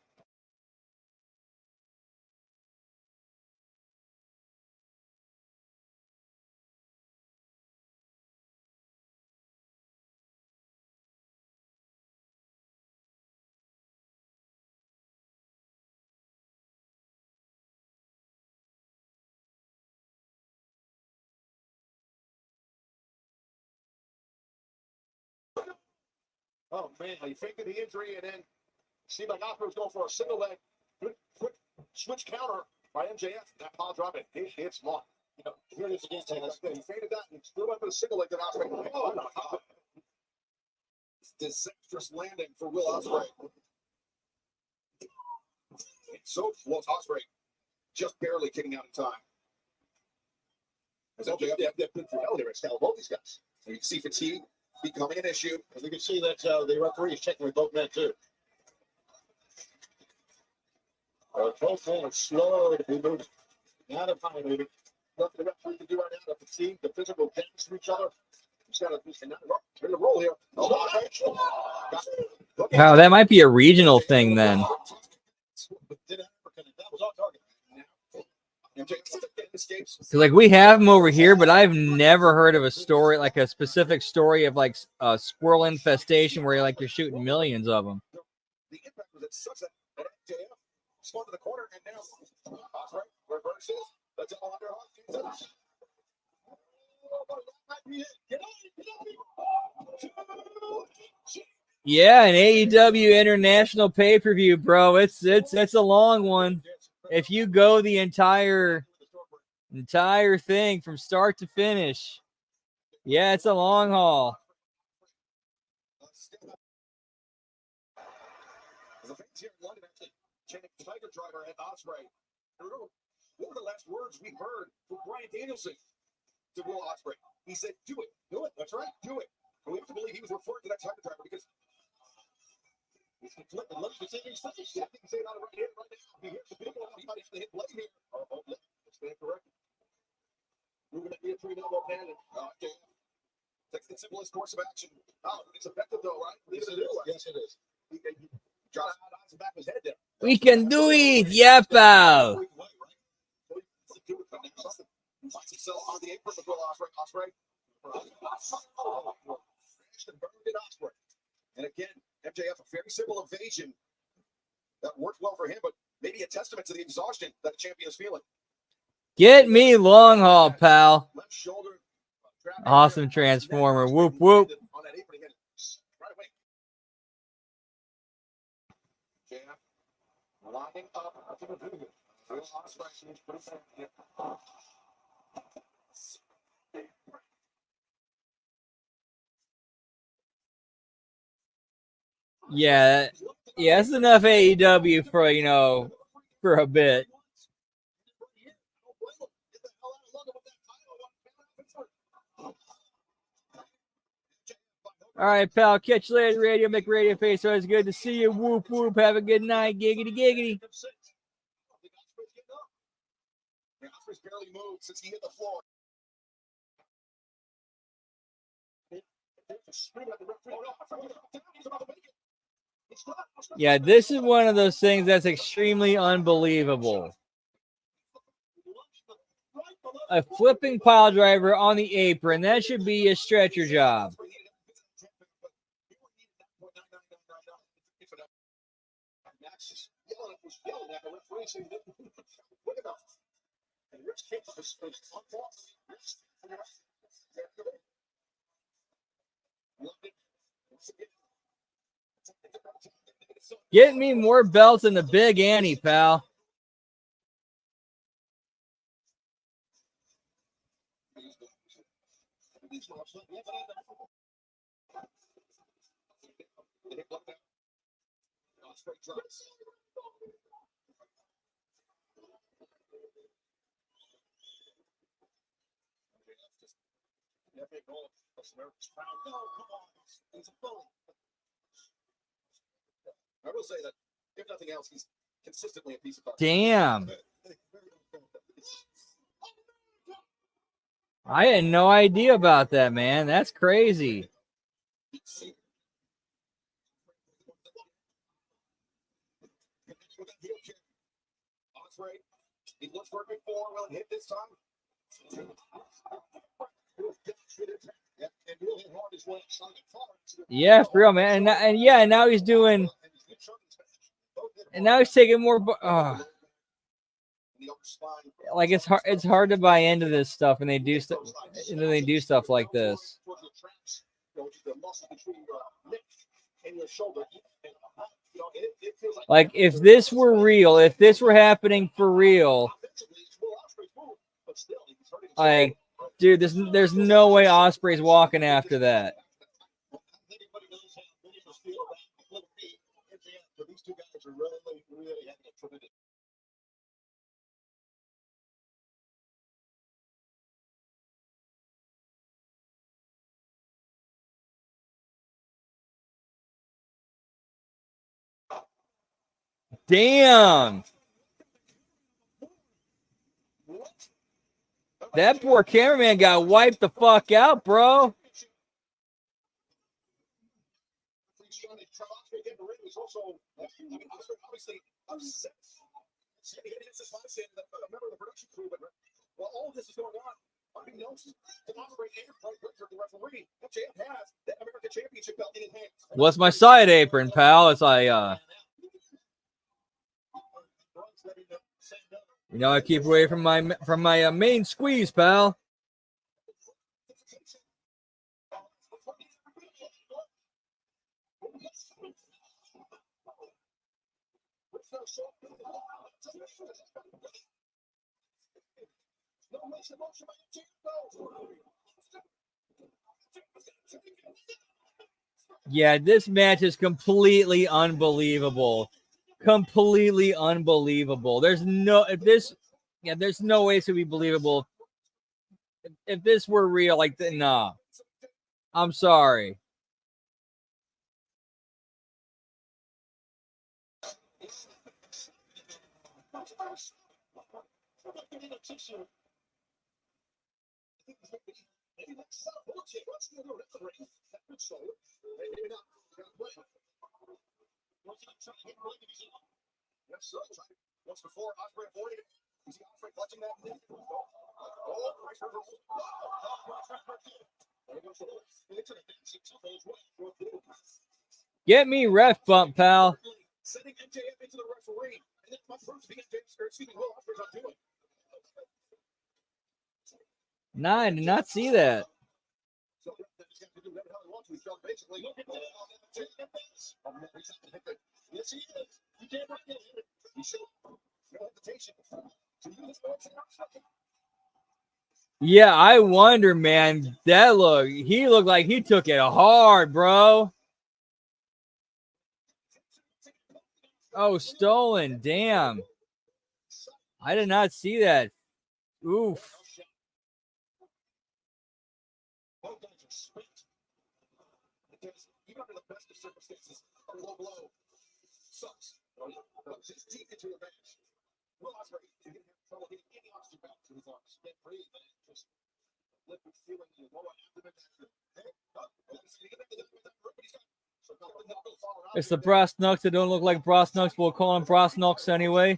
S2: Oh man, he faked the injury and then seemed like Osprey was going for a single leg. Good quick switch counter by MJF. That pile drop it. It's smart. Here it is again. He faded that and threw up for the single leg that Osprey. Oh, no. Disastrous landing for Will Ospreay. So close, Ospreay just barely kicking out in time. As MJF been through hell here at Scala, both these guys. So you can see fatigue becoming an issue. And we can see that the referee is checking with both men too. Both men are slowly moving. Not a time moving. Nothing the referee can do right now. The fatigue, the physical damage to each other. He's got to roll here.
S1: Wow, that might be a regional thing then. So, like, we have them over here, but I've never heard of a story, like a specific story of like a squirrel infestation where you're shooting millions of them.
S2: The impact was such that MJF spun to the corner and now Ospreay reverses. That's all under.
S1: Yeah, an AEW international pay-per-view, bro. It's a long one. If you go the entire thing from start to finish, yeah, it's a long haul.
S2: The fans here in London actually chanting Tiger Driver at Ospreay. What were the last words we heard from Bryan Danielson to Will Ospreay? He said, "Do it, do it." That's right, do it. And we have to believe he was referring to that Tiger Driver because he's conflicted. Let me say these things. I think he's saying out of right here, right now. He hears the big one. He might actually hit Blade here. That's stand correct. Moving at the 3 elbow pad and Takes the simplest course of action. Oh, it's effective though, right? Yes, it is. Yes, it is. He draws out eyes and back of his head there.
S1: We can do it, yeah, pal.
S2: Finds himself on the apron with Will Ospreay. Ospreay. And again, MJF, a very simple evasion that worked well for him, but maybe a testament to the exhaustion that the champion is feeling.
S1: Get me long haul, pal.
S2: Left shoulder.
S1: Awesome transformer. Whoop, whoop.
S2: On that apron again. Right away. JF lining up. Will Ospreay.
S1: Yeah, that's enough AEW for, you know, for a bit. All right, pal. Catch you later, Radio McRadio Face. Always good to see you. Whoop, whoop. Have a good night. Giggity, giggity.
S2: Ospreay's barely moved since he hit the floor.
S1: Yeah, this is one of those things that's extremely unbelievable. A flipping pile driver on the apron. That should be a stretcher job. Get me more belts than the Big Annie, pal.
S2: I will say that, if nothing else, he's consistently a piece of art.
S1: Damn. I had no idea about that, man. That's crazy.
S2: He looked for it before. Will it hit this time?
S1: Yeah, for real, man. And yeah, now he's doing. And now he's taking more. Like it's hard to buy into this stuff, and they do stuff, and then they do stuff like this. Like if this were real, if this were happening for real, like, dude, there's no way Ospreay's walking after that. Damn. That poor cameraman got wiped the fuck out, bro.
S2: While all this is going on, unbeknownst to Ospreay and the referee, MJF has that American Championship belt in his hands.
S1: What's my side apron, pal? It's like, you know, I keep away from my main squeeze, pal. Yeah, this match is completely unbelievable. Completely unbelievable. There's no way to be believable. If this were real, like, nah. I'm sorry.
S2: Maybe that's so. Let's see. Let's do it. That's a ring. That's so. Maybe not. What's he trying to get right to his own? Yes, sir. Once before, Osprey avoided it. You see Osprey clutching that. Oh, Price reversal.
S1: Get me ref bump, pal.
S2: Sending MJF into the referee. And then my first begins to excuse me, Will Osprey's not doing.
S1: Nah, I did not see that.
S2: So he's got to do whatever the hell he wants. He's basically look at this. Yes, he is. You can't right there. He showed no hesitation to use his.
S1: Yeah, I wonder, man. He looked like he took it hard, bro. Oh, stolen. Damn. I did not see that. Oof.
S2: Both guys are sweet. Even under the best of circumstances, a low blow sucks. Just deep into your bench. Will Osprey is going to have trouble getting any oxygen back to his arms. Can't breathe, man. Just liquid feeling in the lower abdomen.
S1: It's the brass knucks that don't look like brass knucks. We'll call them brass knucks anyway.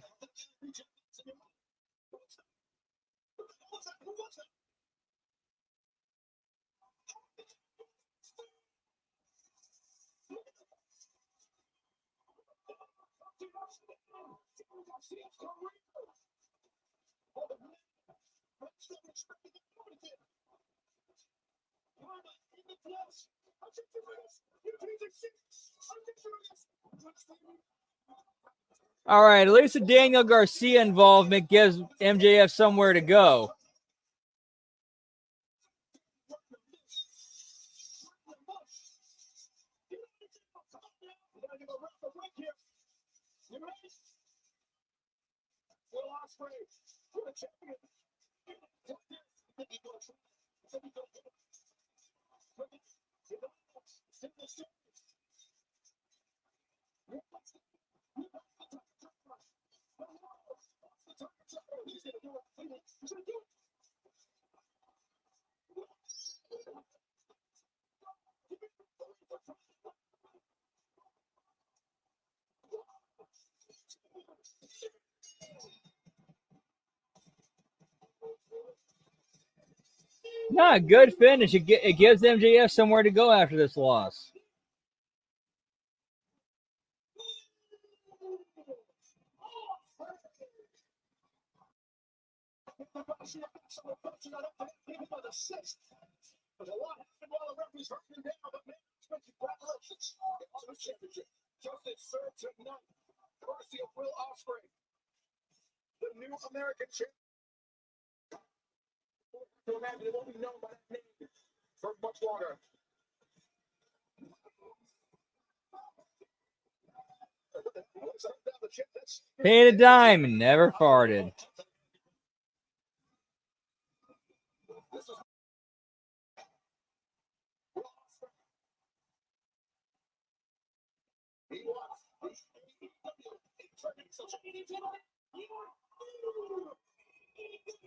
S1: All right, at least the Daniel Garcia involvement gives MJF somewhere to go. Nah, good finish. It gives MJF somewhere to go after this loss.
S2: There's a lot happened while the referee's hurting down, but man, congratulations. On the championship. Justice served tonight. Courtesy of Will Osprey. The new American champion. To imagine it won't be known by that name for much longer.
S1: Paid a dime and never farted.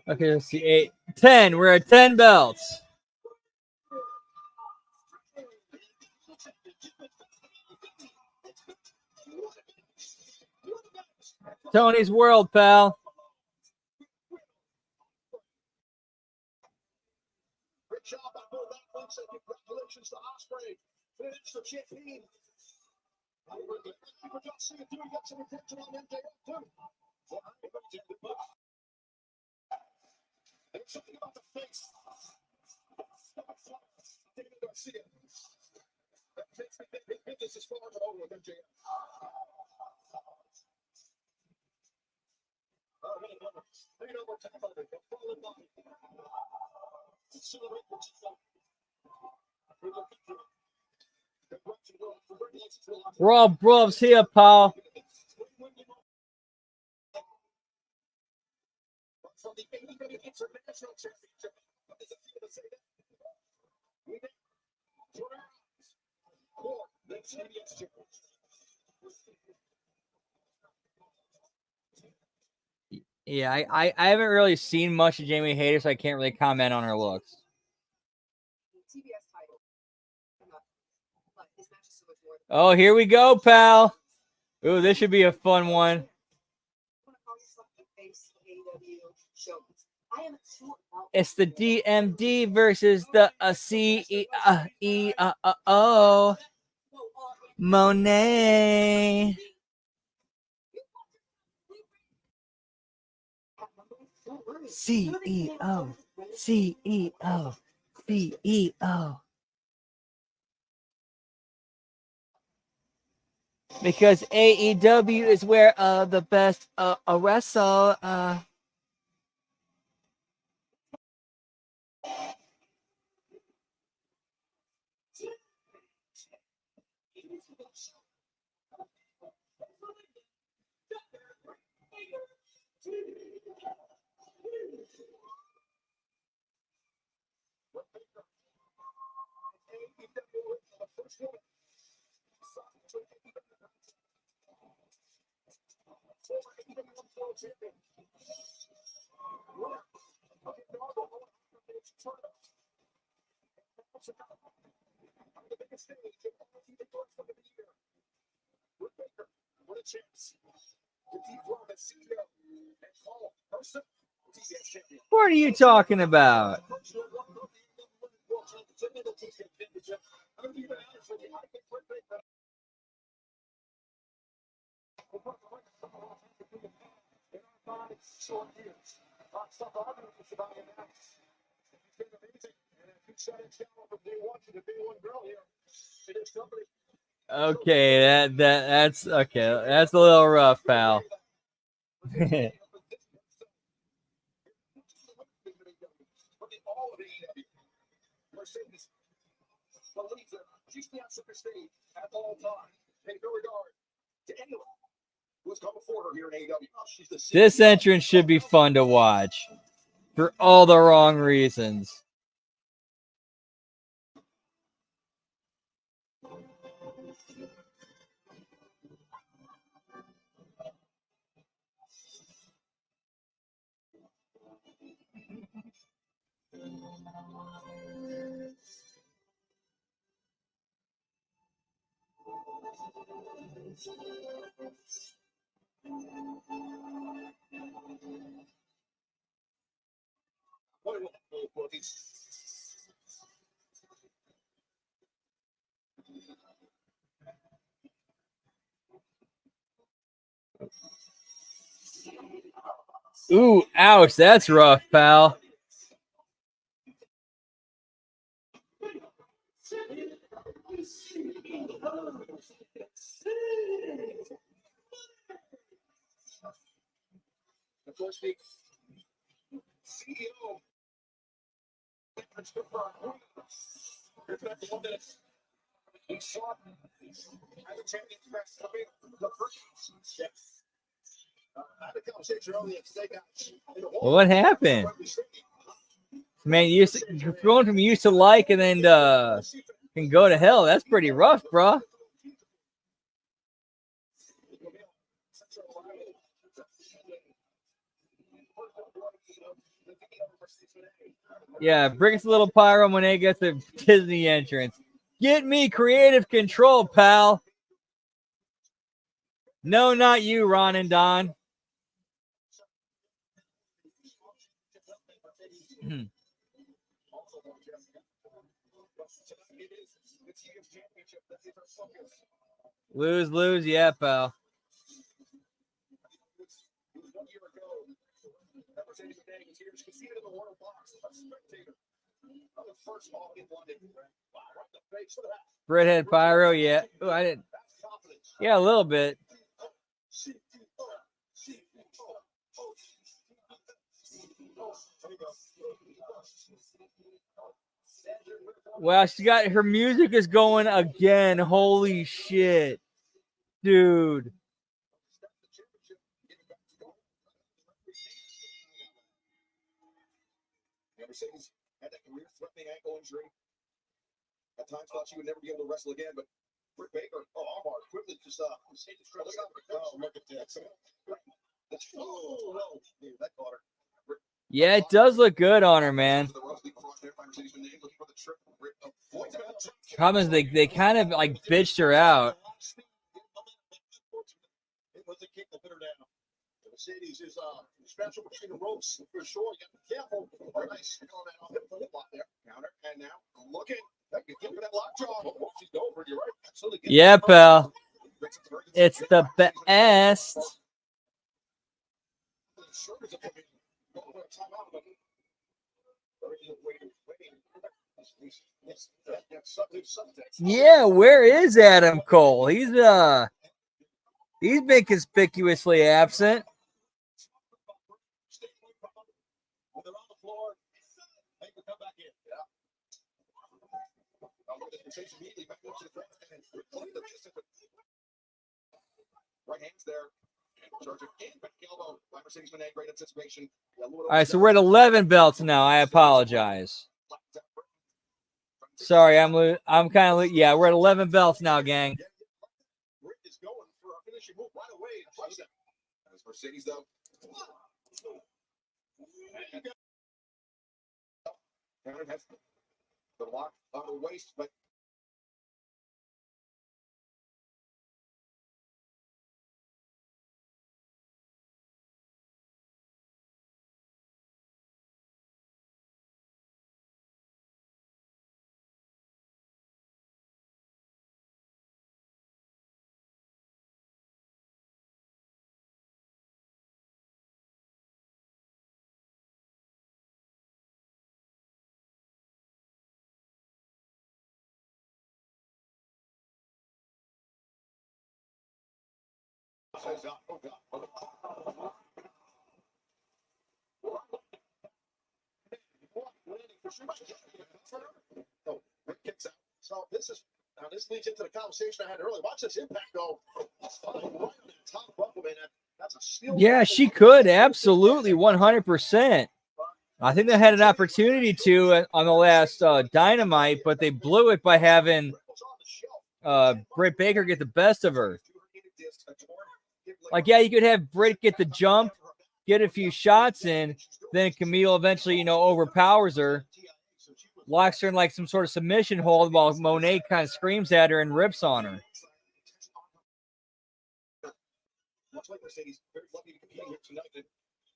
S1: Okay, let's see. 8, 10. We're at 10 belts. Tony's World, pal.
S2: Great job by both athletes, and congratulations to Osprey. Finish the champion. We got some attention on MJF too. There's something about the face. David Garcia. That makes me think this is far over with MJF.
S1: Raw Brubs here, pal.
S2: From the AEW International Championship. What does it feel to say that? We make more than championship.
S1: Yeah, I haven't really seen much of Jamie Hayter, so I can't really comment on her looks. Oh, here we go, pal. Ooh, this should be a fun one. It's the DMD versus the CEO. Monet. CEO. CEO. CEO. Because AEW is where the best wrestle. What are you talking about? Okay, that's okay. That's a little rough, pal. This entrance should be fun to watch for all the wrong reasons. Ooh, ouch, that's rough, pal. Well, what happened? Man, you're going from used to like and then can go to hell. That's pretty rough, bro. Yeah, bring us a little pyro when they get the Disney entrance. Get me creative control, pal. No, not you, Ron and Don. Lose, yeah, pal. Redhead pyro, yeah. Ooh, I didn't. Yeah, a little bit. Wow, she got her music is going again. Holy shit, dude.
S2: Mercedes had that career-threatening ankle injury. At times thought she would never be able to wrestle again, but Britt Baker, Almar, quickly just look at that. Oh, no. Dude, that caught her.
S1: Yeah, it does look good on her, man. Problem is they kind of like bitched her out.
S2: It was a kick to put her down. Mercedes is special between the ropes for sure. You got to be careful. Very nice. Going out the lip lock there. Counter. And now looking. Get that lockjaw. Oh, she's going for it. You're right. Absolutely.
S1: Yeah, pal. It's the best. Yeah, where is Adam Cole? He's been conspicuously absent.
S2: Right hands there.
S1: All right, so we're at 11 belts now. I apologize. Sorry, I'm kind of yeah. We're at 11 belts now, gang.
S2: Rick is going for a finishing move right away. As Mercedes though. Has the lock on the waist, but so this leads into the conversation I had earlier. Watch this impact go. That's a steal.
S1: Yeah, she could absolutely 100%. I think they had an opportunity to on the last Dynamite, but they blew it by having Britt Baker get the best of her. Like, yeah, you could have Britt get the jump, get a few shots in, then Camille eventually, overpowers her, locks her in like some sort of submission hold while Monet kind of screams at her and rips on her.
S2: Much like Mercedes, very lucky to be competing here tonight.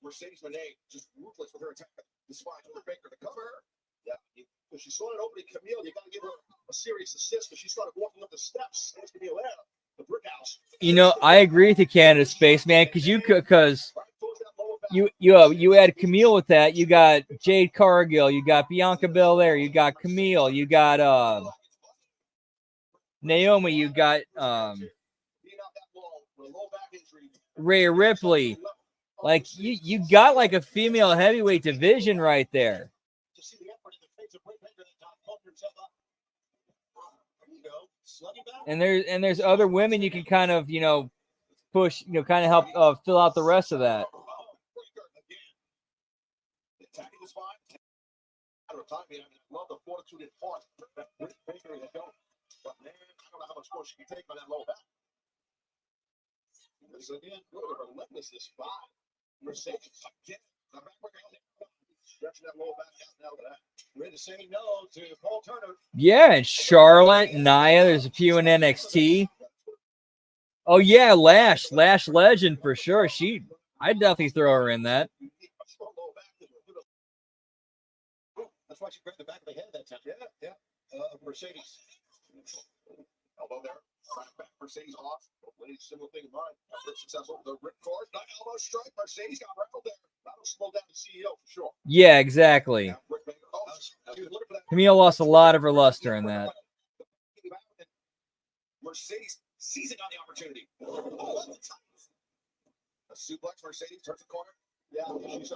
S2: Mercedes Monet just ruthless with her attack. The spine for Baker to cover her. Yeah, if she saw it opening Camille, you got to give her a serious assist because she started walking up the steps. There's Camille there, the brick house.
S1: I agree with you, Canada Space Man, because you had Camille with that. You got Jade Cargill, you got Bianca Belair, you got Camille, you got Naomi, you got Rhea Ripley. Like you got like a female heavyweight division right there. And there's other women you can kind of push, kind of help fill out the rest of that.
S2: Love the fortitude and heart that Britt Baker has shown. But man, I don't know how much more she can take on that low back. Because again, look at her relentlessness by Mercedes. Again, the back stretching that low back out now to that. We're to say no to Paul Turner.
S1: Yeah, and Charlotte, Nia, there's a few in NXT. Oh yeah, Lash Legend for sure. I'd definitely throw her in that.
S2: That's why she grabbed the back of the head that time. Yeah. Mercedes. Elbow there. Right back. Mercedes off. Similar thing in mind. Successful. The ripcord. Not elbow strike. Mercedes got rattled there. That'll slow down the CEO for sure.
S1: Yeah, exactly. Camille lost a lot of her luster in that.
S2: Mercedes seizing on the opportunity. Oh, that's a suplex. Mercedes turns the corner. Yeah, she's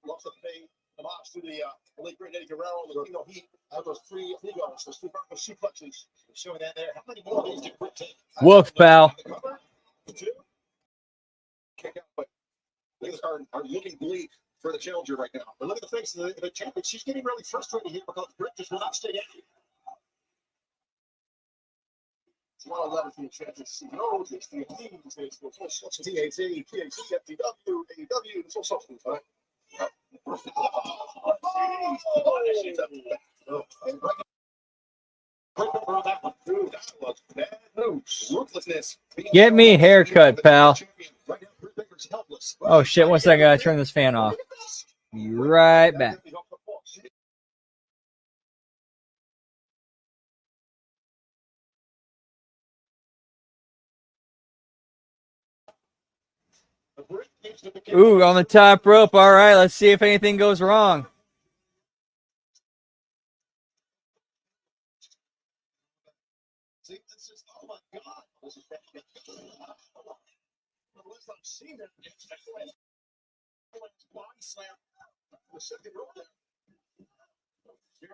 S2: lost the thing. The box to the late great Eddie Guerrero. The Latino Heat have those three egos, those three suplexes. Showing that there. How many more of these did Britt take?
S1: Woof, pal.
S2: Kick out, but things are looking bleak for the challenger right now. But look at the face of the champion. She's getting really frustrated here because Britt just will not stay in. It's 111 for the champion CEOs, it's the teams, it's TAT, PAC, FTW, AEW, it's all substance, right?
S1: Get me a haircut, pal. Oh shit, 1 second, I gotta turn this fan off. Be right back. Ooh, on the top rope. All right, let's see if anything goes wrong.
S2: See, this is, oh my God. This is I've seen it. Body slam. The second rope there. Jerry.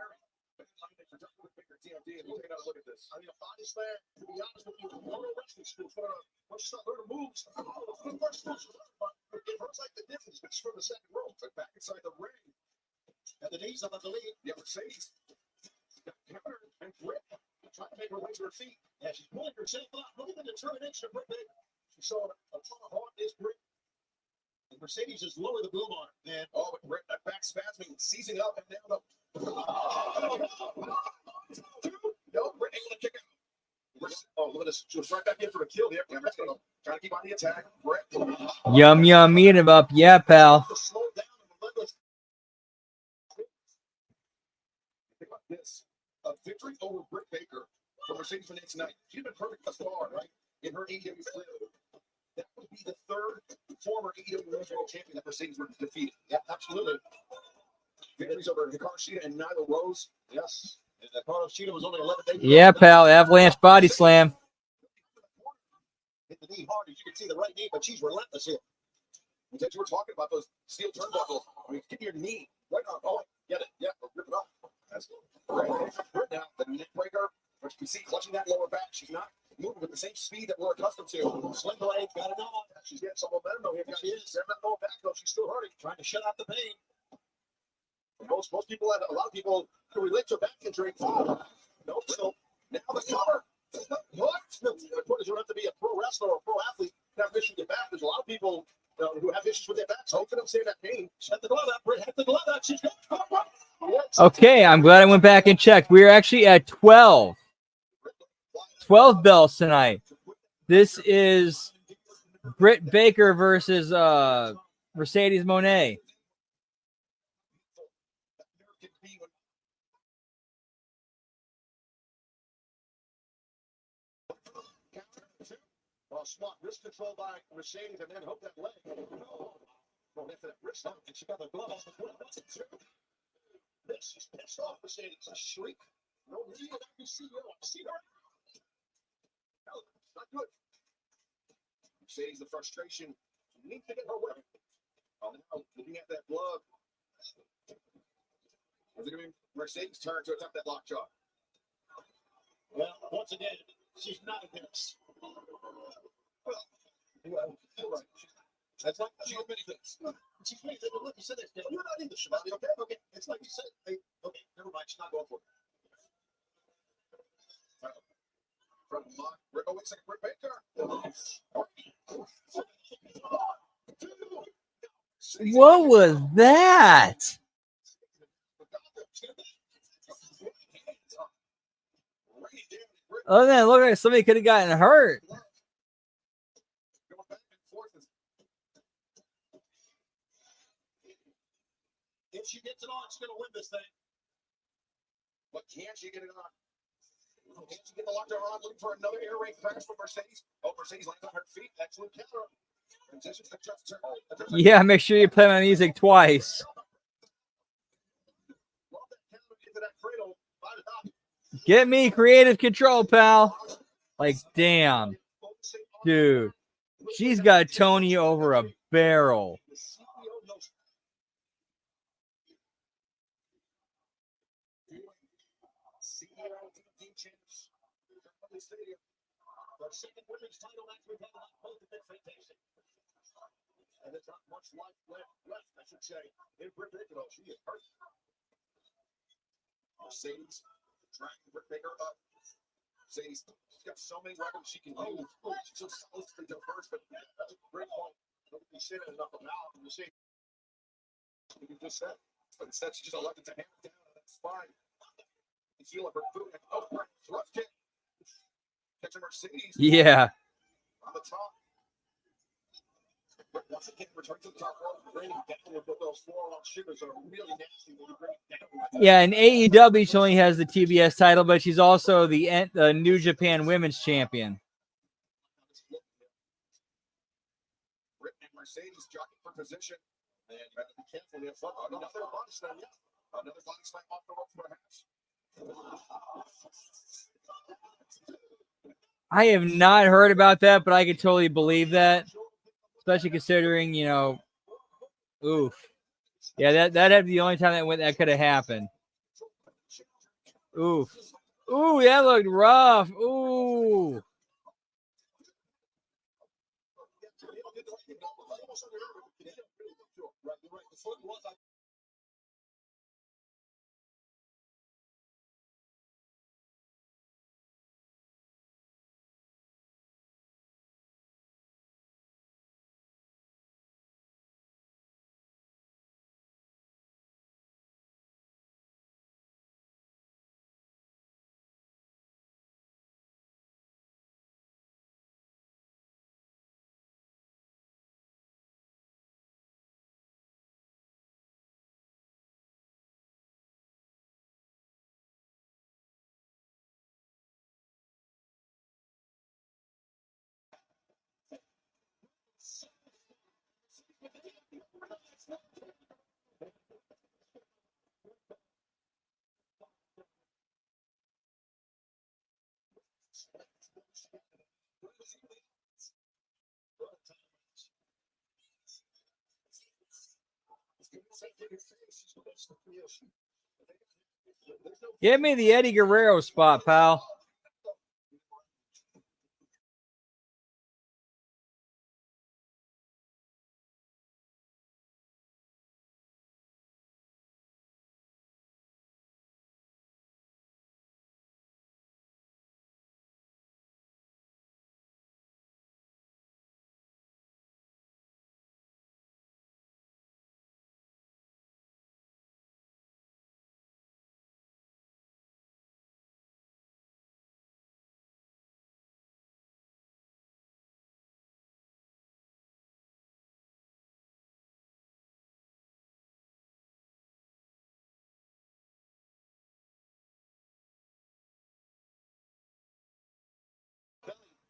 S2: TMD, we'll take another look at this. I mean, a body slam, to be honest with you, no wrestling school. Once you start learning moves, it hurts like the difference. It's from the second rope, but back inside the ring. And the knees up on the lead. Yeah, Mercedes got countered and grip. Trying to make her way to her feet. Yeah, she's pulling herself up. Look at the determination of Britt Baker. She saw a ton of heart in this Britt. And Mercedes just lowered the boom on her. And oh, Britt, that back spasming, seizing up and down. No, Britt able to kick out. Oh, look at this. She was right back in for a kill here. Yeah, Britt's gonna try to keep on the attack. Britt.
S1: Yum, yum, eat him up. Yeah, pal.
S2: Slow down and relentless. Think about this. A victory over Britt Baker for Mercedes Benz tonight. She's been perfect thus far, right? In her AEW career. That would be the third former AEW World Champion that Mercedes were defeated. Yeah, absolutely. Victories over Hikaru Shida and Nyla Rose. Yes. And Hikaru Shida was only 11 days.
S1: Yeah, pal. Avalanche body slam.
S2: Hit the knee hard, as you can see the right knee, but she's relentless here. Since you were talking about those steel turnbuckles, I mean, get your knee right on. Oh, get it. Yeah, rip it off. That's right. Now, the neck breaker, which you can see clutching that lower back. She's not moving with the same speed that we're accustomed to. Sling blade, got it on. She's getting some momentum though here. She is. There's that lower back though. She's still hurting, trying to shut out the pain. Most people, a lot of people who relate to back injury. No, so now the cover. What? You don't have to be a pro wrestler or a pro athlete to have issues with their back. There's a lot of people who have issues with their backs. How can them say that pain? Set the glove out, Britt. Hit the glove out. She's got.
S1: Okay, I'm glad I went back and checked. We're actually at 12. 12 belts tonight. This is Britt Baker versus Mercedes Moné.
S2: Smart wrist control by Mercedes, and then hope that leg. Well, after that wrist up, and she got the glove off the foot. This is pissed off, Mercedes. A shriek. No need of that CEO. I see her. No, it's not good. Mercedes, the frustration. She needs to get her weapon. Oh, now, looking at that glove. Is it going to be Mercedes' turn to attempt that lockjaw? Well, once again, she's not a miss. Well, you're right. That's like she did many things. She's made it. Look, you said that. You're not in the Shivani, okay? Okay. It's like you said. Hey, okay, never mind. She's not going for it. From oh, wait a second. Britt Baker.
S1: What was that? Oh, man, look like somebody could have gotten hurt.
S2: If she gets it on, she's going to win this thing. But can she get it on? Can she get the lockjaw on? Looking for another air raid crash from Mercedes. Oh, Mercedes lands on her feet. Excellent counter.
S1: Yeah, make sure you play my music twice. Get me creative control, pal. Like, damn. Dude. She's got Tony over a barrel.
S2: And there's not much life left, I should say, in Britt Baker. She is hurt. Mercedes dragging Britt Baker up. Mercedes, she's got so many weapons she can use. She's so supposed to be diverse, but that's a great point. Don't be sitting enough about Mercedes. You just said. But instead, she just elected to hammer down on that spine. The heel of her boot. Oh, thrust kick. Catch a Mercedes.
S1: Yeah.
S2: On the top. But once again, return to the top rope. Bring it down with those four-on shooters are really nasty when you bring it down.
S1: Yeah, in AEW, she only has the TBS title, but she's also the New Japan Women's Champion.
S2: Britt and Mercedes jockeying for position. And you have to be careful there. Another body slam. Another body slam off the rope, perhaps.
S1: I have not heard about that, but I could totally believe that, especially considering, you know, oof. Yeah, that had the only time that could have happened. Oof. Ooh, that looked rough. Ooh. Give me the Eddie Guerrero spot, pal.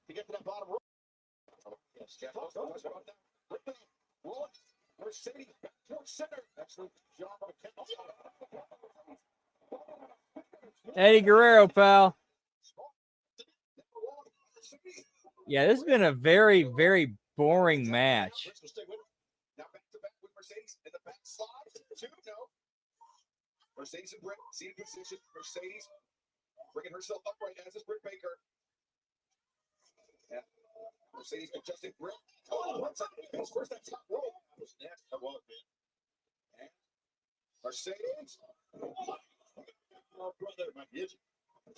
S2: To get to that bottom rope. Mercedes back towards center. Excellent job on
S1: Eddie Guerrero, pal. Yeah, this has been a very, very boring match.
S2: Now back to back with Mercedes in the back slide. No. Mercedes and Britt, seated position. Mercedes bringing herself upright as is Britt Baker. Yeah. Mercedes adjusting Britt. Oh, what's that? Where's that top rope? That was nasty. That was, man. And Mercedes. Oh, brother, my bitch.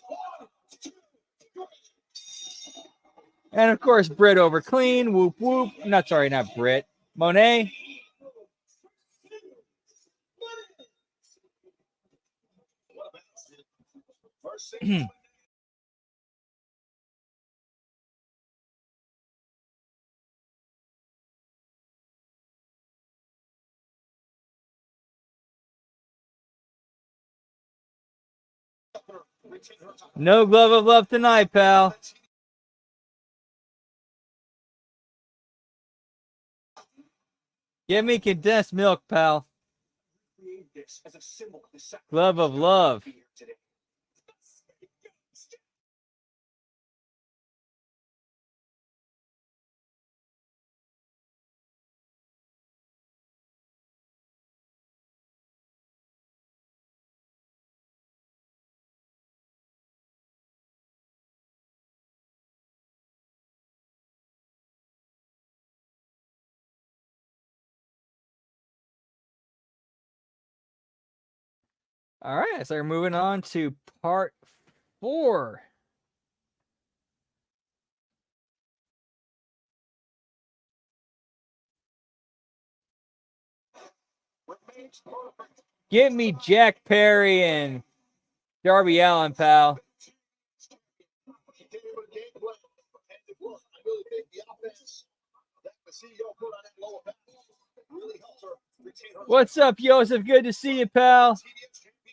S2: 1, 2, 3.
S1: And of course, Britt over clean. Whoop, whoop. Not Britt. Monet. No glove of love tonight, pal. Give me condensed milk, pal. Glove of love. All right, so we're moving on to part 4. Give me Jack Perry and Darby Allin, pal. What's up, Joseph? Good to see you, pal.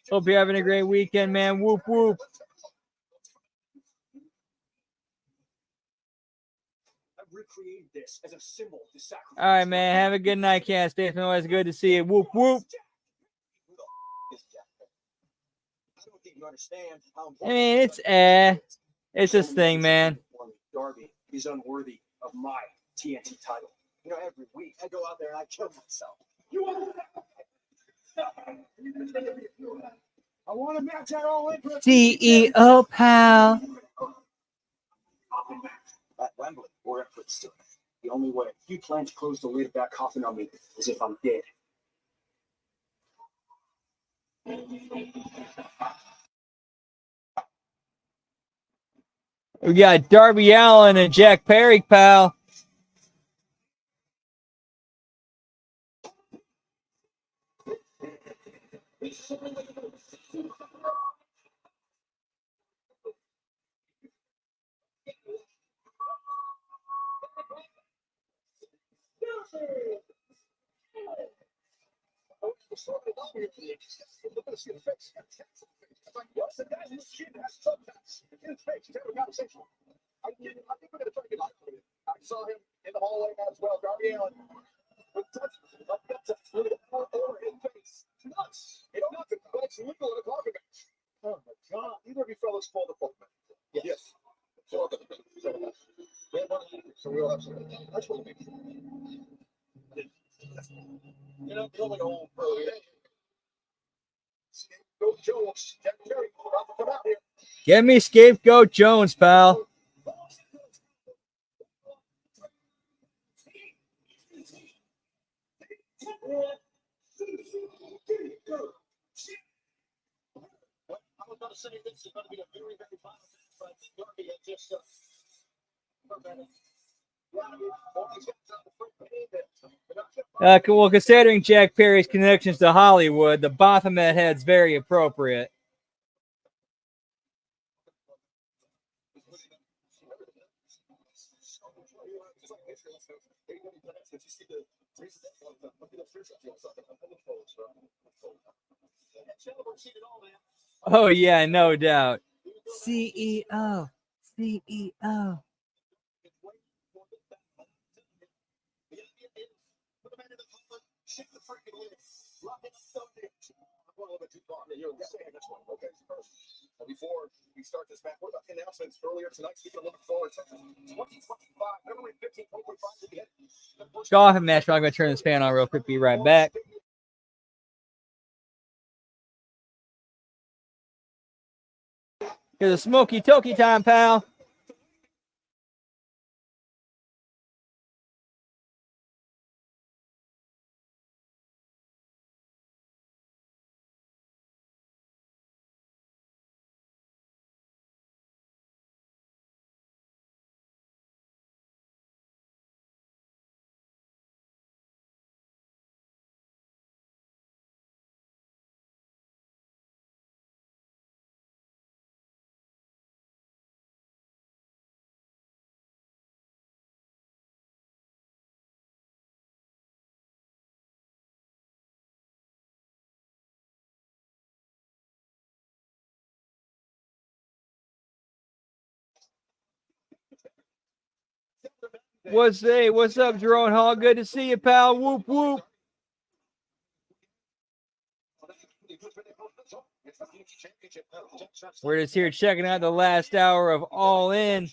S1: Hope you're having a great weekend, man. Whoop, whoop.
S2: Recreated this as a symbol to sacrifice.
S1: All right, man. Have a good night, Cat Spaceman. Always good to see you. Whoop, whoop. I mean, it's It's his thing, man.
S2: Darby is unworthy of my TNT title.
S4: You know, every week I go out there and I kill myself.
S2: I want to match that all in.
S1: CEO, pal.
S2: At Wembley or at Bristol. The only way you plan to close the lid of that coffin on me is if I'm dead.
S1: We got Darby Allin and Jack Perry, pal.
S2: I saw him in the hallway as well. Darby Allin. Over his face. Nuts. It's nothing, but it's legal in a coffee match. Oh my God. Either of you fellas called the book. Yes. So we'll have some. That's what it means. You know, building old early. Go Jones. Jack Perry. Come out here.
S1: Get me Scapegoat Jones, pal.
S2: I was going to say this is going to be a very, very positive, but Darby had just
S1: Well, considering Jack Perry's connections to Hollywood, the Baphomet head's very appropriate. Oh, yeah, no doubt. CEO. CEO.
S2: Before we start this match, what about the announcements earlier tonight? Speaking of looking forward to 2025, February 15th, 2025 to the end.
S1: Golfing match. I'm going to turn this fan on real quick. Be right back. Here's a smoky toky time, pal. What's up, Jerome Hall? Good to see you, pal. Whoop, whoop. We're just here checking out the last hour of All In.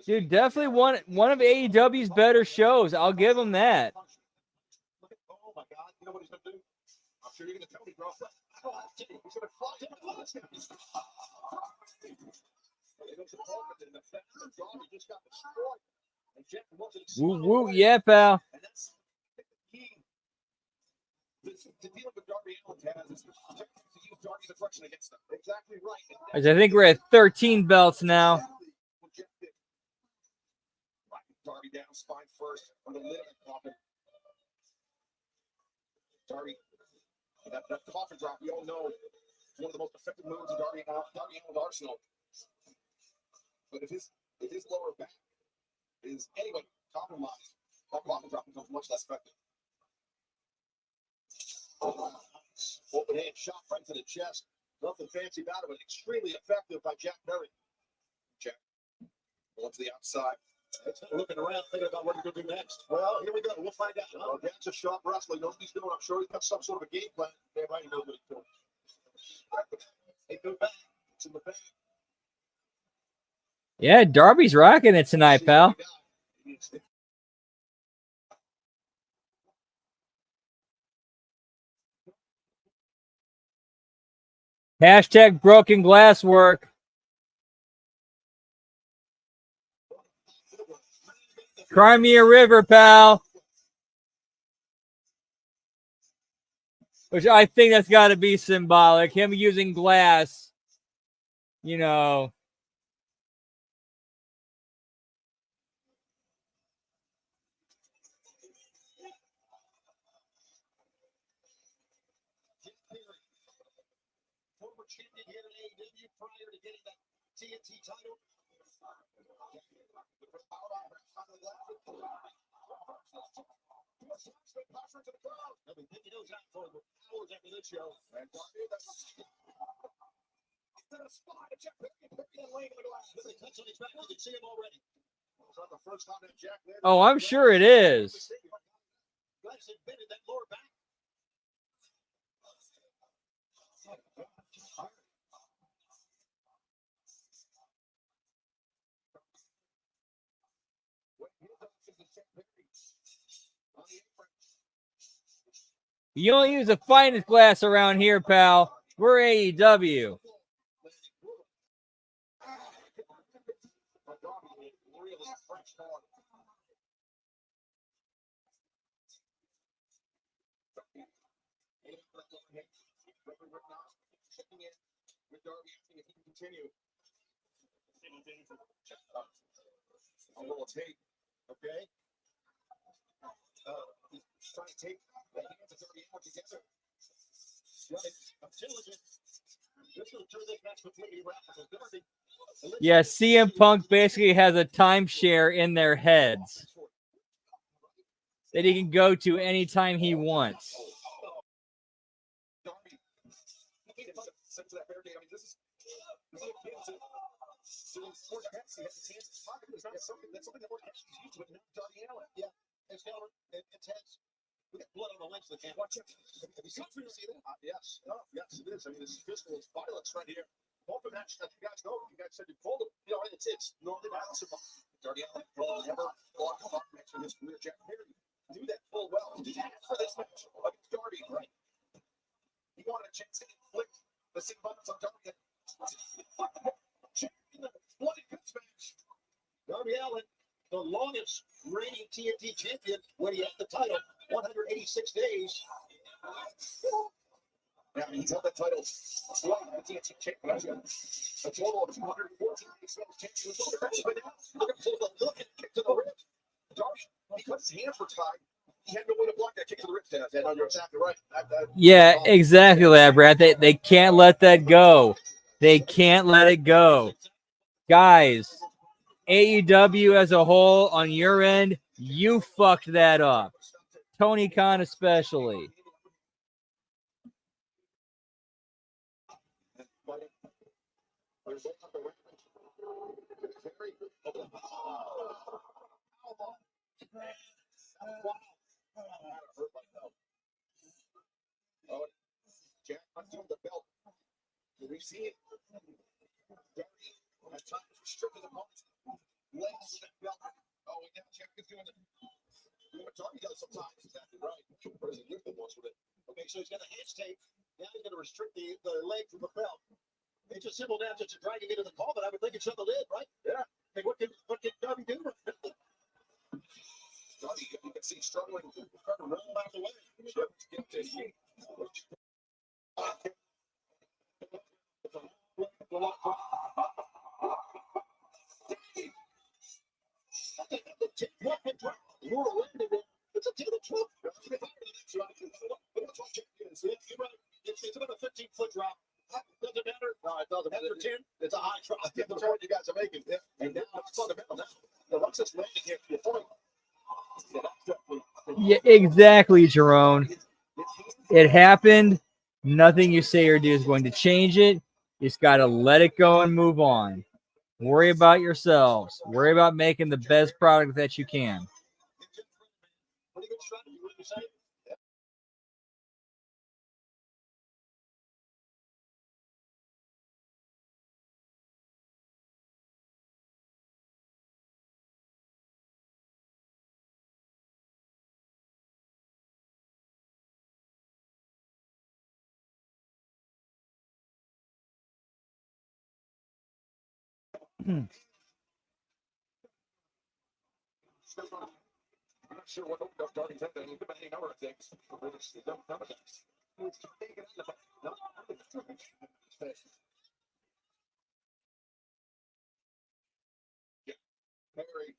S1: Dude, definitely one of AEW's better shows. I'll give him that.
S2: Oh my God! You know what he's gonna do? I'm sure you're gonna tell me, bro.
S1: Woo woo, yeah, pal.
S2: The deal with Darby Allin has is to use Darby's aggression against them. Exactly right.
S1: I think we're at 13 belts now.
S2: Darby down, spine first, on the lid of the coffin. Darby, that coffin drop, we all know, is one of the most effective moves in Darby Allin's arsenal. But if his lower back is anyway compromised, that coffin drop becomes much less effective. Open hand shot right to the chest. Nothing fancy about it, but extremely effective by Jack Perry. Jack going to the outside. Looking around, thinking about what he's going to do next. Well, here we go. We'll find out. Well, that's a sharp wrestler. He knows what he's doing. I'm sure he's got some sort of a game plan. Everybody knows what he's doing. They go back. It's in the back.
S1: Yeah, Darby's rocking it tonight, pal. Hashtag broken glass work. Cry me a river, pal. Which I think that's got to be symbolic. Him using glass, you know.
S2: Former champion here in AEW prior to getting that TNT title.
S1: Oh, I'm sure it is. You don't use the finest glass around here, pal. We're AEW.
S2: A little tape, okay? He's trying to take the hands of Darby Allin together.
S1: Yeah, CM Punk basically has a timeshare in their heads that he can go to anytime he wants.
S2: We got blood on the legs of the camp. Watch it. Have you see that? Yes. Oh, yes, it is. I mean, this physical is violence right here. Both of them, you guys know. You guys said you pulled them. You know, it's normally violence. Darby Allin will never walk up next to his career. Jack Perry do that full well. Did that for this match against Darby, right? He wanted a chance to inflict the same violence on Darby. Bloody good match. Darby Allin, the longest reigning TNT champion when he had the title, 186 days. Yeah, I mean, he's held that title twice, the TNT champion. A total of 214 days champion. But now, look at the kick to the ribs. Darby, because his hands were tied, he had no way to block that kick to the ribs. Yeah, no, you're exactly right.
S1: Yeah, exactly, that, Brad. They can't let that go. They can't let it go. Guys, AEW as a whole, on your end, you fucked that up. Tony Khan especially.
S2: Jack undoing the belt. We see it. At times restricted opponents. Legs with that belt. Oh, and now Jack is doing it. What Darby does sometimes. Exactly right. Where's he lift the most with it? Okay, so he's got a hands tape. Now he's going to restrict the leg from the belt. It's just simple now just to drag him into the call, but I would think it's on the lid, right? Yeah. Hey, what can Darby do? Darby, you can see struggling to roll out of the way. 15-foot drop. Doesn't matter. No, it doesn't. After 10, it's a high drop. Get the point you guys are making. Yeah. And now it's fundamental. Now, once it's landing here, your point.
S1: Yeah, exactly, Jerome. It happened. Nothing you say or do is going to change it. You just got to let it go and move on. Worry about yourselves. Worry about making the best product that you can.
S2: I'm not sure what Darby's had. It could be a number of things. Harry,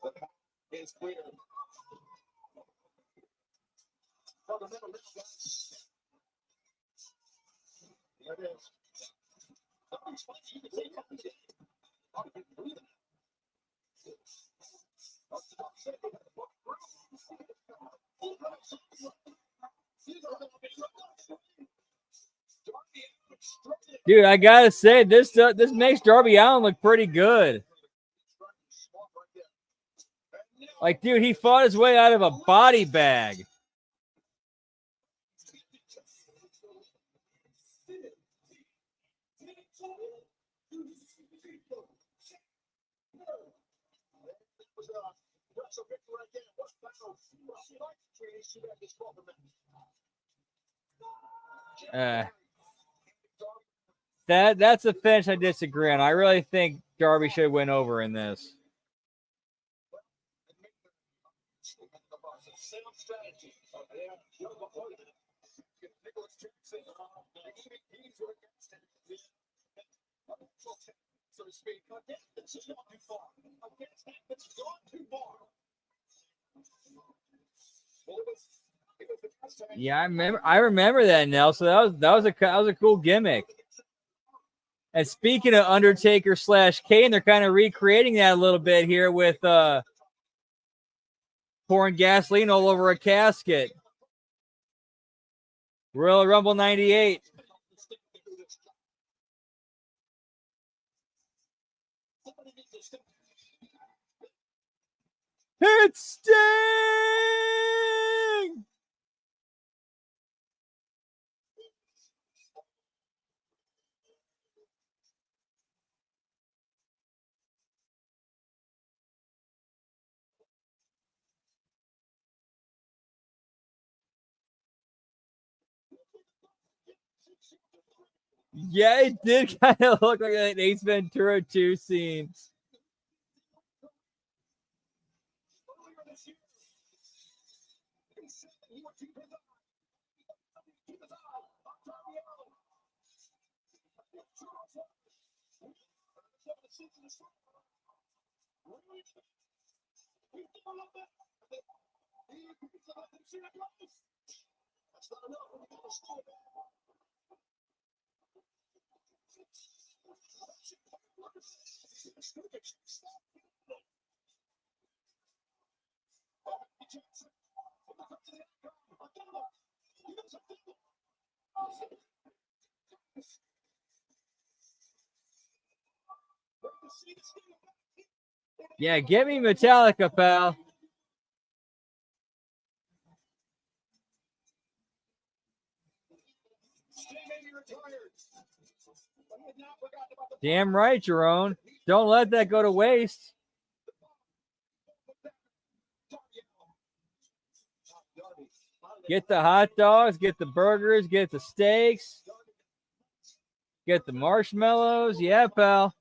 S2: the path is clear. Fundamental, guys. There it is.
S1: Dude, I gotta say this makes Darby Allin look pretty good. Like, dude, he fought his way out of a body bag. That's a finish I disagree on. I really think Darby should win over in this. Yeah, I remember that, Nelson. That was a cool gimmick. And speaking of Undertaker / Kane, they're kind of recreating that a little bit here with pouring gasoline all over a casket. Royal Rumble 98. It's Sting! Yeah, it did kind of look like an Ace Ventura 2 scene. Yeah, get me Metallica, pal. Damn right, Jerome. Don't let that go to waste. Get the hot dogs, get the burgers, get the steaks, get the marshmallows. Yeah, pal.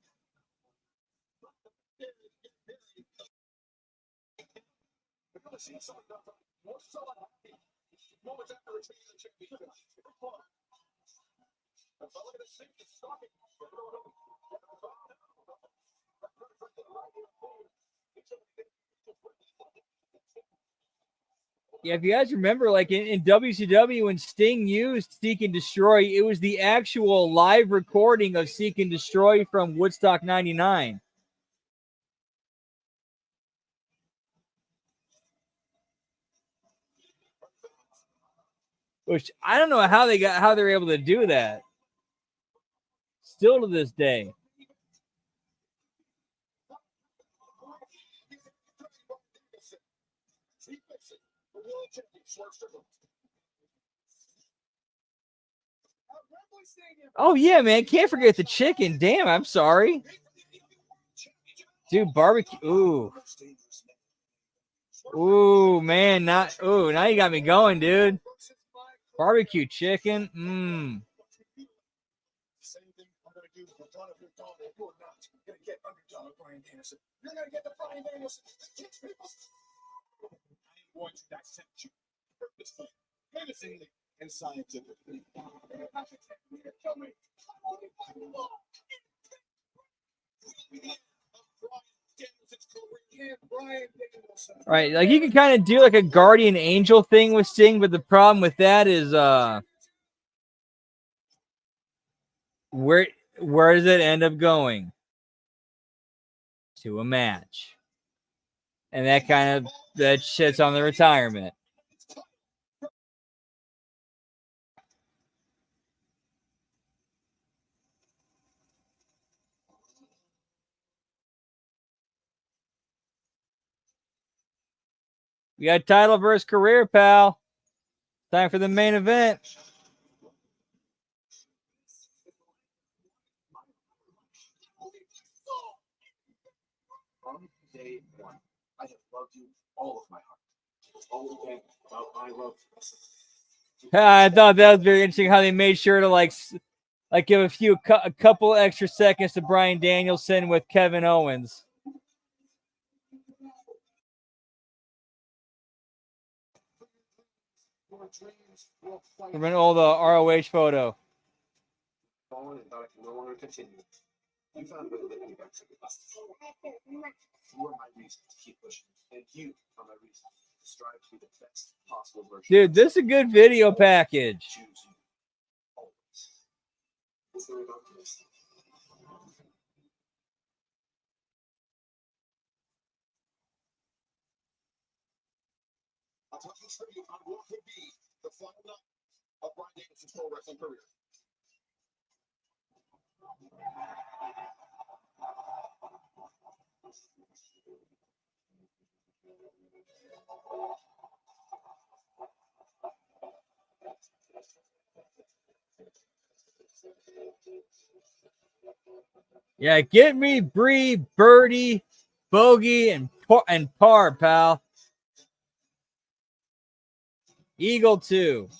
S1: Yeah, if you guys remember, like in WCW, when Sting used Seek and Destroy, it was the actual live recording of Seek and Destroy from Woodstock 99. Which I don't know how they're able to do that. Still to this day. Oh yeah, man. Can't forget the chicken. Damn, I'm sorry. Dude, barbecue. Ooh, man. Now you got me going, dude. Barbecue chicken.
S2: Same thing I'm going to do for front of your daughter. You're not going to get underdog Bryan Danielson. You're going to get the Bryan Danielson. I am going to dissect you purposefully, menacingly, and scientifically. Kill me.
S1: Right, like you can kind of do like a guardian angel thing with Sting, but the problem with that is where does it end up going? To a match. And that kind of that shits on the retirement. We got title versus career, pal. Time for the main event.
S2: From day one, I have loved you all of my heart. It's always been about my love.
S1: I thought that was very interesting how they made sure to like give a couple extra seconds to Bryan Danielson with Kevin Owens. From an old ROH photo.
S2: Fallen and thought I could no longer continue. You found a way to get me back to the bus. You are my reason to keep pushing, and you are my reason to strive to be the best possible version.
S1: Dude, this is a good video package.
S2: Choose you always. What's there about this? I'll talk you tribute on what could be the final night of Bryan Danielson's pro wrestling career.
S1: Yeah, get me Bree, Birdie, Bogey, and Par, pal. Eagle 2.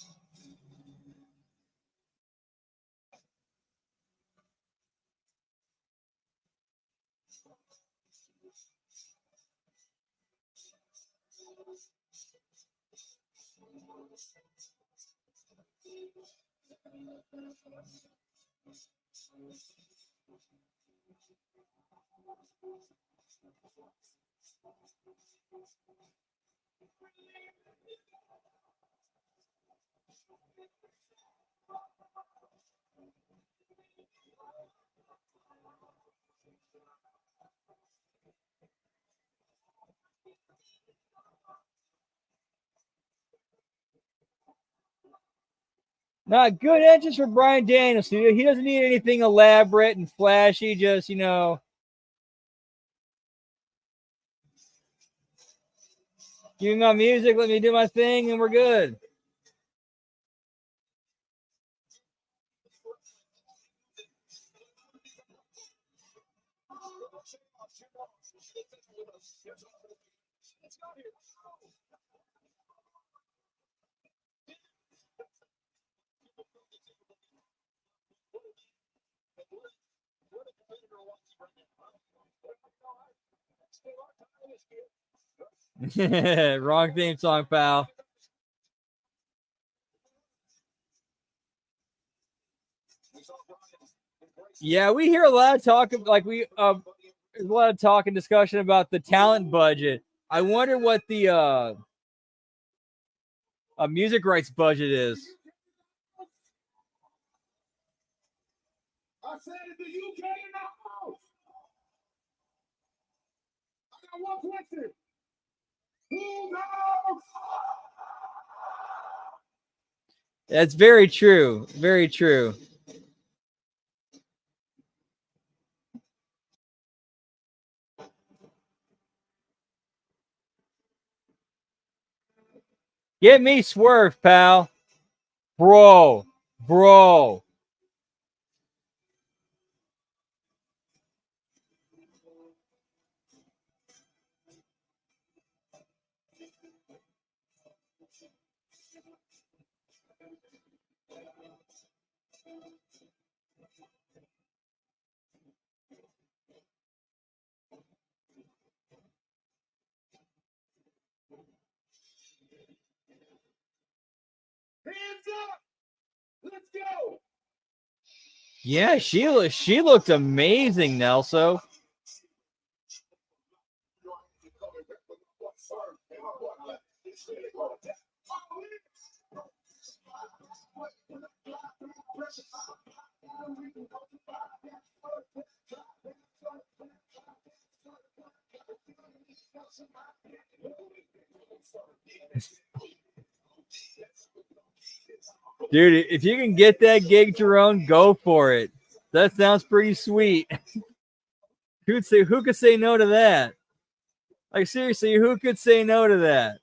S1: Not good entrance for Bryan Danielson. He doesn't need anything elaborate and flashy. Just, give me my music, let me do my thing, and we're good. Wrong theme song, pal. Yeah, we hear a lot of talk, there's a lot of talk and discussion about the talent budget. I wonder what the a music rights budget is.
S2: I said it, the UK in the house. I got one question. Who knows?
S1: That's very true. Very true. Get me Swerve, pal. Bro.
S2: Hands up. Let's go.
S1: Yeah, she looked amazing, Nelso. Dude, if you can get that gig, Jerome, go for it. That sounds pretty sweet. Who could say no to that? Like, seriously, who could say no to that?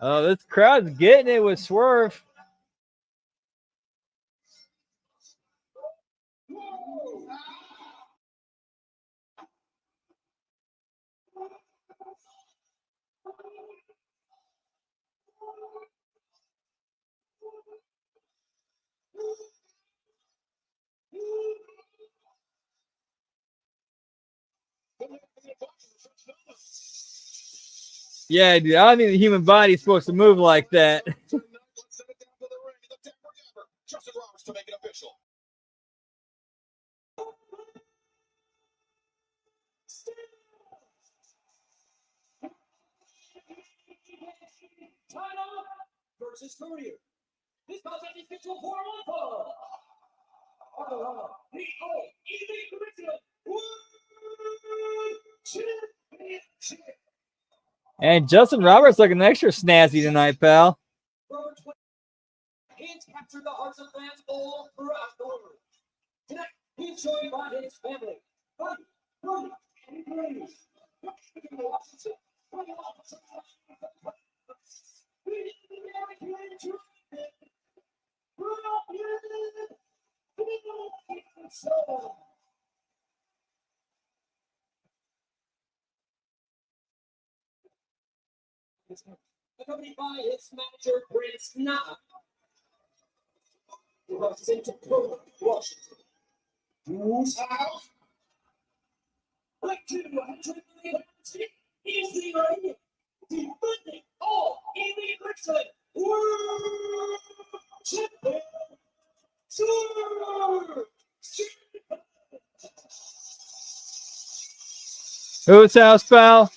S1: Oh, this crowd's getting it with Swerve. Yeah, dude, I don't think the human body is supposed to move like that.
S2: Title versus Courier. This contest is scheduled for one fall. The Elite Curriculum Championship.
S1: And Justin Roberts looking extra snazzy tonight, pal.
S2: He's captured the hearts of fans all throughout the world. Tonight, he's joined by his family. Buddy, and Grace. Accompanied by his manager, Prince Knock, who represents Tacoma, Washington. Whose house? Like 200 million is the ring. Defending all elite wrestling world champion.
S1: Whose house, pal?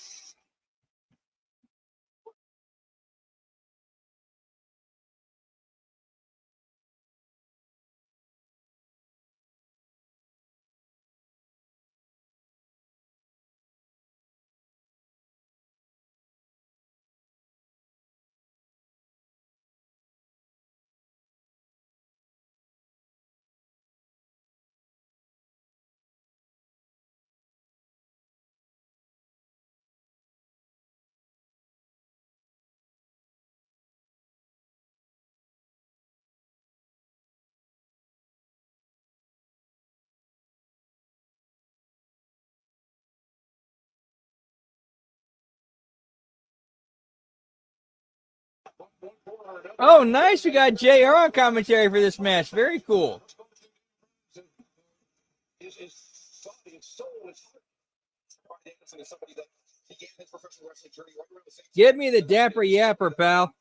S1: Oh, nice. We got JR on commentary for this match. Very cool. Give me the dapper yapper, pal.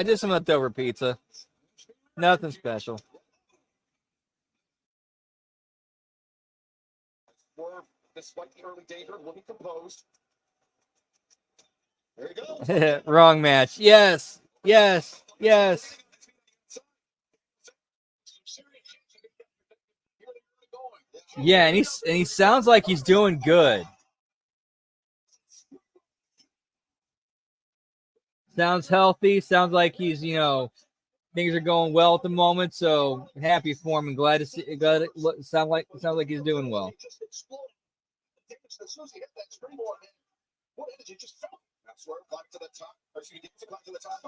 S1: Just some leftover pizza. Nothing special.
S2: Despite the early danger, looking composed. There you go.
S1: Wrong match. Yes. Yes. Yes. Yeah, and he sounds like he's doing good. Sounds healthy. Sounds like he's, things are going well at the moment. So happy for him and glad to see. Glad it sounds like he's doing well.
S2: As soon as he hit that springboard, man, what energy just felt. That's where it got to the top. Or excuse me, got to the top.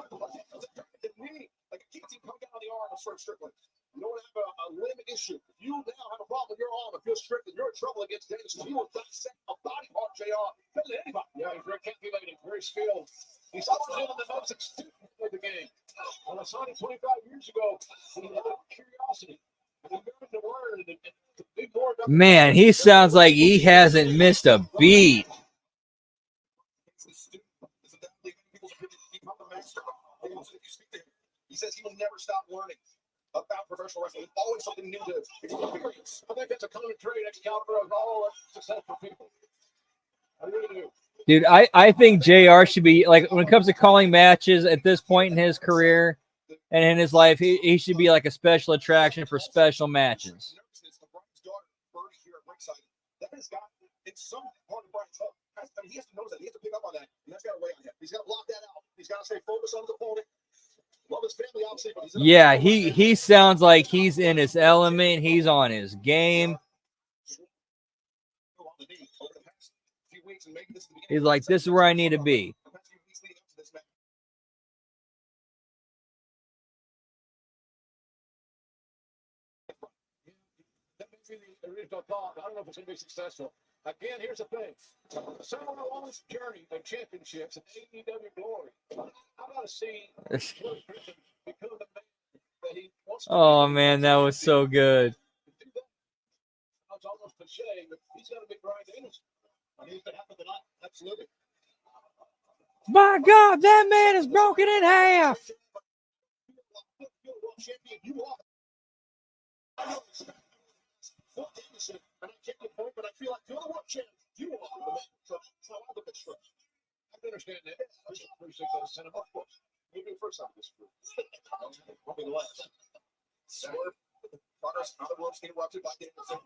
S2: It really, like a guillotine coming down on the arm of Swerve Strickland. You don't have a limb issue. If you now have a problem with your arm, if you're Strickland, you're in trouble against Dennis. He will dissect a body part, JR. Better than anybody. Yeah, he's very calculating, very skilled. He's also one of the most experienced of the game. When I saw him 25 years ago, he had a curiosity.
S1: Man, he sounds like he hasn't missed a beat.
S2: He says he will never stop learning about professional wrestling. There's always something new to experience. I think that's a common trait, Excalibur, of all successful people. I really do.
S1: Dude, I think JR should be, like, when it comes to calling matches at this point in his career and in his life, he should be like a special attraction for special matches.
S2: It's some part of Brian's hook. I mean, he has to know that. He has to pick up on that. And that's got to weigh on him. He's got to block that out. He's got to stay focused on his opponent. Love his family, obviously. But
S1: yeah, he sounds like he's in his element. He's on his game. He's like, this is where I need to be.
S2: I don't know if it's going to be successful. Again, here's the thing. Someone along's journey of championships and AEW glory. How about to see become the man that he wants to
S1: Oh,
S2: be?
S1: man, that was so good.
S2: It's almost cliche, but he's got to be Brian Danielson. I mean, if it happened tonight, absolutely.
S1: My God, that man is broken in half.
S2: You are. And I can't get point, but I feel like you're the world champ. You are the man. So that's how I look at Strickland. I can understand that. I just appreciate that incentive. Of course. You'll be the first time this group. I'll be the last. Swerve. Progress. Other worlds interrupted by Danielson.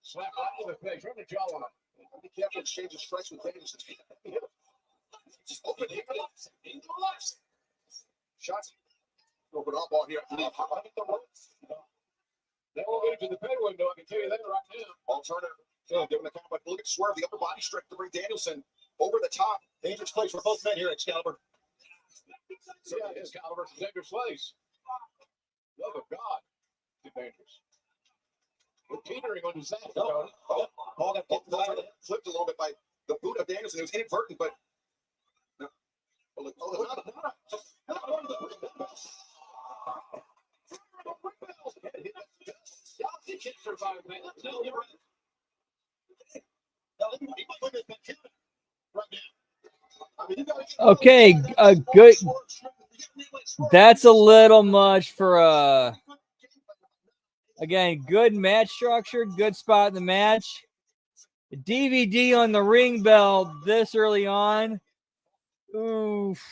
S2: Slap right in the face. Run the jawline. Be careful exchange of strikes with Danielson. Just open here. Into the left. Shots. Open up ball here. How about the ropes? They won't get it to the pay window, I can tell you that right now. Alternative. Giving the count, but look at Swerve, the upper body strike to bring Danielson over the top. Dangerous place for both men here, Excalibur. So, yeah, Excalibur, dangerous place. Love of God. Too dangerous. We're teetering on disaster, Tony. All that flipped a little bit by the boot of Danielson. It was inadvertent, but. No. You can't survive, man. No, you're right.
S1: Okay, good. That's a little much for again, good match structure, good spot in the match. DVD on the ring bell this early on. Oof.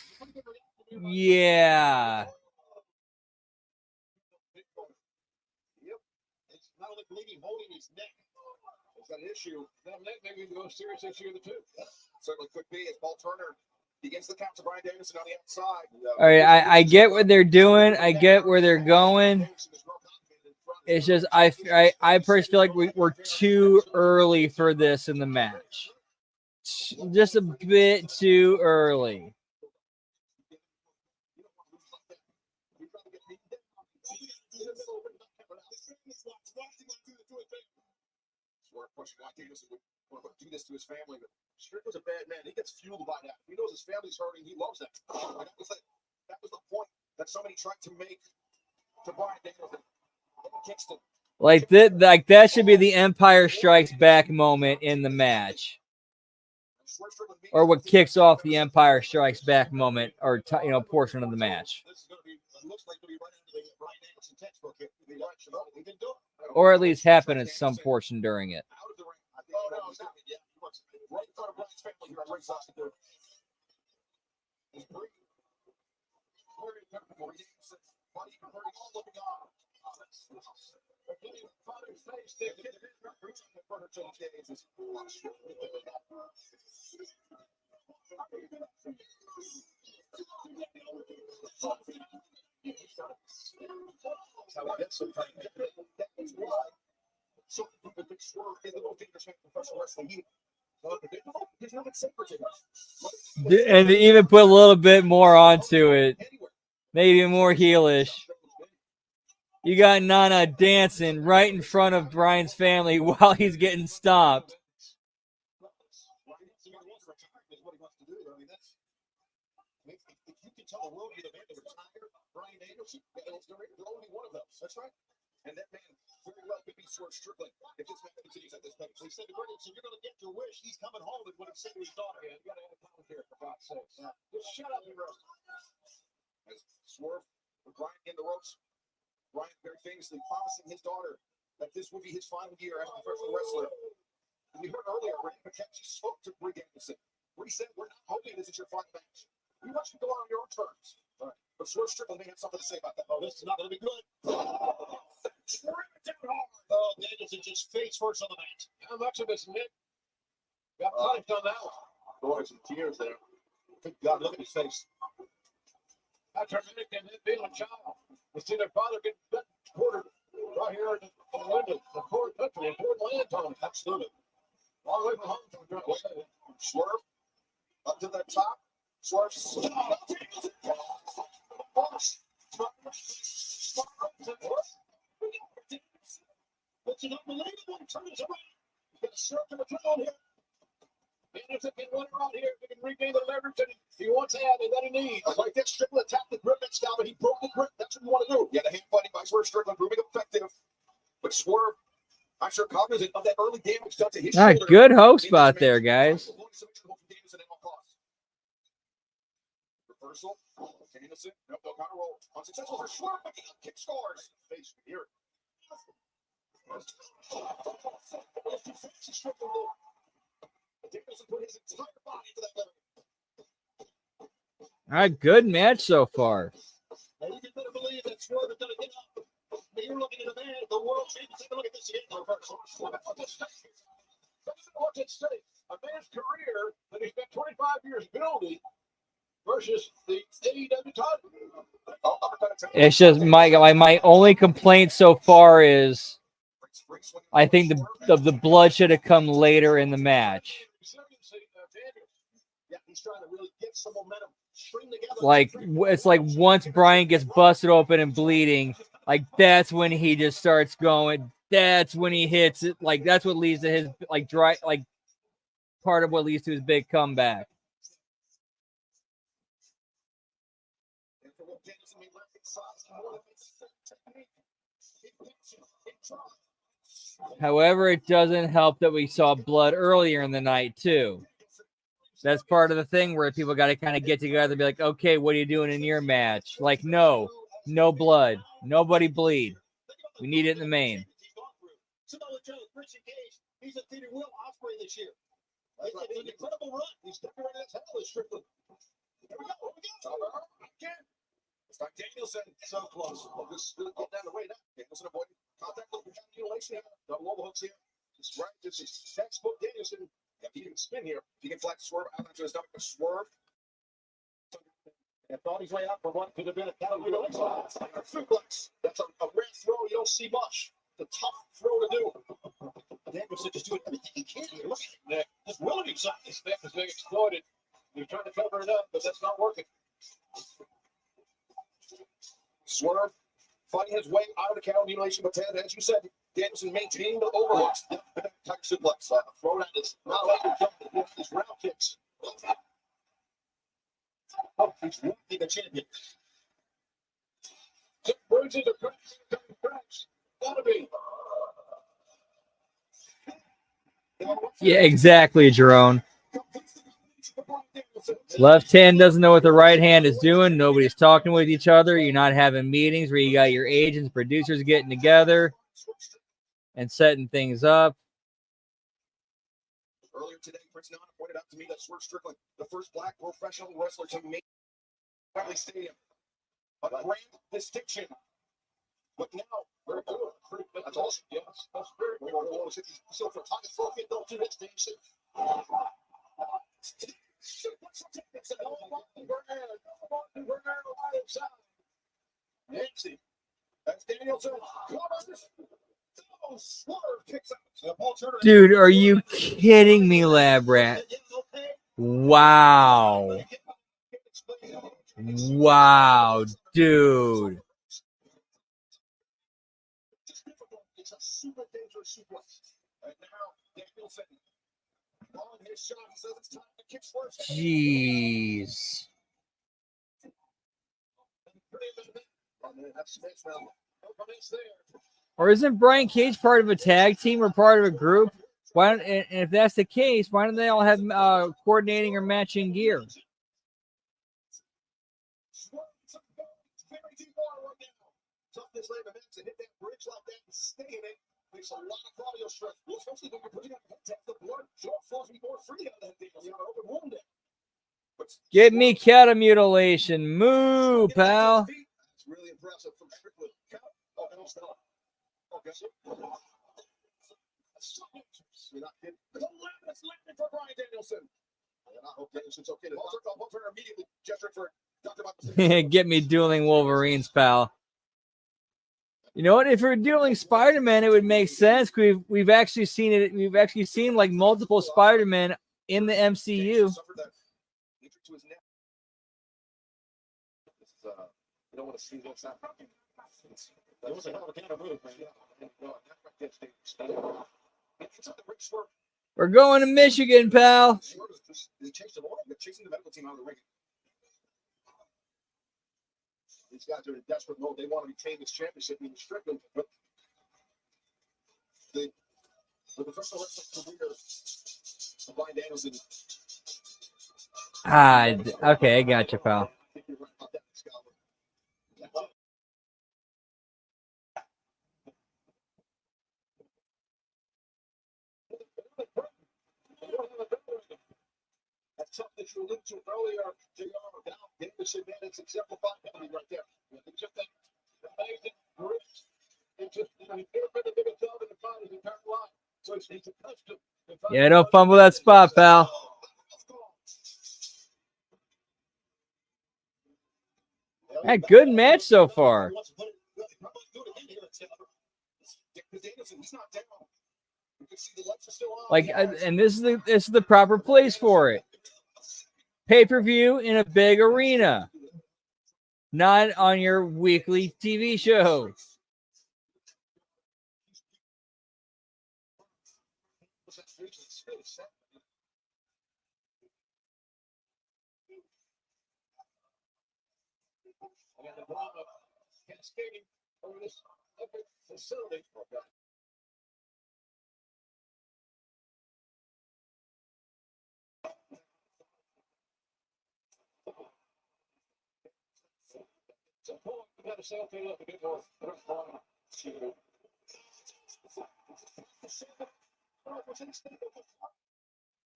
S1: Yeah.
S2: Yep. It's not only bleeding, holding his neck. He's got an issue. That may be the most serious issue of the two. Certainly could be as Paul Turner begins the count to Brian Danielson on the outside.
S1: All right, I get what they're doing. I get where they're going. It's just I personally feel like we're too early for this in the match. Just a bit too early.
S2: Do this to his family, but Strickland's a bad man. He gets fueled by that. He knows his family's hurting. He loves that. That was the point that somebody tried to make to Brian Danielson. Kingston.
S1: Like that should be the Empire Strikes Back moment in the match, or what kicks off the Empire Strikes Back moment, or portion of the match, or at least happen at some portion during it. And to even put a little bit more onto it, maybe more heelish. You got Nana dancing right in front of Brian's family while he's getting stomped.
S2: That's right. And that man very well could be Swerve Strickland if this man continues at this pace. He said to Brendan, you're going to get your wish. He's coming home, and what he said to his daughter. Yeah, you got to have a commentary for God's sake. Yeah. Just shut up, you rest. As Swerve with Brian in the ropes, Brian very famously promising his daughter that this would be his final year as a professional wrestler. And we heard earlier, Randy McKenzie spoke to Brie Danielson, where he said, we're not hoping this is your final match. We want you to go on your own terms. All right. But Swerve Strickland may have something to say about that. Oh, this is not going to be good. Oh, Danielson just face first on the mat. How much of it's Nick? Got punished on that one. Boy, some tears there. Good God, look at his face. That's her Nick and him being a child. You see their father get quartered right here in the window. The poor country, the poor land, Tony. Absolutely. All the way from home. Swerve up to the top. Swerve. It's an unbelievable turn is around. He's got a circle of control here. Danielson can run around here. He can regain the leverage that he wants to have and that he needs. Like that, Strickland attacked the grip and style, but he broke the grip. That's what you want to do. Yeah, the hand fighting by Swerve Strickland proving effective. But Swerve, I'm sure cognizant of that early damage done to his shoulder.
S1: Good hope spot there, guys.
S2: Reversal. Danielson. Nope, no counter roll. Unsuccessful for Swerve, but the kick scores. Face here.
S1: All right, good match so far.
S2: Now you can better believe that Swerve is going to get up. You're looking at a man, the world champion. Take a look at this again. Watch it stay. A man's career that he spent 25 years building versus the AEW title.
S1: It's just my only complaint so far is I think the blood should have come later in the match. Like it's like once Brian gets busted open and bleeding, like that's when he just starts going. That's when he hits it. Like that's what leads to his part of what leads to his big comeback. However, it doesn't help that we saw blood earlier in the night too. That's part of the thing where people got to kind of get together and be like, okay, what are you doing in your match? Like, no blood. Nobody bleed. We need it in the main.
S2: He's defeated Will Ospreay this year. It's an incredible run. He's decorated as hell as Strickland. Here we go. Again. It's like Danielson. So close. Well, just get down the way now. Danielson avoiding contact with the mutilation here. Double overhooks here. Just right. This is textbook Danielson. If he can spin here, if he can flex swerve out into his stomach, a swerve. And thought his way up for what could have been a mutilation. Suplex. That's a rare throw you don't see much. The tough throw to do. Danielson just doing everything he can here. Look at Nick. Just willing himself. His neck is being exploited. They're trying to cover it up, but that's not working. Swerve fighting his way out of the counter mutilation, but Ted, as you said, Danielson maintaining the overhooks. Tiger suplex. Throw that is not like his round kicks. Oh, he's really the champion. Bruises are cracks. Gotta be.
S1: Yeah, exactly, Jerome. Left hand doesn't know what the right hand is doing. Nobody's talking with each other. You're not having meetings where you got your agents, producers getting together and setting things up.
S2: Earlier today, Prince Nana pointed out to me that Swerve Strickland, the first black professional wrestler to make Wembley Stadium, a grand distinction. But now we're good. That's awesome. Yes, that's very good. So for Tiger Trophy, don't do this thing. Nancy. That's Danielson.
S1: Dude, are you kidding me, Lab Rat? Wow. Wow, dude.
S2: It's a super dangerous suplex. And now Danielson on his shot. He says it's time to kick Swerve.
S1: Jeez. Or isn't Brian Cage part of a tag team or part of a group? Why don't, and if that's the case, why don't they all have coordinating or matching gear?
S2: Toughness later to hit that bridge like that and stay in it makes a lot of cardio stress. Especially when you're putting up the blood flows more freely out of that thing. You know, open wound there.
S1: Get me cattle mutilation. Moo, pal.
S2: It's really impressive from Strickland. Oh, no, stop. Okay. You're not kidding. That's landing for Brian Danielson. And I hope Danielson's okay. Walter immediately gestured for Dr. Michael.
S1: Get me dueling Wolverines, pal. You know what? If we're dueling Spider-Man, it would make sense. We've actually seen it. We've actually seen like multiple Spider-Man in the MCU.
S2: You don't want to see what's happening. That was a hell of a kind of move, man.
S1: We're going to Michigan, pal.
S2: They chased him all. They're chasing the medical team out of the ring. These guys are in desperate mode. They want to retain this championship in Strickland. But the professional wrestling career of Brian Danielson.
S1: Okay, I got you, pal.
S2: That's something that you alluded to earlier, JR. Now, Danielson, man, it's exemplified right there. It's just that amazing grit. It's just, you know, he's never been a bigger job in the crowd his entire life. So he's accustomed.
S1: Yeah, don't fumble that spot, pal. Hey, good match so far. Like, and this is the proper place for it. Pay-per-view in a big arena, not on your weekly TV show.
S2: Cascading over this epic facility.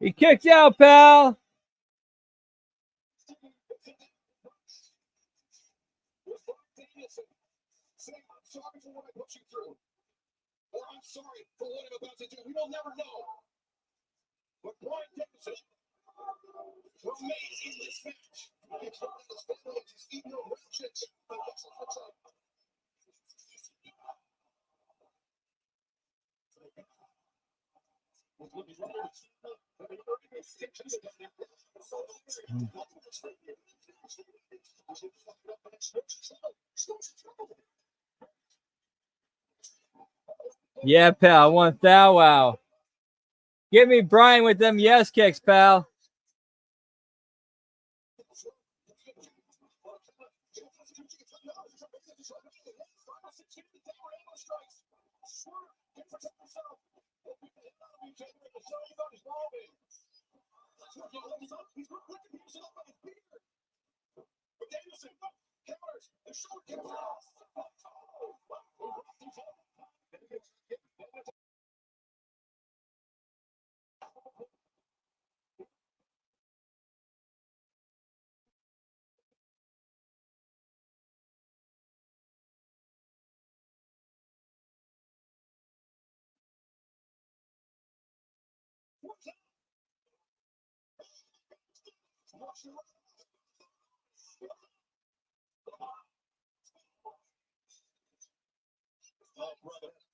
S1: He kicked out, pal.
S2: I'm sorry for what I put you through. Or I'm sorry for what I'm about to do. We will never know. But Brian Dickinson remains in this match. He told his family he's eating no ratchets. I guess that's what's up.
S1: Yeah, pal. I want Thou Wow. Give me Brian with them yes kicks, pal.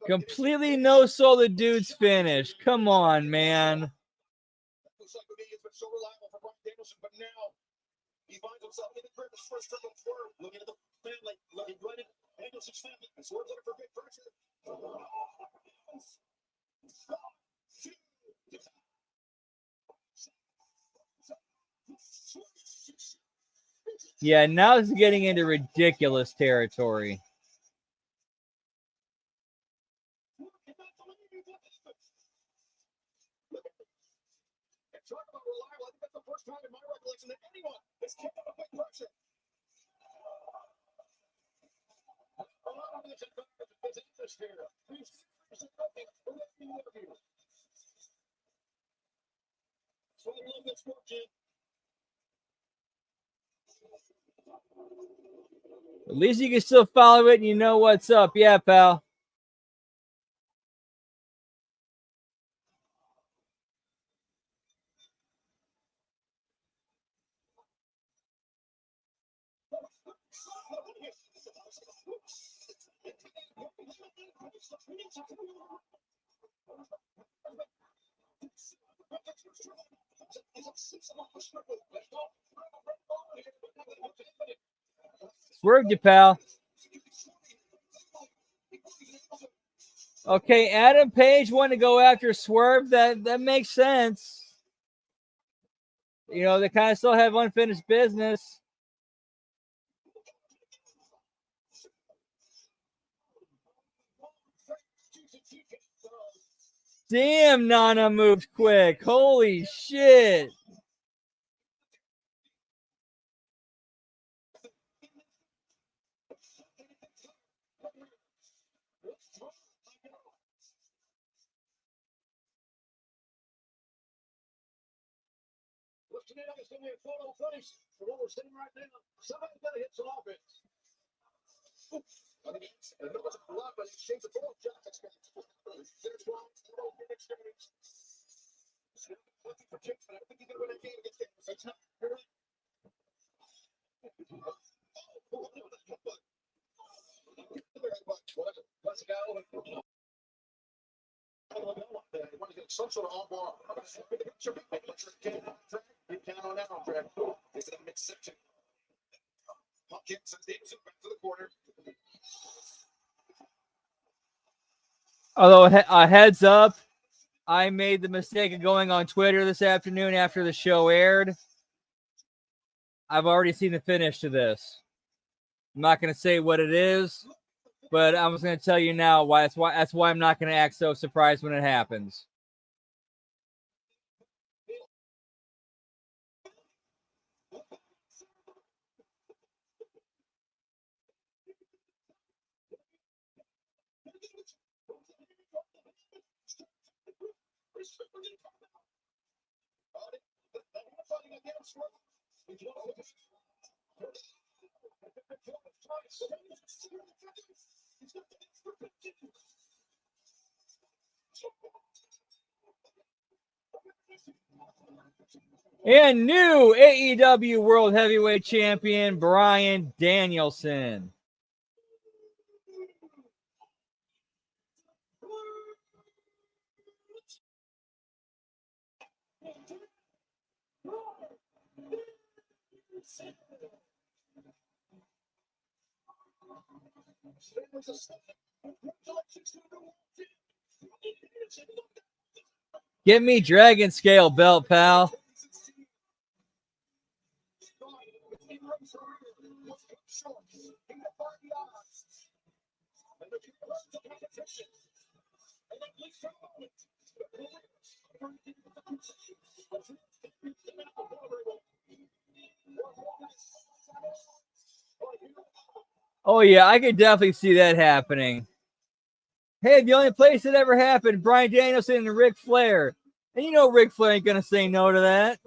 S1: Completely no soul the dude's finish. Come on, man.
S2: Looks like the media has been so reliable for Brian Danielson, but now he finds himself in the grip of his first triple swerve, looking at the family, looking right at Danielson's family, and Swerve's looking for big pressure.
S1: Yeah, now it's getting into ridiculous territory.
S2: Talk about reliable. I think that's the first time in my recollection that anyone has kicked out of big pressure.
S1: At least you can still follow it and you know what's up. Yeah, pal. Swerved you, pal. Okay, Adam Page wanted to go after Swerve. That makes sense. You know, they kind of still have unfinished business. Damn, Nana moved quick. Holy shit.
S2: Tonight is going to be a photo finish for what we're seeing right now. Somebody's got to hit some offense. I mean, it wasn't a lot, but it shaped the full shot experience. There's one, experience. Looking for kicks, but I think he's going to win a game against Danielson. It's not. You're right. Some sort of on-bar. You count on that one, Fred. It's in the midsection. Puck hit, sends Davidson back to the corner.
S1: Although, a heads up, I made the mistake of going on Twitter this afternoon after the show aired. I've already seen the finish to this. I'm not going to say what it is, but I'm just going to tell you now why. That's why I'm not going to act so surprised when it happens. And new AEW World Heavyweight Champion, Bryan Danielson. Give me Dragon Scale belt, pal. Oh, yeah, I could definitely see that happening. Hey, the only place that ever happened, Bryan Danielson and Ric Flair. And you know Ric Flair ain't going to say no to that.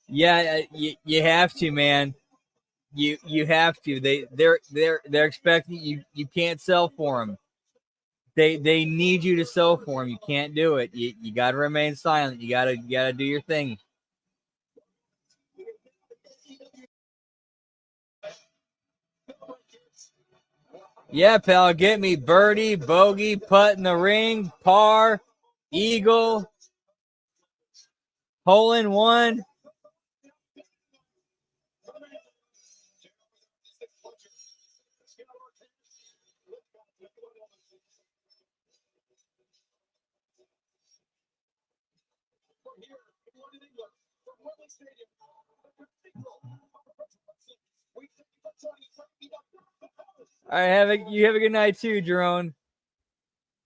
S1: Yeah, you have to, man. You have to. They're expecting you. You can't sell for them. They need you to sell for them. You can't do it. You got to remain silent. You gotta do your thing. Yeah, pal. Get me birdie, bogey, putt in the ring, par, eagle, hole in one. All right, you have a good night too, Jerome.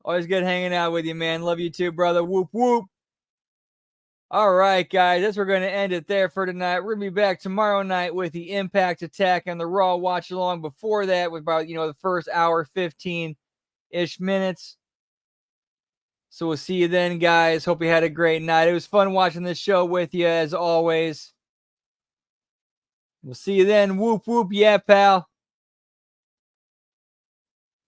S1: Always good hanging out with you, man. Love you too, brother. Whoop whoop. All right, guys, that's we're going to end it there for tonight. We're going to be back tomorrow night with the Impact Attack and the Raw Watch Along. Before that, with about the first hour, 15-ish minutes. So we'll see you then, guys. Hope you had a great night. It was fun watching this show with you, as always. We'll see you then. Whoop whoop, yeah, pal.